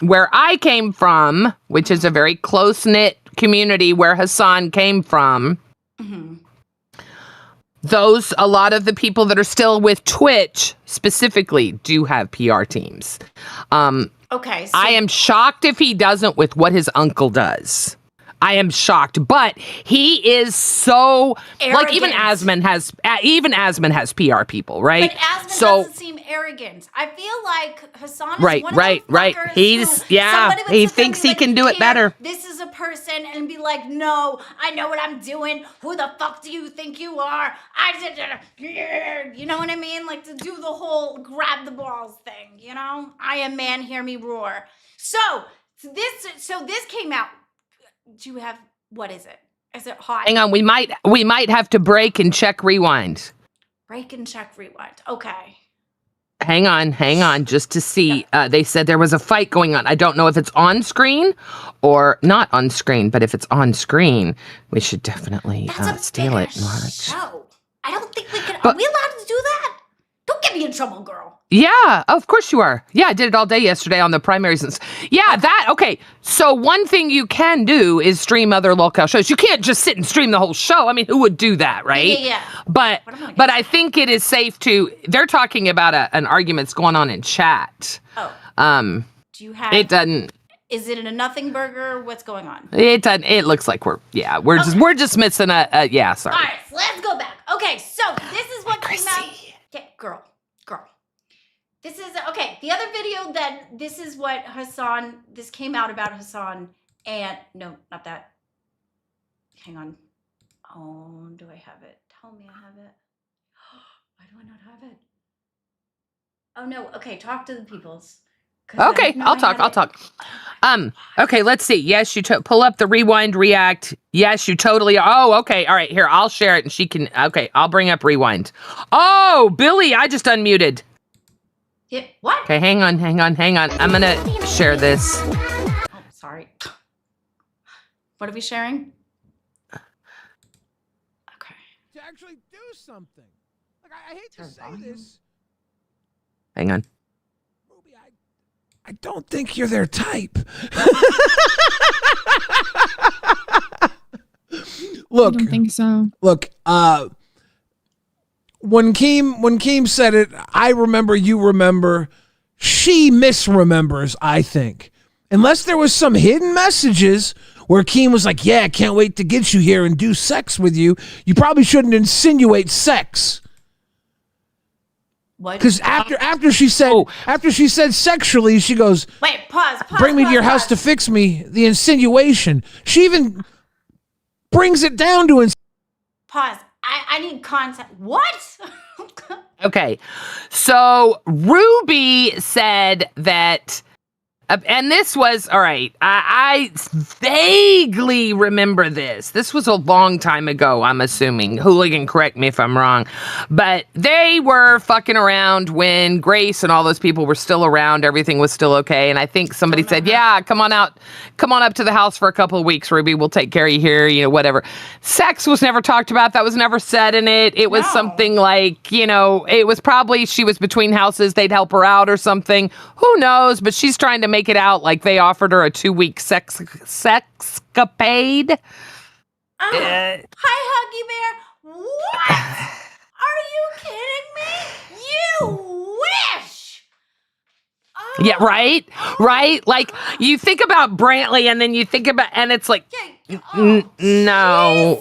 where I came from, which is a very close-knit community where Hassan came from. A lot of the people that are still with Twitch specifically do have PR teams. Okay. I am shocked if he doesn't with what his uncle does. I am shocked, but he is so like even Asmund has PR people, right? But Asmund doesn't seem arrogant. I feel like Hassan is one of those fuckers He's who somebody would he sit there and thinks be he like, can do it "Here, better. This is a person," and be like, "No, I know what I'm doing. Who the fuck do you think you are? You know what I mean? Like to do the whole grab the balls thing. You know, I am man, hear me roar. So this came out. Do you have? What is it? Is it hot? Hang on, we might have to break and check rewind. Break and check rewind. Okay. Hang on, just to see. They said there was a fight going on. I don't know if it's on screen or not on screen, but if it's on screen, we should definitely steal it and watch. Show. I don't think we can. Are we allowed to do that? Don't get me in trouble, girl. Yeah, of course you are. Yeah, I did it all day yesterday on the primaries. Okay. So one thing you can do is stream other locale shows. You can't just sit and stream the whole show. I mean, who would do that, right? Yeah. But I think it is safe to. They're talking about an argument that's going on in chat. Oh. Do you have? It doesn't. Is it in a nothing burger? What's going on? It doesn't. It looks like we're just missing a. Sorry. All right, so let's go back. Okay, so this is what came out. Yeah, girl. This is okay. The other video this is what this came out about Hassan and no, not that. Hang on. Oh, do I have it? Tell me I have it. Why do I not have it? Oh no. Okay, talk to the peoples. Okay, I'll talk. Okay, let's see. Yes, you pull up the rewind react. Yes, you totally. Oh, okay. All right, here, I'll share it and she can. Okay, I'll bring up rewind. Oh, Billy, I just unmuted. Yeah, what? Okay, hang on. I'm gonna share this. Oh, sorry. What are we sharing? To actually do something. Like I hate to say this. Hang on. I don't think you're their type. Look, I don't think so. Look, when Keem said it, I remember, you remember. She misremembers, I think. Unless there was some hidden messages where Keem was like, "Yeah, I can't wait to get you here and do sex with you." You probably shouldn't insinuate sex. What? Because after she said sexually, she goes, "Wait, pause. Bring me to your house to fix me." The insinuation. She even brings it down to Pause. I need content. What? Okay, so Ruby said that And this was, all right, I vaguely remember this. This was a long time ago, I'm assuming. Hooligan, correct me if I'm wrong. But they were fucking around when Grace and all those people were still around. Everything was still okay. And I think somebody said, yeah, come on up to the house for a couple of weeks, Ruby. We'll take care of you here, whatever. Sex was never talked about. That was never said in it. It was something like, it was probably she was between houses. They'd help her out or something. Who knows? But she's trying to make it out like they offered her a 2-week sexcapade. Hi, Huggy Bear. What? Are you kidding me? You wish. Yeah, right? Like, you think about Brantley and then you think about, and it's like, no.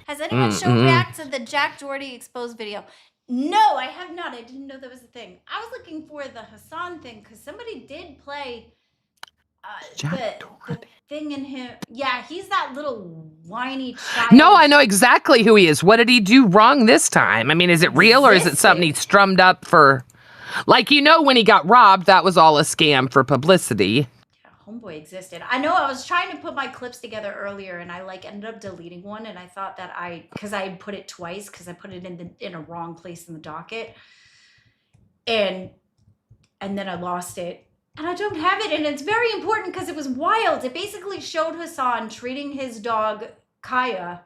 Has anyone shown back to the Jack Doherty exposed video? No, I have not. I didn't know that was a thing. I was looking for the Hassan thing because somebody did play the thing in him. Yeah, he's that little whiny child. No, I know exactly who he is. What did he do wrong this time? I mean, is it real or is it something he strummed up for? Like, when he got robbed, that was all a scam for publicity. Homeboy existed. I know I was trying to put my clips together earlier and I ended up deleting one and I thought that because I put it twice because I put it in a wrong place in the docket and then I lost it and I don't have it and it's very important because it was wild. It basically showed Hassan treating his dog Kaya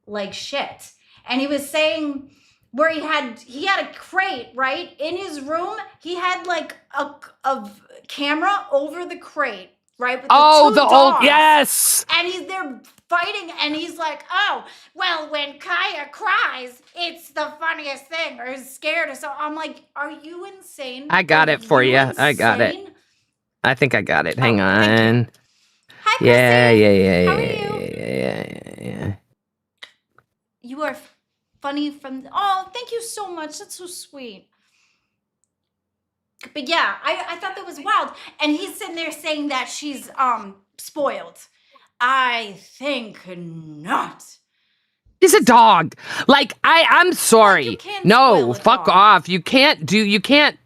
like shit and he was saying where he had a crate right in his room. He had like a camera over the crate. Right? With the two dogs. Yes. And they're fighting and he's like, oh, well, when Kaya cries, it's the funniest thing or is scared or so. I'm like, are you insane? I got it for you. I got it. I think I got it. Hang on. Hi, Chrissy. Yeah. How are you? You are funny thank you so much. That's so sweet. But yeah, I thought that was wild. And he's sitting there saying that she's spoiled. I think not. He's a dog. Like, I'm sorry. No, fuck off. No. Like, you can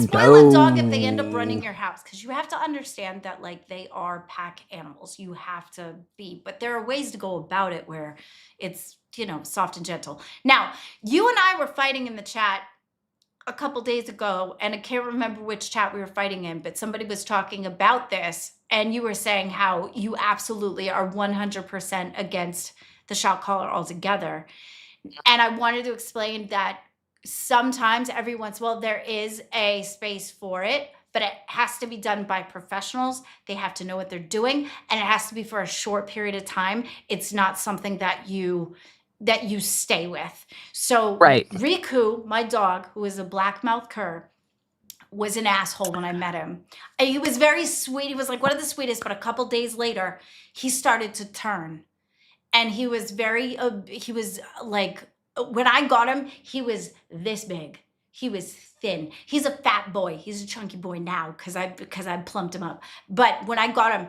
spoil a dog if they end up running your house. Because you have to understand that, like, they are pack animals. You have to be. But there are ways to go about it where it's, soft and gentle. Now, you and I were fighting in the chat a couple days ago, and I can't remember which chat we were fighting in, but somebody was talking about this, and you were saying how you absolutely are 100% against the shot collar altogether. And I wanted to explain that sometimes, every once in a while, there is a space for it, but it has to be done by professionals. They have to know what they're doing, and it has to be for a short period of time. It's not something that you stay with. So Riku, my dog, who is a black-mouthed cur, was an asshole when I met him. And he was very sweet. He was like one of the sweetest, but a couple days later, he started to turn. And he was he was like, when I got him, he was this big. He was thin. He's a fat boy. He's a chunky boy now because I plumped him up. But when I got him,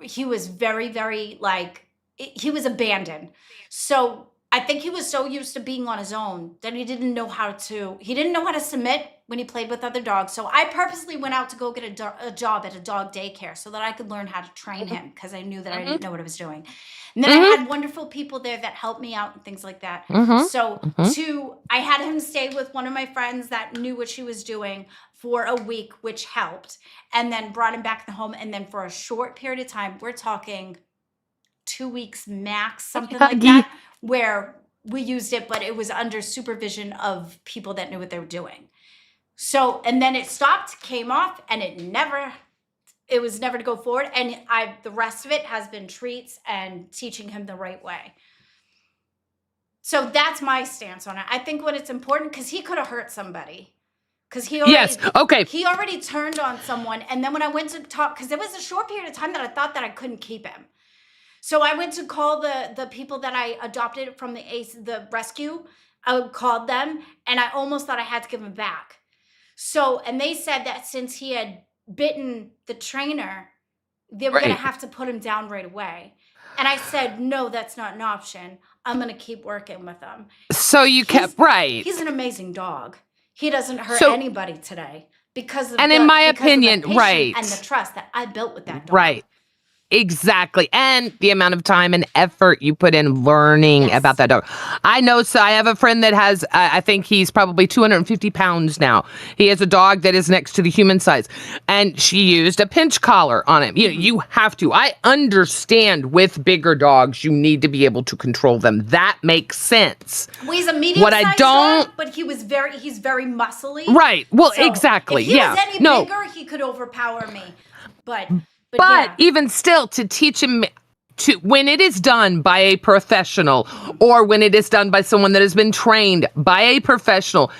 he was very, very he was abandoned. So I think he was so used to being on his own that he didn't know how to submit when he played with other dogs. So I purposely went out to go get a job at a dog daycare so that I could learn how to train him because I knew that I didn't know what I was doing. And then I had wonderful people there that helped me out and things like that. So I had him stay with one of my friends that knew what she was doing for a week, which helped, and then brought him back to the home. And then for a short period of time, we're talking 2 weeks max, something like that, where we used it, but it was under supervision of people that knew what they were doing. So, and then it stopped, came off, and it was never to go forward. And the rest of it has been treats and teaching him the right way. So that's my stance on it. I think when it's important, because he could have hurt somebody. Because he already turned on someone. And then when I went to talk, because it was a short period of time that I thought that I couldn't keep him. So I went to call the people that I adopted from the rescue. I called them, and I almost thought I had to give him back. So, and they said that since he had bitten the trainer, they were going to have to put him down right away. And I said, no, that's not an option. I'm going to keep working with him. So you kept, He's an amazing dog. He doesn't hurt So- anybody today because of And the, in my because of the opinion, patience right. and the trust that I built with that dog. Right. Exactly. And the amount of time and effort you put in learning about that dog. I know, so I have a friend that has, I think he's probably 250 pounds now. He has a dog that is next to the human size. And she used a pinch collar on him. You have to. I understand with bigger dogs, you need to be able to control them. That makes sense. Well, he's a medium-sized dog, but he's very muscly. Right. Well, So exactly. If he Yeah. was any No. bigger, he could overpower me. But But yeah. even still, to teach him to, when it is done by a professional or when it is done by someone that has been trained by a professional,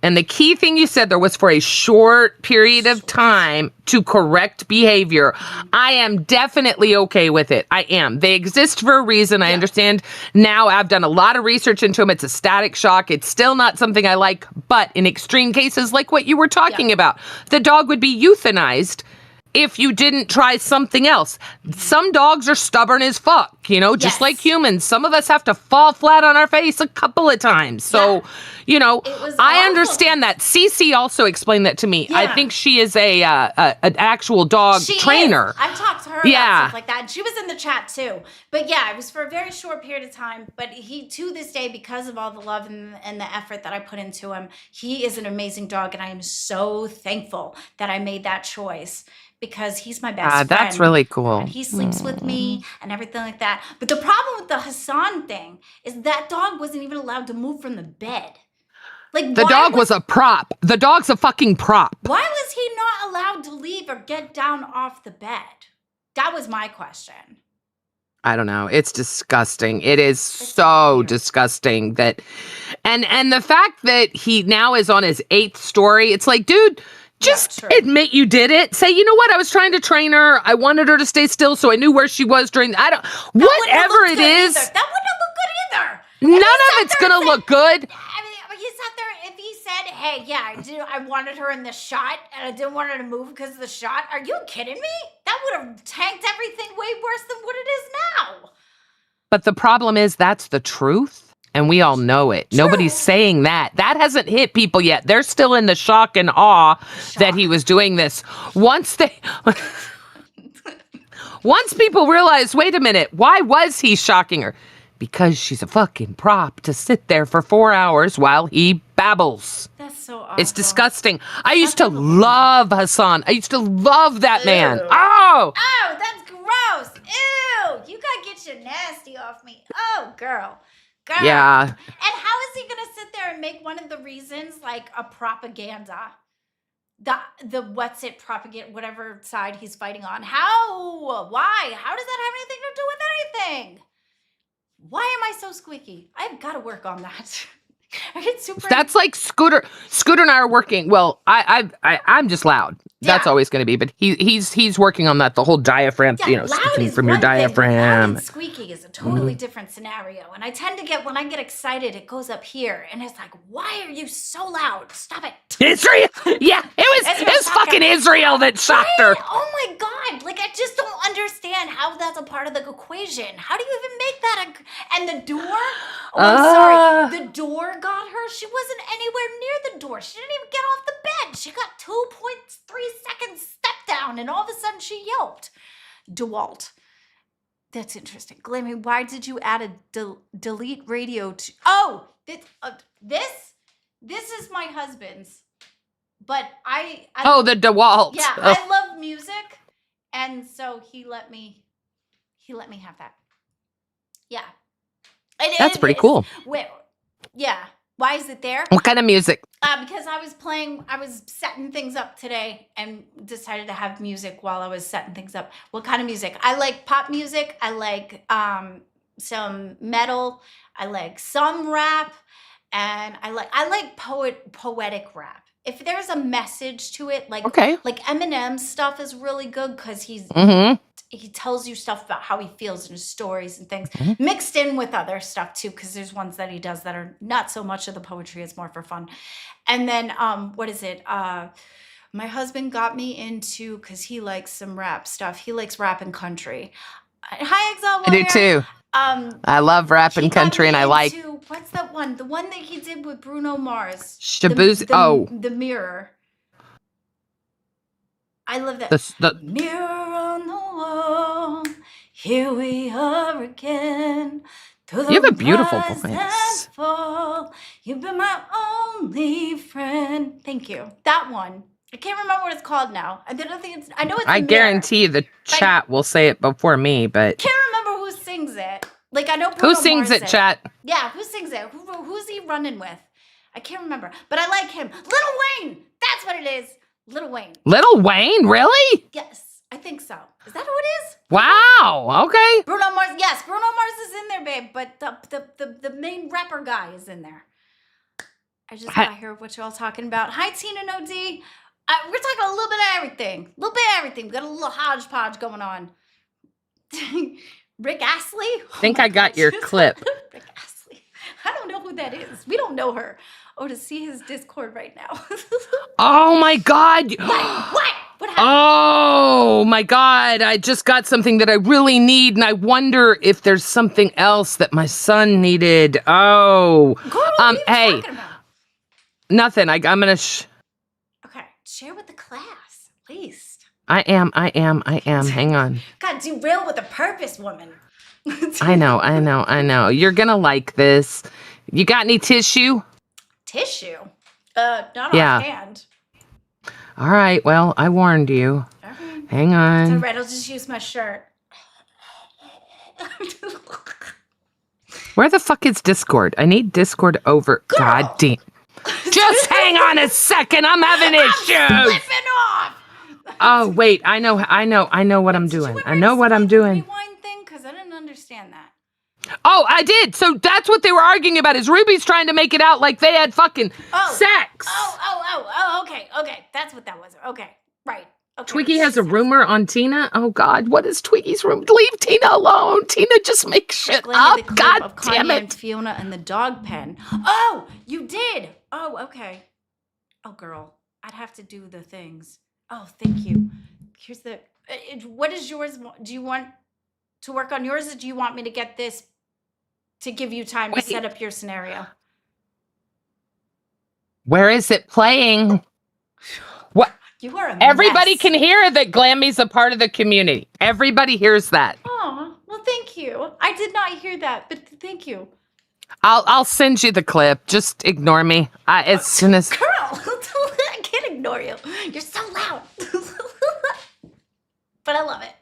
and the key thing you said there was for a short period of time to correct behavior, I am definitely okay with it. I am. They exist for a reason. I understand now. I've done a lot of research into them. It's a static shock. It's still not something I like, but in extreme cases like what you were talking about, the dog would be euthanized if you didn't try something else. Some dogs are stubborn as fuck, just like humans. Some of us have to fall flat on our face a couple of times. So, I understand that. Cece also explained that to me. I think she is an actual dog trainer. I've talked to her about stuff like that. And she was in the chat too. But yeah, it was for a very short period of time. But he, to this day, because of all the love and the effort that I put into him, he is an amazing dog. And I am so thankful that I made that choice. Because he's my best friend. That's really cool. And he sleeps with me and everything like that. But the problem with the Hassan thing is that dog wasn't even allowed to move from the bed. Like the dog was a prop. The dog's a fucking prop. Why was he not allowed to leave or get down off the bed? That was my question. I don't know. It's disgusting. It is so disgusting that, and the fact that he now is on his 8th story, it's like, dude, just admit you did it. Say, you know what? I was trying to train her. I wanted her to stay still so I knew where she was during, whatever it is. That wouldn't look good either. None of it's going to look good. I mean, he sat there, if he said, hey, yeah, I wanted her in the shot and I didn't want her to move because of the shot. Are you kidding me? That would have tanked everything way worse than what it is now. But the problem is that's the truth. And we all know it. True. Nobody's saying that. That hasn't hit people yet. They're still in the shock and awe that he was doing this. Once people realize, wait a minute, why was he shocking her? Because she's a fucking prop to sit there for 4 hours while he babbles. That's so awful. It's disgusting. I used to love Hassan. I used to love that man. Oh! Oh, that's gross. Ew. You gotta get your nasty off me. Oh, girl. Yeah. And how is he going to sit there and make one of the reasons like a propaganda? The what's it propaganda, whatever side he's fighting on. How? Why? How does that have anything to do with anything? Why am I so squeaky? I've got to work on that. I get super. That's like Scooter. Scooter and I are working. Well, I'm just loud. That's always going to be. But he's working on that. The whole diaphragm. Speaking from your diaphragm. Loud and squeaky is a totally different scenario. And I tend to get when I get excited, it goes up here, and it's like, why are you so loud? Stop it. Israel. Yeah, it was fucking Israel that shocked her. Oh my god! Like I just don't understand how that's a part of the equation. How do you even make that? And the door. Oh, I'm sorry. The door got her. She wasn't anywhere near the door. She didn't even get off the bed. She got 2.3 seconds step down, and all of a sudden she yelped. DeWalt. That's interesting. Glammy, why did you add a delete radio to? Oh, this is my husband's, but I the DeWalt. Yeah, I love music, and so he let me have that. Yeah. That's pretty cool. Yeah. Why is it there? What kind of music? Because I was setting things up today and decided to have music while I was setting things up. What kind of music? I like pop music. I like some metal. I like some rap, and I like poetic rap. If there's a message to it, like Eminem's stuff is really good because he tells you stuff about how he feels in his stories and things, mixed in with other stuff too, because there's ones that he does that are not so much of the poetry, it's more for fun. And then, what is it? My husband got me into, because he likes some rap stuff. He likes rap and country. Hi, Exile I do too. I love rap he and got country, me and I like into- what's that one? The one that he did with Bruno Mars. Shaboozey. The Mirror. I love that. The Mirror on the wall, here we are again. Through the You have a beautiful rise voice. and fall, you've been my only friend. Thank you. That one. I can't remember what it's called now. I don't think it's. I know it's. I The Mirror. guarantee you the chat will say it before me, but Can't remember who sings it. Like I know who Bruno sings Mars it, chat? Yeah, who sings it? Who's he running with? I can't remember, but I like him. Little Wayne. That's what it is. Little Wayne. Little Wayne, really? Yes, I think so. Is that who it is? Wow. Okay. Bruno Mars. Yes, Bruno Mars is in there, babe. But the main rapper guy is in there. I just got to hear what you all talking about. Hi, Tina No D. We're talking a little bit of everything. A little bit of everything. We got a little hodgepodge going on. Rick Astley? I think I got your clip. Rick Astley. I don't know who that is. We don't know her. Oh, to see his Discord right now. Oh my God. What? What happened? Oh my God. I just got something that I really need, and I wonder if there's something else that my son needed. Oh. Girl, what are you hey. talking about? Nothing. I'm gonna Okay, share with the class, at least. I am. Hang on. God, derail with a purpose, woman. I know. You're gonna like this. You got any tissue? Tissue? Not Yeah. offhand. All right. Well, I warned you. All right. Hang It's all on. right, I'll just use my shirt. Where the fuck is Discord? I need Discord over. Girl. God damn. Just hang on a second. I'm having issues. Flipping off! Oh wait, I know what I'm doing. I know what I'm doing. Rewind thing? Because I didn't understand that. Oh, I did. So that's what they were arguing about. Is Ruby's trying to make it out like they had fucking sex? Okay. That's what that was. Okay, right. Okay. Twiggy has a rumor on Tina. Oh God, what is Twiggy's rumor? Leave Tina alone. Tina just makes shit up. God Of damn Kanye and it. Fiona and the dog pen. Oh, you did. Oh, okay. Oh, girl, I'd have to do the things. Oh, thank you. Here's the. What is yours? Do you want to work on yours, or do you want me to get this to give you time to set up your scenario? Where is it playing? What? You are a Everybody mess. can hear that Glammy's a part of the community. Everybody hears that. Oh, well, thank you. I did not hear that, but thank you. I'll send you the clip. Just ignore me. As soon as Girl, I can't ignore you. You're so loud. But I love it.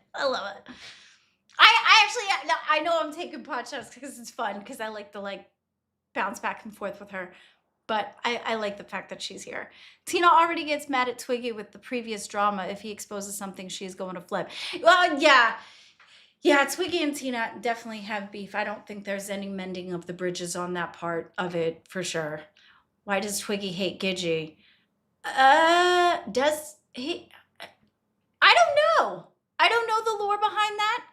I know I'm taking pot shots because it's fun, because I like to bounce back and forth with her. But I like the fact that she's here. Tina already gets mad at Twiggy with the previous drama. If he exposes something, she's going to flip. Well, yeah. Yeah, Twiggy and Tina definitely have beef. I don't think there's any mending of the bridges on that part of it, for sure. Why does Twiggy hate Gidgey? Does he? I don't know. I don't know the lore behind that.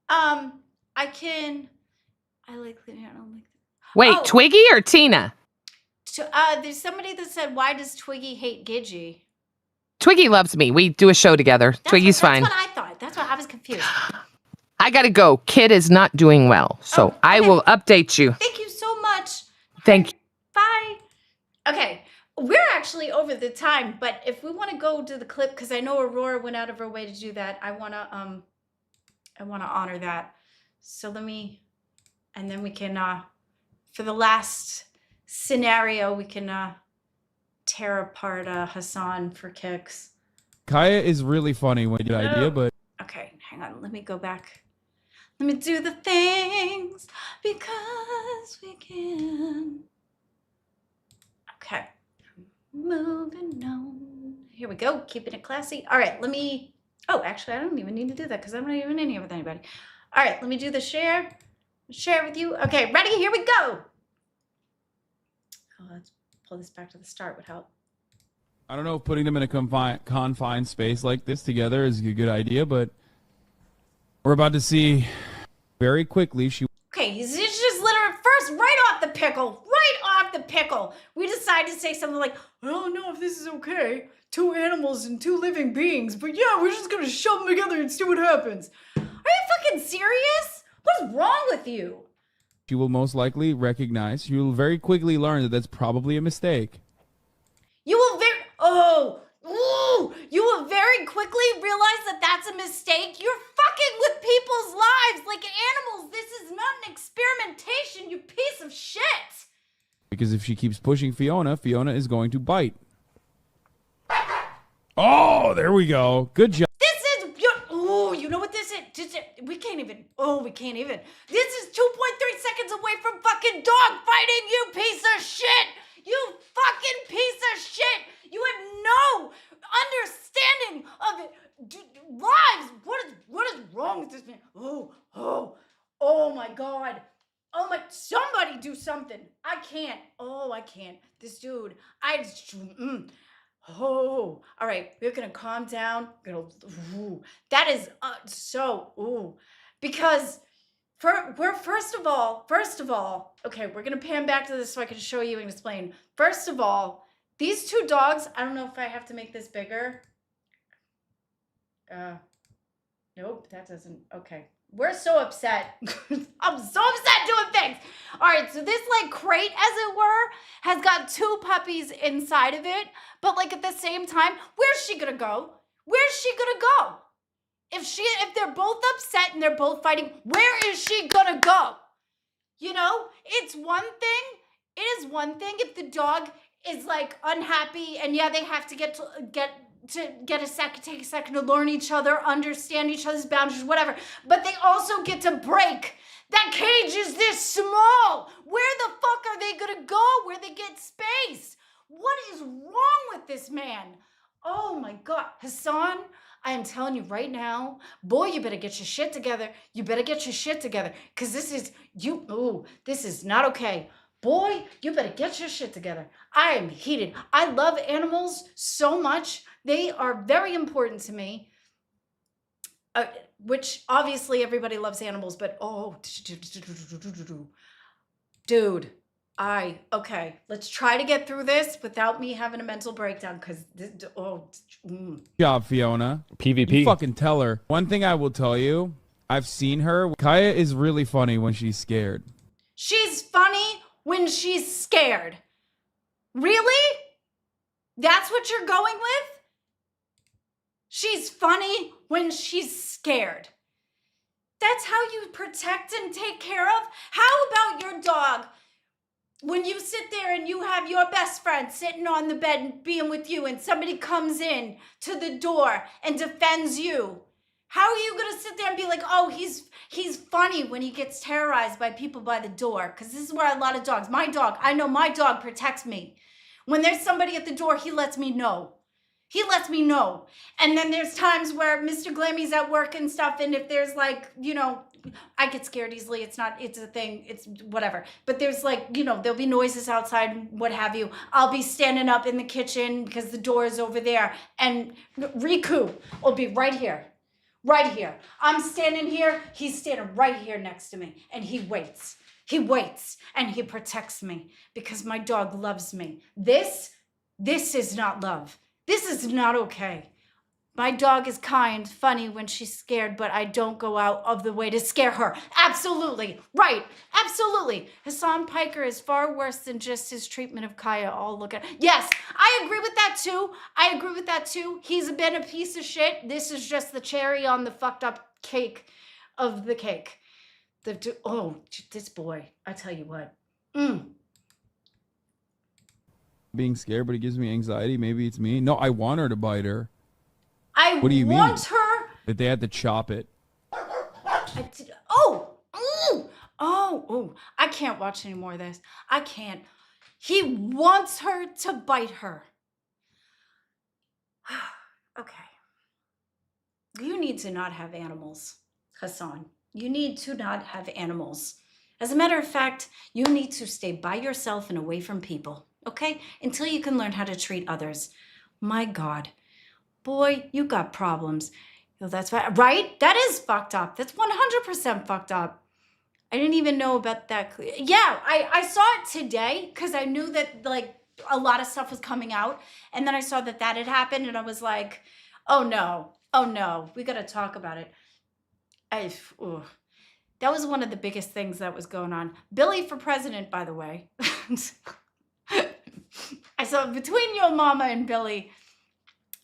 I like. Wait, Oh. Twiggy or Tina? There's somebody that said, why does Twiggy hate Gidgey? Twiggy loves me. We do a show together. Twiggy's fine. That's what I thought. That's why I was confused. I gotta go. Kid is not doing well, so I will update you. Thank you so much. Thank you. Bye. Okay, we're actually over the time, but if we want to go to the clip, because I know Aurora went out of her way to do that, I wanna honor that. So let me, and then we can for the last scenario, we can tear apart Hassan for kicks. Kaya is really funny when you get an idea, but Okay, hang on. Let me go back. Let me do the things because we can. Okay. Moving on. Here we go. Keeping it classy. All right, let me. Oh, actually, I don't even need to do that because I'm not even in here with anybody. All right, let me do the share. Share with you. Okay, ready? Here we go. Oh, let's pull this back to the start would help. I don't know if putting them in a confined space like this together is a good idea, but we're about to see very quickly. Okay, it's just literally first, right off the pickle. We decide to say something like, I don't know if this is okay. 2 animals and 2 living beings, but yeah, we're just gonna shove them together and see what happens. Are you fucking serious? What's is wrong with you? She will most likely recognize, she will very quickly learn that that's probably a mistake. You will you will very quickly realize that that's a mistake. You're fucking with people's lives like animals. This is not an experimentation, you piece of shit. Because if she keeps pushing Fiona, Fiona is going to bite. Oh, there we go. Good job. You know what this is? We can't even. This is 2.3 seconds away from fucking dog fighting, you piece of shit. You fucking piece of shit. You have no understanding of lives. What is wrong with this man? Oh my God. Oh my, somebody do something. I can't. This dude, all right, we're gonna calm down. That is because first of all, okay, we're gonna pan back to this so I can show you and explain. First of all, these two dogs, I don't know if I have to make this bigger. Nope, that doesn't, okay. We're so upset. I'm so upset doing things. All right, so this like crate, as it were, has got two puppies inside of it. But like at the same time, where's she gonna go? Where's she gonna go? If they're both upset and they're both fighting, where is she gonna go? You know, it is one thing if the dog is like unhappy and yeah, they have to take a second to learn each other, understand each other's boundaries, whatever. But they also get to break. That cage is this small. Where the fuck are they gonna go? Where they get space? What is wrong with this man? Oh my God, Hassan, I am telling you right now, boy, you better get your shit together. You better get your shit together, because this is not okay. Boy, you better get your shit together. I am heated. I love animals so much. They are very important to me, which obviously everybody loves animals, but dude, okay, let's try to get through this without me having a mental breakdown, because Good job, Fiona. PvP. You fucking tell her. One thing I will tell you, I've seen her. Kaya is really funny when she's scared. she's funny when she's scared. Really? That's what you're going with? She's funny when she's scared. That's how you protect and take care of? How about your dog? When you sit there and you have your best friend sitting on the bed and being with you and somebody comes in to the door and defends you, how are you going to sit there and be like, oh, he's funny when he gets terrorized by people by the door? Because this is where a lot of dogs, I know my dog protects me. When there's somebody at the door, he lets me know. And then there's times where Mr. Glammy's at work and stuff, and if there's like, I get scared easily. It's a thing. It's whatever. But there's like, there'll be noises outside, what have you. I'll be standing up in the kitchen because the door is over there. And Riku will be right here. Right here. I'm standing here. He's standing right here next to me. And he waits. He waits. And he protects me because my dog loves me. This is not love. This is not okay. My dog is kind, funny when she's scared, but I don't go out of the way to scare her. Absolutely. Right. Absolutely. Hassan Piker is far worse than just his treatment of Kaya. Yes, I agree with that too. He's been a piece of shit. This is just the cherry on the fucked up cake of the cake. This boy, I tell you what. Being scared, but it gives me anxiety. Maybe it's me. No, I want her to bite her. What do you mean? Her. That they had to chop it. I can't watch any more of this. I can't. He wants her to bite her. Okay. You need to not have animals, Hassan. You need to not have animals. As a matter of fact, you need to stay by yourself and away from people, okay? Until you can learn how to treat others. My God. Boy, you got problems. That's right? That is fucked up. That's 100% fucked up. I didn't even know about that. Yeah, I saw it today because I knew that like a lot of stuff was coming out. And then I saw that had happened and I was like, oh no, we got to talk about it. That was one of the biggest things that was going on. Billy for president, by the way. I saw between Yo Mama and Billy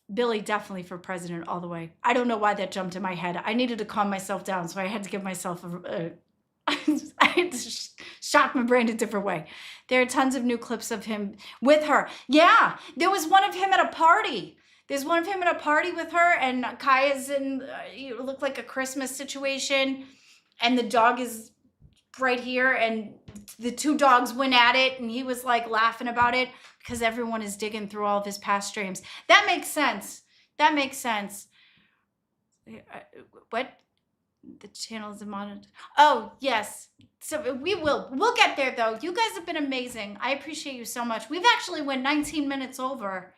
definitely for president all the way. I don't know why that jumped in my head. I needed to calm myself down, so I had to give myself I had to shock my brain a different way. There are tons of new clips of him with her. Yeah, there was one of him at a party. There's one of him at a party with her, and Kaya's in, it looked like a Christmas situation, and the dog is right here, and the two dogs went at it, and he was like laughing about it because everyone is digging through all of his past streams. That makes sense. That makes sense. What? The channel is monitored. Oh, yes. So we'll get there though. You guys have been amazing. I appreciate you so much. We've actually went 19 minutes over,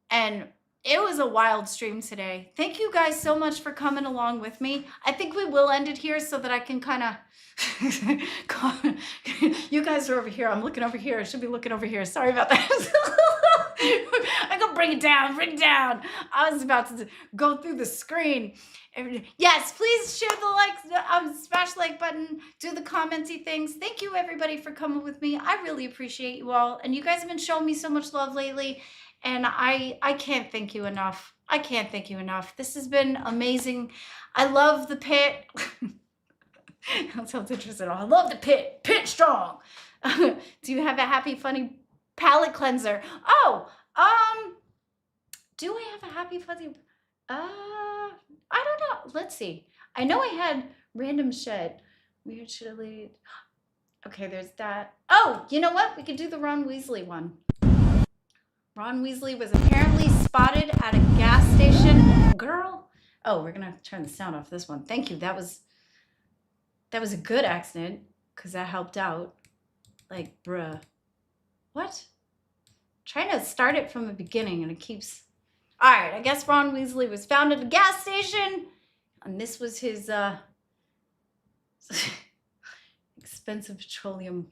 and it was a wild stream today. Thank you guys so much for coming along with me. I think we will end it here so that I can kind of you guys are over here. I'm looking over here. I should be looking over here. Sorry about that. I go bring it down, bring it down. I was about to go through the screen. Yes, please share the likes, smash the like button, do the commenty things. Thank you everybody for coming with me. I really appreciate you all. And you guys have been showing me so much love lately. And I can't thank you enough. I can't thank you enough. This has been amazing. I love the pit. That sounds interesting. I love the pit. Pit strong. Do you have a happy, funny palate cleanser? Oh, do I have a happy, funny? I don't know. Let's see. I know I had random shed. Weird shit I laid. Okay, there's that. Oh, you know what? We could do the Ron Weasley one. Ron Weasley was apparently spotted at a gas station. Girl. Oh, we're going to turn the sound off this one. Thank you. That was a good accident because that helped out. Like, bruh. What? Trying to start it from the beginning and it keeps... All right, I guess Ron Weasley was found at a gas station and this was his expensive petroleum.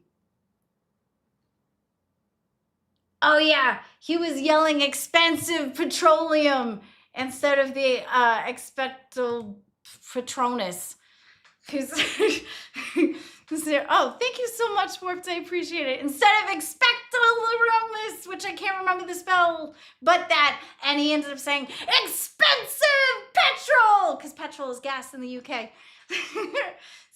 Oh yeah, he was yelling expensive petroleum instead of the expecto patronus. Oh, thank you so much, Warped. I appreciate it. Instead of expecto, which I can't remember the spell, but that, and he ended up saying expensive petrol, because petrol is gas in the UK. So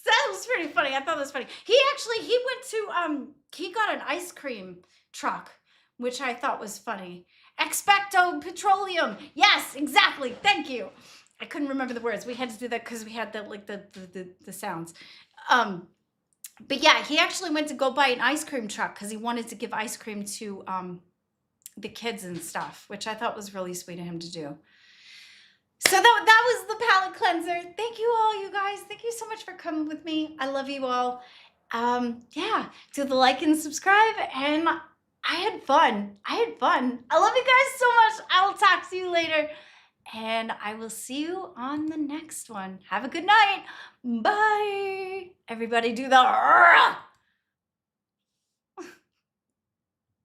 that was pretty funny. I thought that was funny. He went to, he got an ice cream truck, which I thought was funny. Expecto petroleum. Yes, exactly. Thank you. I couldn't remember the words. We had to do that because we had the sounds. But yeah, he actually went to go buy an ice cream truck because he wanted to give ice cream to the kids and stuff, which I thought was really sweet of him to do. So that was the palate cleanser. Thank you all, you guys. Thank you so much for coming with me. I love you all. Yeah, do the like and subscribe, and I had fun. I love you guys so much. I will talk to you later. And I will see you on the next one. Have a good night. Bye. Everybody do the